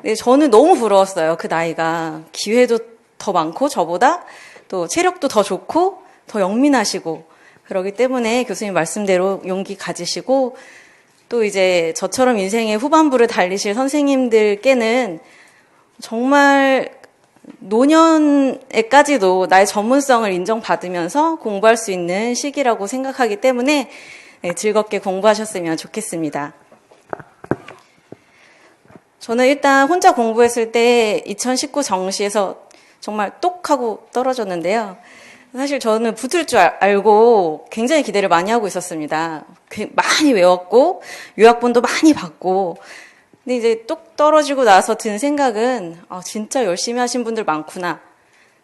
네, 저는 너무 부러웠어요. 그 나이가. 기회도 더 많고 저보다 또 체력도 더 좋고 더 영민하시고 그러기 때문에 교수님 말씀대로 용기 가지시고 또 이제 저처럼 인생의 후반부를 달리실 선생님들께는 정말 노년에까지도 나의 전문성을 인정받으면서 공부할 수 있는 시기라고 생각하기 때문에 즐겁게 공부하셨으면 좋겠습니다. 저는 일단 혼자 공부했을 때 2019 정시에서 정말 똑 하고 떨어졌는데요. 사실 저는 붙을 줄 알고 굉장히 기대를 많이 하고 있었습니다. 많이 외웠고 요약본도 많이 봤고 근데 이제 똑 떨어지고 나서 든 생각은 진짜 열심히 하신 분들 많구나.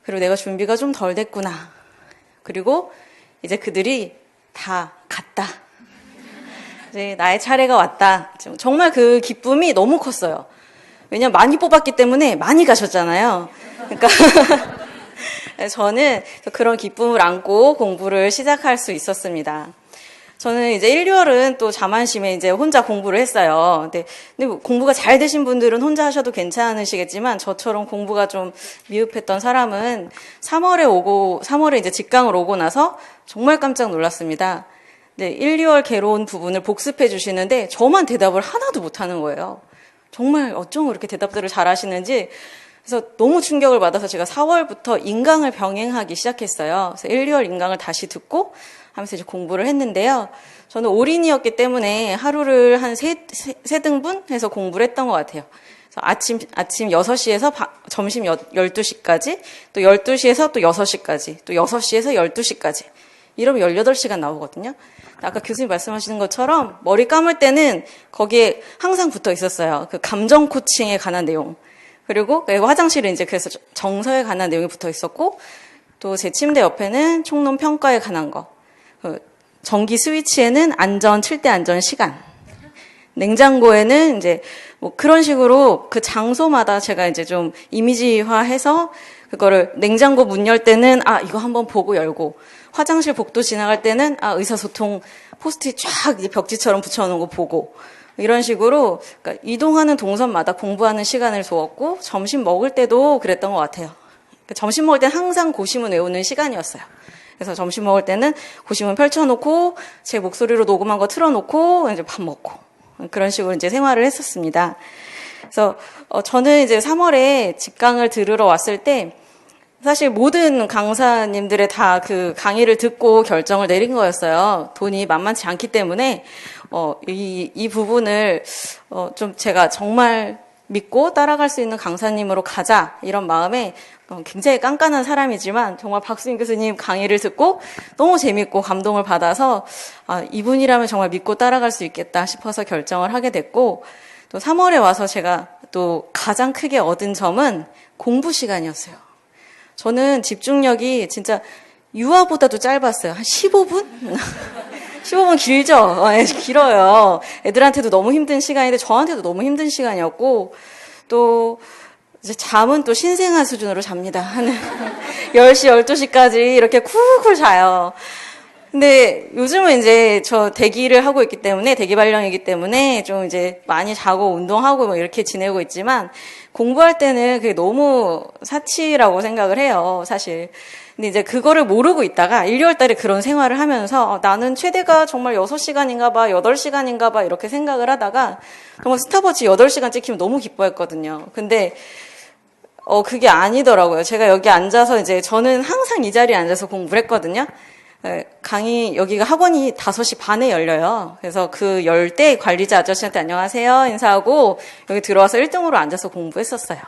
그리고 내가 준비가 좀 덜 됐구나. 그리고 이제 그들이 다 갔다. 이제 나의 차례가 왔다. 정말 그 기쁨이 너무 컸어요. 왜냐면 많이 뽑았기 때문에 많이 가셨잖아요. 그러니까 저는 그런 기쁨을 안고 공부를 시작할 수 있었습니다. 저는 이제 1, 2월은 또 자만심에 이제 혼자 공부를 했어요. 근데 공부가 잘 되신 분들은 혼자 하셔도 괜찮으시겠지만 저처럼 공부가 좀 미흡했던 사람은 3월에 이제 직강을 오고 나서 정말 깜짝 놀랐습니다. 네, 1, 2월 괴로운 부분을 복습해 주시는데 저만 대답을 하나도 못 하는 거예요. 정말 어쩜 그렇게 대답들을 잘 하시는지 그래서 너무 충격을 받아서 제가 4월부터 인강을 병행하기 시작했어요. 그래서 1, 2월 인강을 다시 듣고 하면서 이제 공부를 했는데요. 저는 올인이었기 때문에 하루를 한 3등분 해서 공부를 했던 것 같아요. 그래서 아침 6시에서 점심 12시까지, 또 12시에서 또 6시까지, 또 6시에서 12시까지. 이러면 18시간 나오거든요. 아까 교수님 말씀하시는 것처럼 머리 감을 때는 거기에 항상 붙어 있었어요. 그 감정 코칭에 관한 내용. 그리고 화장실은 이제 그래서 정서에 관한 내용이 붙어 있었고, 또 제 침대 옆에는 총론 평가에 관한 거. 전기 스위치에는 칠대 안전 시간. 냉장고에는 이제 뭐 그런 식으로 그 장소마다 제가 이제 좀 이미지화해서 그거를 냉장고 문 열 때는 이거 한번 보고 열고 화장실 복도 지나갈 때는 의사소통 포스트잇 쫙 이제 벽지처럼 붙여놓은 거 보고 이런 식으로 그러니까 이동하는 동선마다 공부하는 시간을 두었고 점심 먹을 때도 그랬던 것 같아요. 그러니까 점심 먹을 땐 항상 고시문 외우는 시간이었어요. 그래서 점심 먹을 때는 고시문 펼쳐놓고 제 목소리로 녹음한 거 틀어놓고 이제 밥 먹고 그런 식으로 이제 생활을 했었습니다. 그래서 저는 이제 3월에 직강을 들으러 왔을 때 사실 모든 강사님들의 다 그 강의를 듣고 결정을 내린 거였어요. 돈이 만만치 않기 때문에 이 부분을 좀 제가 정말 믿고 따라갈 수 있는 강사님으로 가자 이런 마음에 굉장히 깐깐한 사람이지만 정말 박수인 교수님 강의를 듣고 너무 재밌고 감동을 받아서 이분이라면 정말 믿고 따라갈 수 있겠다 싶어서 결정을 하게 됐고, 또 3월에 와서 제가 또 가장 크게 얻은 점은 공부 시간이었어요. 저는 집중력이 진짜 유아보다도 짧았어요. 한 15분? 15분 길죠? 길어요. 애들한테도 너무 힘든 시간인데 저한테도 너무 힘든 시간이었고, 또 이제 잠은 또 신생아 수준으로 잡니다. 한 10시, 12시까지 이렇게 쿨쿨 자요. 근데 요즘은 이제 저 대기를 하고 있기 때문에, 대기 발령이기 때문에 좀 이제 많이 자고 운동하고 뭐 이렇게 지내고 있지만, 공부할 때는 그게 너무 사치라고 생각을 해요, 사실. 근데 이제 그거를 모르고 있다가 1, 2월 달에 그런 생활을 하면서 나는 최대가 정말 6시간인가 봐, 8시간인가 봐 이렇게 생각을 하다가 정말 스탑워치 8시간 찍히면 너무 기뻐했거든요. 근데 그게 아니더라고요. 제가 여기 앉아서 이제 저는 항상 이 자리에 앉아서 공부를 했거든요. 여기가 학원이 5시 반에 열려요. 그래서 그 열 때 관리자 아저씨한테 안녕하세요 인사하고 여기 들어와서 1등으로 앉아서 공부했었어요.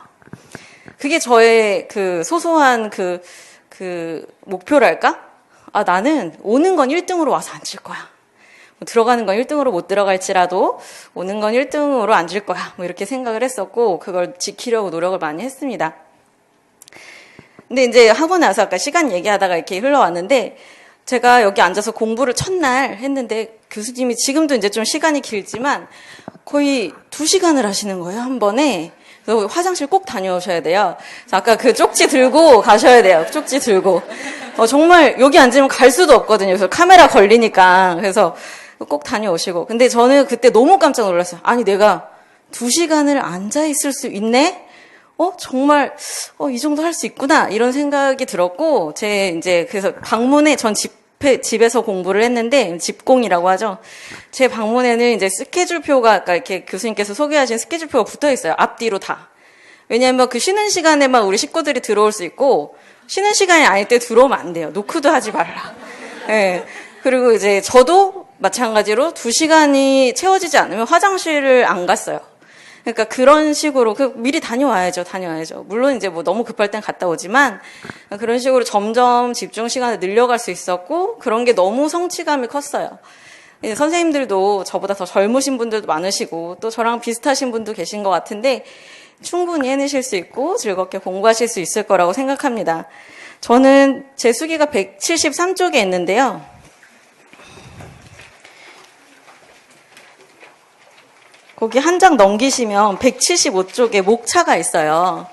그게 저의 그 소소한 그 목표랄까? 나는 오는 건 1등으로 와서 앉을 거야. 들어가는 건 1등으로 못 들어갈지라도 오는 건 1등으로 앉을 거야. 뭐 이렇게 생각을 했었고, 그걸 지키려고 노력을 많이 했습니다. 근데 이제 하고 나서 아까 시간 얘기하다가 이렇게 흘러왔는데, 제가 여기 앉아서 공부를 첫날 했는데, 교수님이 지금도 이제 좀 시간이 길지만, 거의 2시간을 하시는 거예요, 한 번에. 그래서 화장실 꼭 다녀오셔야 돼요. 아까 그 쪽지 들고 가셔야 돼요. 쪽지 들고. 정말 여기 앉으면 갈 수도 없거든요. 그래서 카메라 걸리니까. 그래서 꼭 다녀오시고. 근데 저는 그때 너무 깜짝 놀랐어요. 아니, 내가 2시간을 앉아있을 수 있네? 정말, 이 정도 할 수 있구나. 이런 생각이 들었고, 그래서 방문에, 전 집에서 공부를 했는데, 집공이라고 하죠. 제 방문에는 이제 스케줄표가, 아까 이렇게 교수님께서 소개하신 스케줄표가 붙어 있어요. 앞뒤로 다. 왜냐하면 그 쉬는 시간에만 우리 식구들이 들어올 수 있고, 쉬는 시간이 아닐 때 들어오면 안 돼요. 노크도 하지 말라. 네. 그리고 이제 저도 마찬가지로 2시간이 채워지지 않으면 화장실을 안 갔어요. 그러니까 그런 식으로 미리 다녀와야죠. 물론 이제 뭐 너무 급할 땐 갔다 오지만 그런 식으로 점점 집중 시간을 늘려갈 수 있었고, 그런 게 너무 성취감이 컸어요. 선생님들도 저보다 더 젊으신 분들도 많으시고 또 저랑 비슷하신 분도 계신 것 같은데 충분히 해내실 수 있고 즐겁게 공부하실 수 있을 거라고 생각합니다. 저는 제 수기가 173쪽에 있는데요. 거기 한 장 넘기시면 175쪽에 목차가 있어요.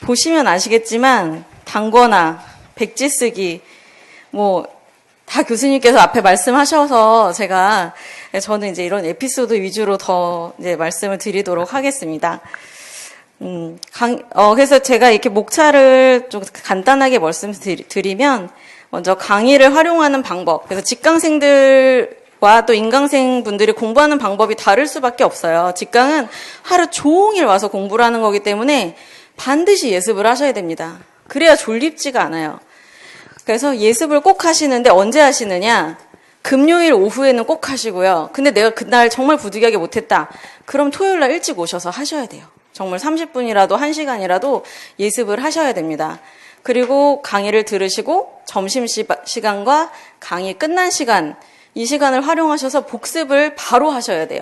보시면 아시겠지만 단거나 백지 쓰기 다 교수님께서 앞에 말씀하셔서 저는 이제 이런 에피소드 위주로 더 이제 말씀을 드리도록 하겠습니다. 그래서 제가 이렇게 목차를 좀 간단하게 말씀드리면, 먼저 강의를 활용하는 방법. 그래서 직강생들과 또 인강생 분들이 공부하는 방법이 다를 수밖에 없어요. 직강은 하루 종일 와서 공부를 하는 거기 때문에 반드시 예습을 하셔야 됩니다. 그래야 졸립지가 않아요. 그래서 예습을 꼭 하시는데 언제 하시느냐? 금요일 오후에는 꼭 하시고요. 근데 내가 그날 정말 부득이하게 못했다. 그럼 토요일 날 일찍 오셔서 하셔야 돼요. 정말 30분이라도 1시간이라도 예습을 하셔야 됩니다. 그리고 강의를 들으시고 점심시간과 강의 끝난 시간, 이 시간을 활용하셔서 복습을 바로 하셔야 돼요.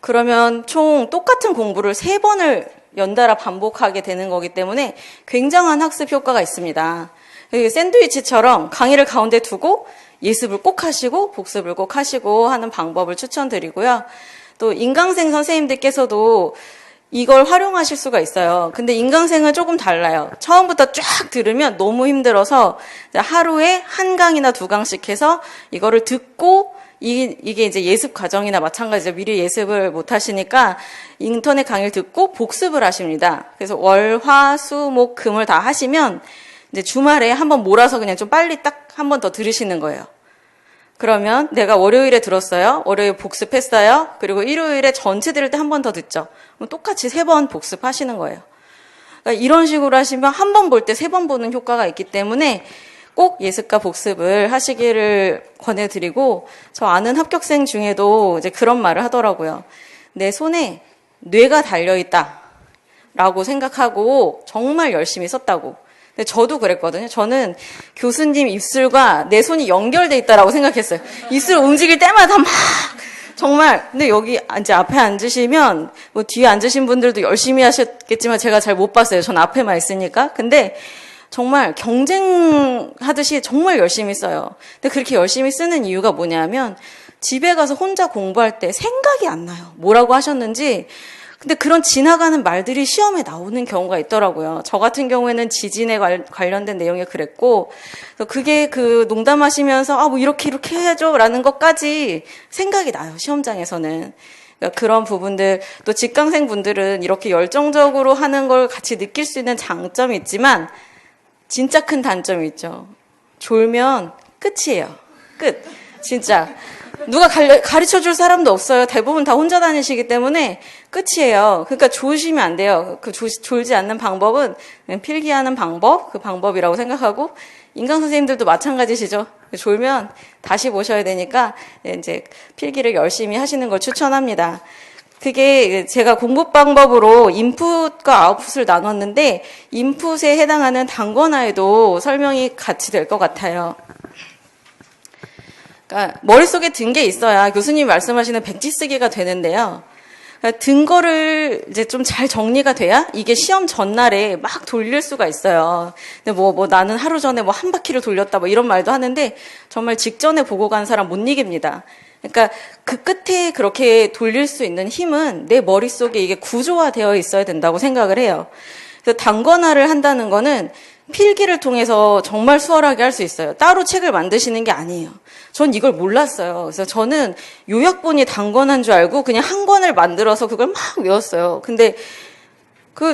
그러면 총 똑같은 공부를 3번을 연달아 반복하게 되는 거기 때문에 굉장한 학습 효과가 있습니다. 샌드위치처럼 강의를 가운데 두고 예습을 꼭 하시고 복습을 꼭 하시고 하는 방법을 추천드리고요. 또 인강생 선생님들께서도 이걸 활용하실 수가 있어요. 근데 인강생은 조금 달라요. 처음부터 쫙 들으면 너무 힘들어서 하루에 1강이나 2강씩 해서 이거를 듣고 이게 이제 예습 과정이나 마찬가지죠. 미리 예습을 못 하시니까 인터넷 강의를 듣고 복습을 하십니다. 그래서 월, 화, 수, 목, 금을 다 하시면 이제 주말에 한번 몰아서 그냥 좀 빨리 딱 한 번 더 들으시는 거예요. 그러면 내가 월요일에 들었어요. 월요일 복습했어요. 그리고 일요일에 전체 들을 때 한 번 더 듣죠. 그럼 똑같이 3번 복습하시는 거예요. 그러니까 이런 식으로 하시면 한 번 볼 때 3번 보는 효과가 있기 때문에 꼭 예습과 복습을 하시기를 권해드리고, 저 아는 합격생 중에도 이제 그런 말을 하더라고요. 내 손에 뇌가 달려있다 라고 생각하고 정말 열심히 썼다고. 근데 저도 그랬거든요. 저는 교수님 입술과 내 손이 연결돼 있다라고 생각했어요. 입술 움직일 때마다 막 정말. 근데 여기 이제 앞에 앉으시면 뭐 뒤에 앉으신 분들도 열심히 하셨겠지만 제가 잘 못 봤어요. 전 앞에만 있으니까. 근데 정말 경쟁하듯이 정말 열심히 써요. 근데 그렇게 열심히 쓰는 이유가 뭐냐면 집에 가서 혼자 공부할 때 생각이 안 나요. 뭐라고 하셨는지. 근데 그런 지나가는 말들이 시험에 나오는 경우가 있더라고요. 저 같은 경우에는 지진에 관련된 내용이 그랬고, 그게 그 농담하시면서 뭐 이렇게 해야죠 라는 것까지 생각이 나요. 시험장에서는. 그러니까 그런 부분들, 또 직강생 분들은 이렇게 열정적으로 하는 걸 같이 느낄 수 있는 장점이 있지만 진짜 큰 단점이 있죠. 졸면 끝이에요. 끝. 진짜. 누가 가르쳐 줄 사람도 없어요. 대부분 다 혼자 다니시기 때문에 끝이에요. 그러니까 졸시면 안 돼요. 그 졸지 않는 방법은 필기하는 방법, 그 방법이라고 생각하고, 인강 선생님들도 마찬가지시죠. 졸면 다시 보셔야 되니까 이제 필기를 열심히 하시는 걸 추천합니다. 그게 제가 공부 방법으로 인풋과 아웃풋을 나눴는데, 인풋에 해당하는 단권화에도 설명이 같이 될 것 같아요. 그러니까 머릿속에 든 게 있어야 교수님이 말씀하시는 백지 쓰기가 되는데요. 그러니까 든 거를 이제 좀 잘 정리가 돼야 이게 시험 전날에 막 돌릴 수가 있어요. 근데 뭐 나는 하루 전에 뭐 한 바퀴를 돌렸다 뭐 이런 말도 하는데 정말 직전에 보고 간 사람 못 이깁니다. 그러니까 그 끝에 그렇게 돌릴 수 있는 힘은 내 머릿속에 이게 구조화되어 있어야 된다고 생각을 해요. 그래서 단권화를 한다는 거는 필기를 통해서 정말 수월하게 할 수 있어요. 따로 책을 만드시는 게 아니에요. 전 이걸 몰랐어요. 그래서 저는 요약본이 단권한 줄 알고 그냥 한 권을 만들어서 그걸 막 외웠어요. 근데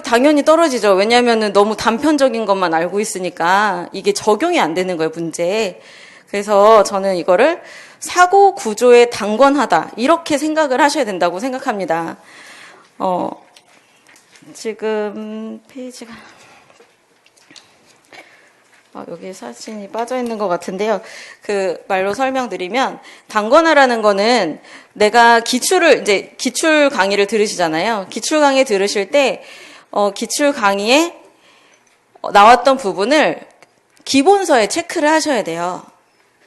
당연히 떨어지죠. 왜냐하면 너무 단편적인 것만 알고 있으니까 이게 적용이 안 되는 거예요, 문제에. 그래서 저는 이거를 사고 구조의 단권하다 이렇게 생각을 하셔야 된다고 생각합니다. 지금 페이지가 여기 사진이 빠져 있는 것 같은데요. 그 말로 설명드리면 단권화라는 거는 내가 기출 강의를 들으시잖아요. 기출 강의 들으실 때 기출 강의에 나왔던 부분을 기본서에 체크를 하셔야 돼요.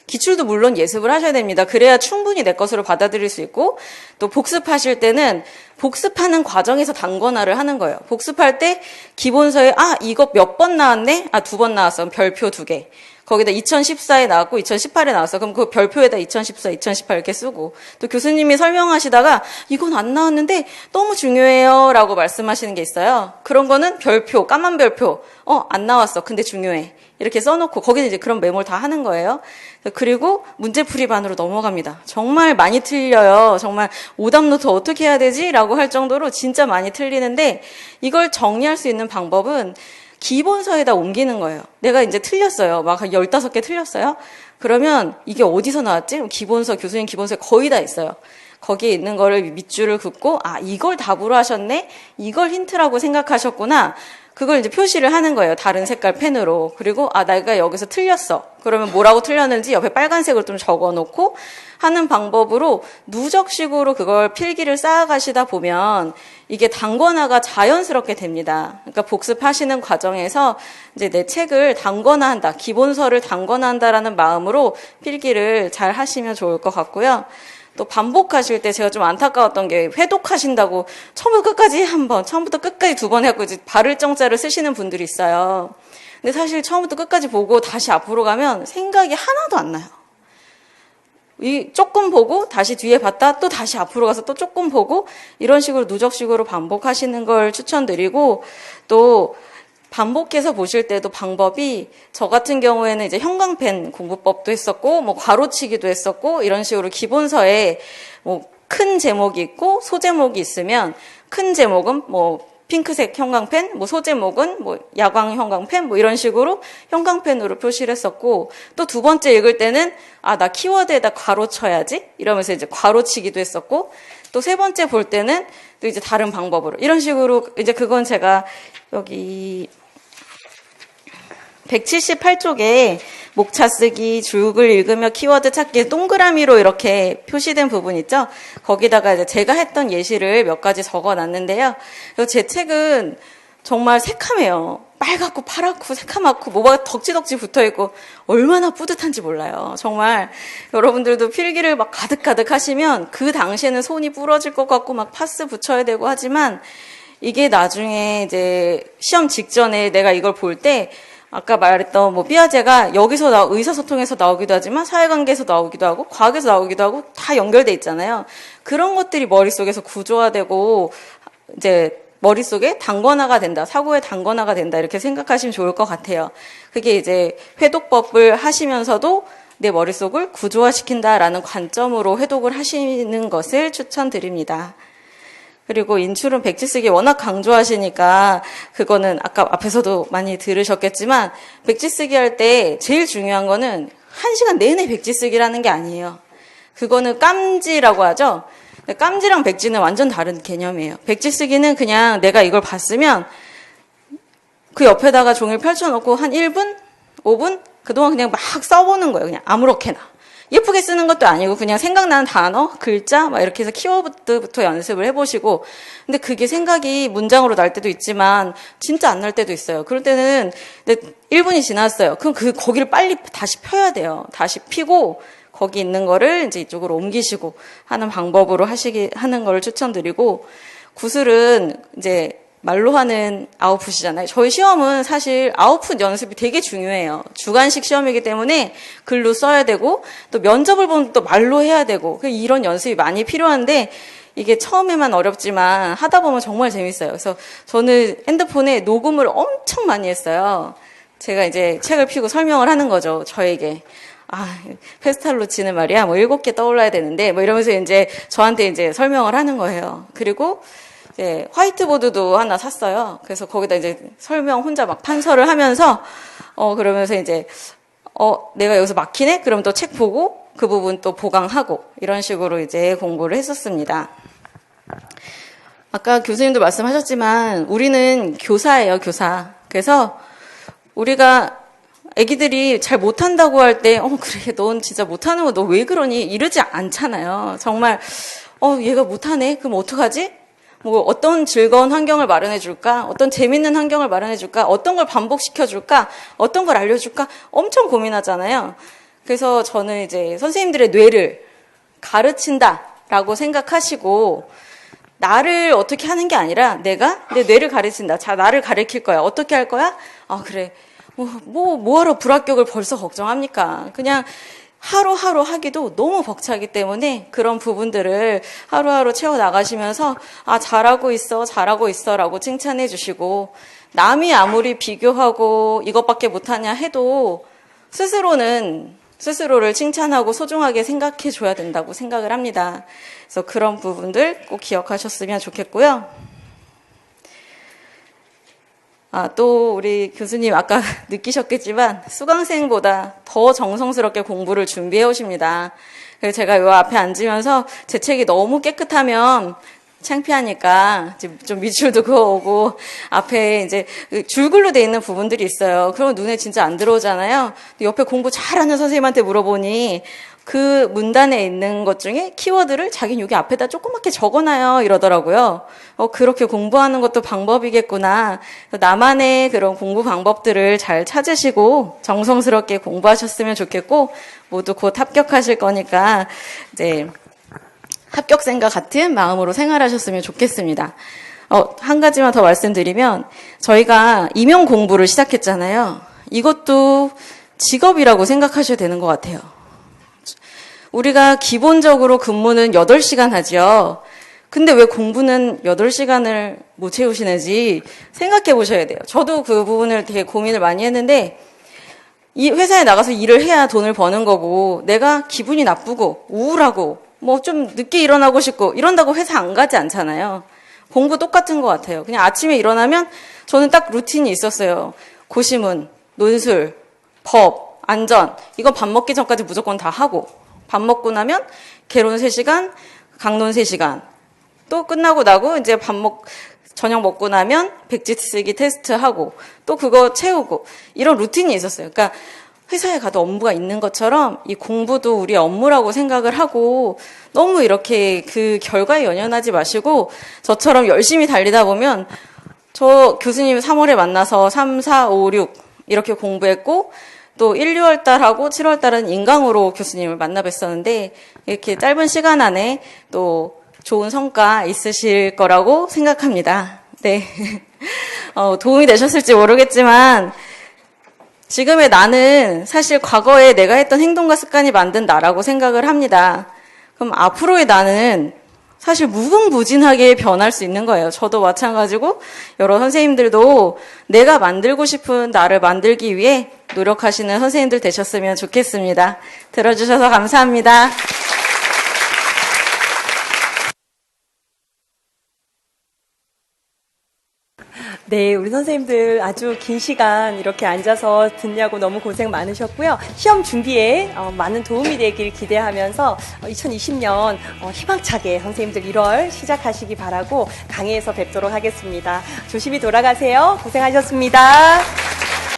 기출도 물론 예습을 하셔야 됩니다. 그래야 충분히 내 것으로 받아들일 수 있고, 또 복습하실 때는 복습하는 과정에서 단권화를 하는 거예요. 복습할 때 기본서에 이거 몇 번 나왔네? 2번 나왔어. 그럼 별표 2개. 거기다 2014에 나왔고 2018에 나왔어. 그럼 그 별표에다 2014, 2018 이렇게 쓰고, 또 교수님이 설명하시다가 이건 안 나왔는데 너무 중요해요 라고 말씀하시는 게 있어요. 그런 거는 별표, 까만 별표. 안 나왔어. 근데 중요해. 이렇게 써놓고 거기는 이제 그런 메모를 다 하는 거예요. 그리고 문제풀이반으로 넘어갑니다. 정말 많이 틀려요. 정말 오답노트 어떻게 해야 되지? 라고 할 정도로 진짜 많이 틀리는데, 이걸 정리할 수 있는 방법은 기본서에다 옮기는 거예요. 내가 이제 틀렸어요. 막 15개 틀렸어요. 그러면 이게 어디서 나왔지? 기본서, 교수님 기본서에 거의 다 있어요. 거기에 있는 거를 밑줄을 긋고 이걸 답으로 하셨네? 이걸 힌트라고 생각하셨구나. 그걸 이제 표시를 하는 거예요. 다른 색깔 펜으로. 그리고 내가 여기서 틀렸어. 그러면 뭐라고 틀렸는지 옆에 빨간색으로 좀 적어놓고 하는 방법으로 누적식으로 그걸 필기를 쌓아가시다 보면 이게 단권화가 자연스럽게 됩니다. 그러니까 복습하시는 과정에서 이제 내 책을 단권화한다, 기본서를 단권화한다라는 마음으로 필기를 잘 하시면 좋을 것 같고요. 또 반복하실 때 제가 좀 안타까웠던 게, 회독하신다고 처음부터 끝까지 2번 해갖고 이제 바를 정자를 쓰시는 분들이 있어요. 근데 사실 처음부터 끝까지 보고 다시 앞으로 가면 생각이 하나도 안 나요. 조금 보고 다시 뒤에 봤다 또 다시 앞으로 가서 또 조금 보고, 이런 식으로 누적식으로 반복하시는 걸 추천드리고, 또 반복해서 보실 때도 방법이, 저 같은 경우에는 이제 형광펜 공부법도 했었고, 괄호치기도 했었고, 이런 식으로 기본서에 큰 제목이 있고 소제목이 있으면 큰 제목은 핑크색 형광펜, 뭐 소제목은 뭐 야광 형광펜, 뭐 이런 식으로 형광펜으로 표시를 했었고, 또 두 번째 읽을 때는 나 키워드에다 괄호 쳐야지 이러면서 이제 괄호 치기도 했었고, 또 세 번째 볼 때는 또 이제 다른 방법으로 이런 식으로 이제 그건 제가 여기 178쪽에 목차 쓰기, 줄글 읽으며 키워드 찾기, 동그라미로 이렇게 표시된 부분 있죠? 거기다가 이제 제가 했던 예시를 몇 가지 적어 놨는데요. 제 책은 정말 새카매요. 빨갛고 파랗고 새카맣고 뭐가 덕지덕지 붙어 있고 얼마나 뿌듯한지 몰라요. 정말 여러분들도 필기를 막 가득가득 하시면 그 당시에는 손이 부러질 것 같고 막 파스 붙여야 되고 하지만 이게 나중에 이제 시험 직전에 내가 이걸 볼 때 아까 말했던 뭐 삐아제가 여기서 의사소통에서 나오기도 하지만 사회관계에서 나오기도 하고 과학에서 나오기도 하고 다 연결돼 있잖아요. 그런 것들이 머릿속에서 구조화되고 이제 머릿속에 단권화가 된다, 사고의 단권화가 된다 이렇게 생각하시면 좋을 것 같아요. 그게 이제 회독법을 하시면서도 내 머릿속을 구조화시킨다라는 관점으로 회독을 하시는 것을 추천드립니다. 그리고 인출은 백지 쓰기 워낙 강조하시니까 그거는 아까 앞에서도 많이 들으셨겠지만 백지 쓰기 할 때 제일 중요한 거는 1시간 내내 백지 쓰기라는 게 아니에요. 그거는 깜지라고 하죠. 깜지랑 백지는 완전 다른 개념이에요. 백지 쓰기는 그냥 내가 이걸 봤으면 그 옆에다가 종이를 펼쳐놓고 한 1분, 5분 그동안 그냥 막 써보는 거예요. 그냥 아무렇게나. 예쁘게 쓰는 것도 아니고 그냥 생각나는 단어, 글자 막 이렇게 해서 키워드부터 연습을 해보시고, 근데 그게 생각이 문장으로 날 때도 있지만 진짜 안 날 때도 있어요. 그럴 때는 1분이 지났어요. 그럼 거기를 빨리 다시 펴야 돼요. 다시 피고 거기 있는 거를 이제 이쪽으로 옮기시고 하는 방법으로 하는 걸 추천드리고, 구슬은 이제 말로 하는 아웃풋이잖아요. 저희 시험은 사실 아웃풋 연습이 되게 중요해요. 주관식 시험이기 때문에 글로 써야 되고 또 면접을 보면 또 말로 해야 되고 이런 연습이 많이 필요한데 이게 처음에만 어렵지만 하다 보면 정말 재밌어요. 그래서 저는 핸드폰에 녹음을 엄청 많이 했어요. 제가 이제 책을 펴고 설명을 하는 거죠. 저에게. 페스탈로치는 말이야. 뭐 7개 떠올라야 되는데 뭐 이러면서 이제 저한테 이제 설명을 하는 거예요. 그리고 화이트보드도 하나 샀어요. 그래서 거기다 이제 설명 혼자 막 판서를 하면서, 그러면서 이제, 내가 여기서 막히네? 그럼 또 책 보고, 그 부분 또 보강하고, 이런 식으로 이제 공부를 했었습니다. 아까 교수님도 말씀하셨지만, 우리는 교사예요, 교사. 그래서, 우리가 애기들이 잘 못한다고 할 때, 그래, 넌 진짜 못하는 거 너 왜 그러니? 이러지 않잖아요. 정말, 얘가 못하네? 그럼 어떡하지? 뭐 어떤 즐거운 환경을 마련해 줄까? 어떤 재밌는 환경을 마련해 줄까? 어떤 걸 반복시켜 줄까? 어떤 걸 알려 줄까? 엄청 고민하잖아요. 그래서 저는 이제 선생님들의 뇌를 가르친다라고 생각하시고 나를 어떻게 하는 게 아니라 내가 내 뇌를 가르친다. 자, 나를 가르칠 거야. 어떻게 할 거야? 그래. 뭐하러 불합격을 벌써 걱정합니까? 그냥 하루하루 하기도 너무 벅차기 때문에 그런 부분들을 하루하루 채워나가시면서 잘하고 있어 라고 칭찬해 주시고, 남이 아무리 비교하고 이것밖에 못하냐 해도 스스로를 칭찬하고 소중하게 생각해 줘야 된다고 생각을 합니다. 그래서 그런 부분들 꼭 기억하셨으면 좋겠고요. 또 우리 교수님 아까 느끼셨겠지만 수강생보다 더 정성스럽게 공부를 준비해 오십니다. 그래서 제가 요 앞에 앉으면서 제 책이 너무 깨끗하면 창피하니까 좀 밑줄도 그어오고 앞에 이제 줄글로 돼 있는 부분들이 있어요. 그러면 눈에 진짜 안 들어오잖아요. 옆에 공부 잘하는 선생님한테 물어보니 그 문단에 있는 것 중에 키워드를 자기는 여기 앞에다 조그맣게 적어놔요 이러더라고요. 그렇게 공부하는 것도 방법이겠구나. 나만의 그런 공부 방법들을 잘 찾으시고 정성스럽게 공부하셨으면 좋겠고, 모두 곧 합격하실 거니까 이제 합격생과 같은 마음으로 생활하셨으면 좋겠습니다. 한 가지만 더 말씀드리면, 저희가 임용 공부를 시작했잖아요. 이것도 직업이라고 생각하셔야 되는 것 같아요. 우리가 기본적으로 근무는 8시간 하죠. 근데 왜 공부는 8시간을 못 채우시는지 생각해 보셔야 돼요. 저도 그 부분을 되게 고민을 많이 했는데, 이 회사에 나가서 일을 해야 돈을 버는 거고, 내가 기분이 나쁘고 우울하고 뭐 좀 늦게 일어나고 싶고 이런다고 회사 안 가지 않잖아요. 공부 똑같은 것 같아요. 그냥 아침에 일어나면 저는 딱 루틴이 있었어요. 고시문, 논술, 법, 안전. 이건 밥 먹기 전까지 무조건 다 하고, 밥 먹고 나면 개론 3시간, 강론 3시간. 또 끝나고 나고 이제 저녁 먹고 나면 백지 쓰기 테스트 하고, 또 그거 채우고, 이런 루틴이 있었어요. 그러니까 회사에 가도 업무가 있는 것처럼 이 공부도 우리 업무라고 생각을 하고, 너무 이렇게 그 결과에 연연하지 마시고 저처럼 열심히 달리다 보면, 저 교수님 3월에 만나서 3, 4, 5, 6 이렇게 공부했고, 또 1, 6월 달하고 7월 달은 인강으로 교수님을 만나 뵀었는데, 이렇게 짧은 시간 안에 또 좋은 성과 있으실 거라고 생각합니다. 네. 도움이 되셨을지 모르겠지만, 지금의 나는 사실 과거에 내가 했던 행동과 습관이 만든 나라고 생각을 합니다. 그럼 앞으로의 나는 사실 무궁무진하게 변할 수 있는 거예요. 저도 마찬가지고 여러 선생님들도 내가 만들고 싶은 나를 만들기 위해 노력하시는 선생님들 되셨으면 좋겠습니다. 들어주셔서 감사합니다. 네, 우리 선생님들 아주 긴 시간 이렇게 앉아서 듣냐고 너무 고생 많으셨고요. 시험 준비에 많은 도움이 되길 기대하면서 2020년 희망차게 선생님들 1월 시작하시기 바라고 강의에서 뵙도록 하겠습니다. 조심히 돌아가세요. 고생하셨습니다.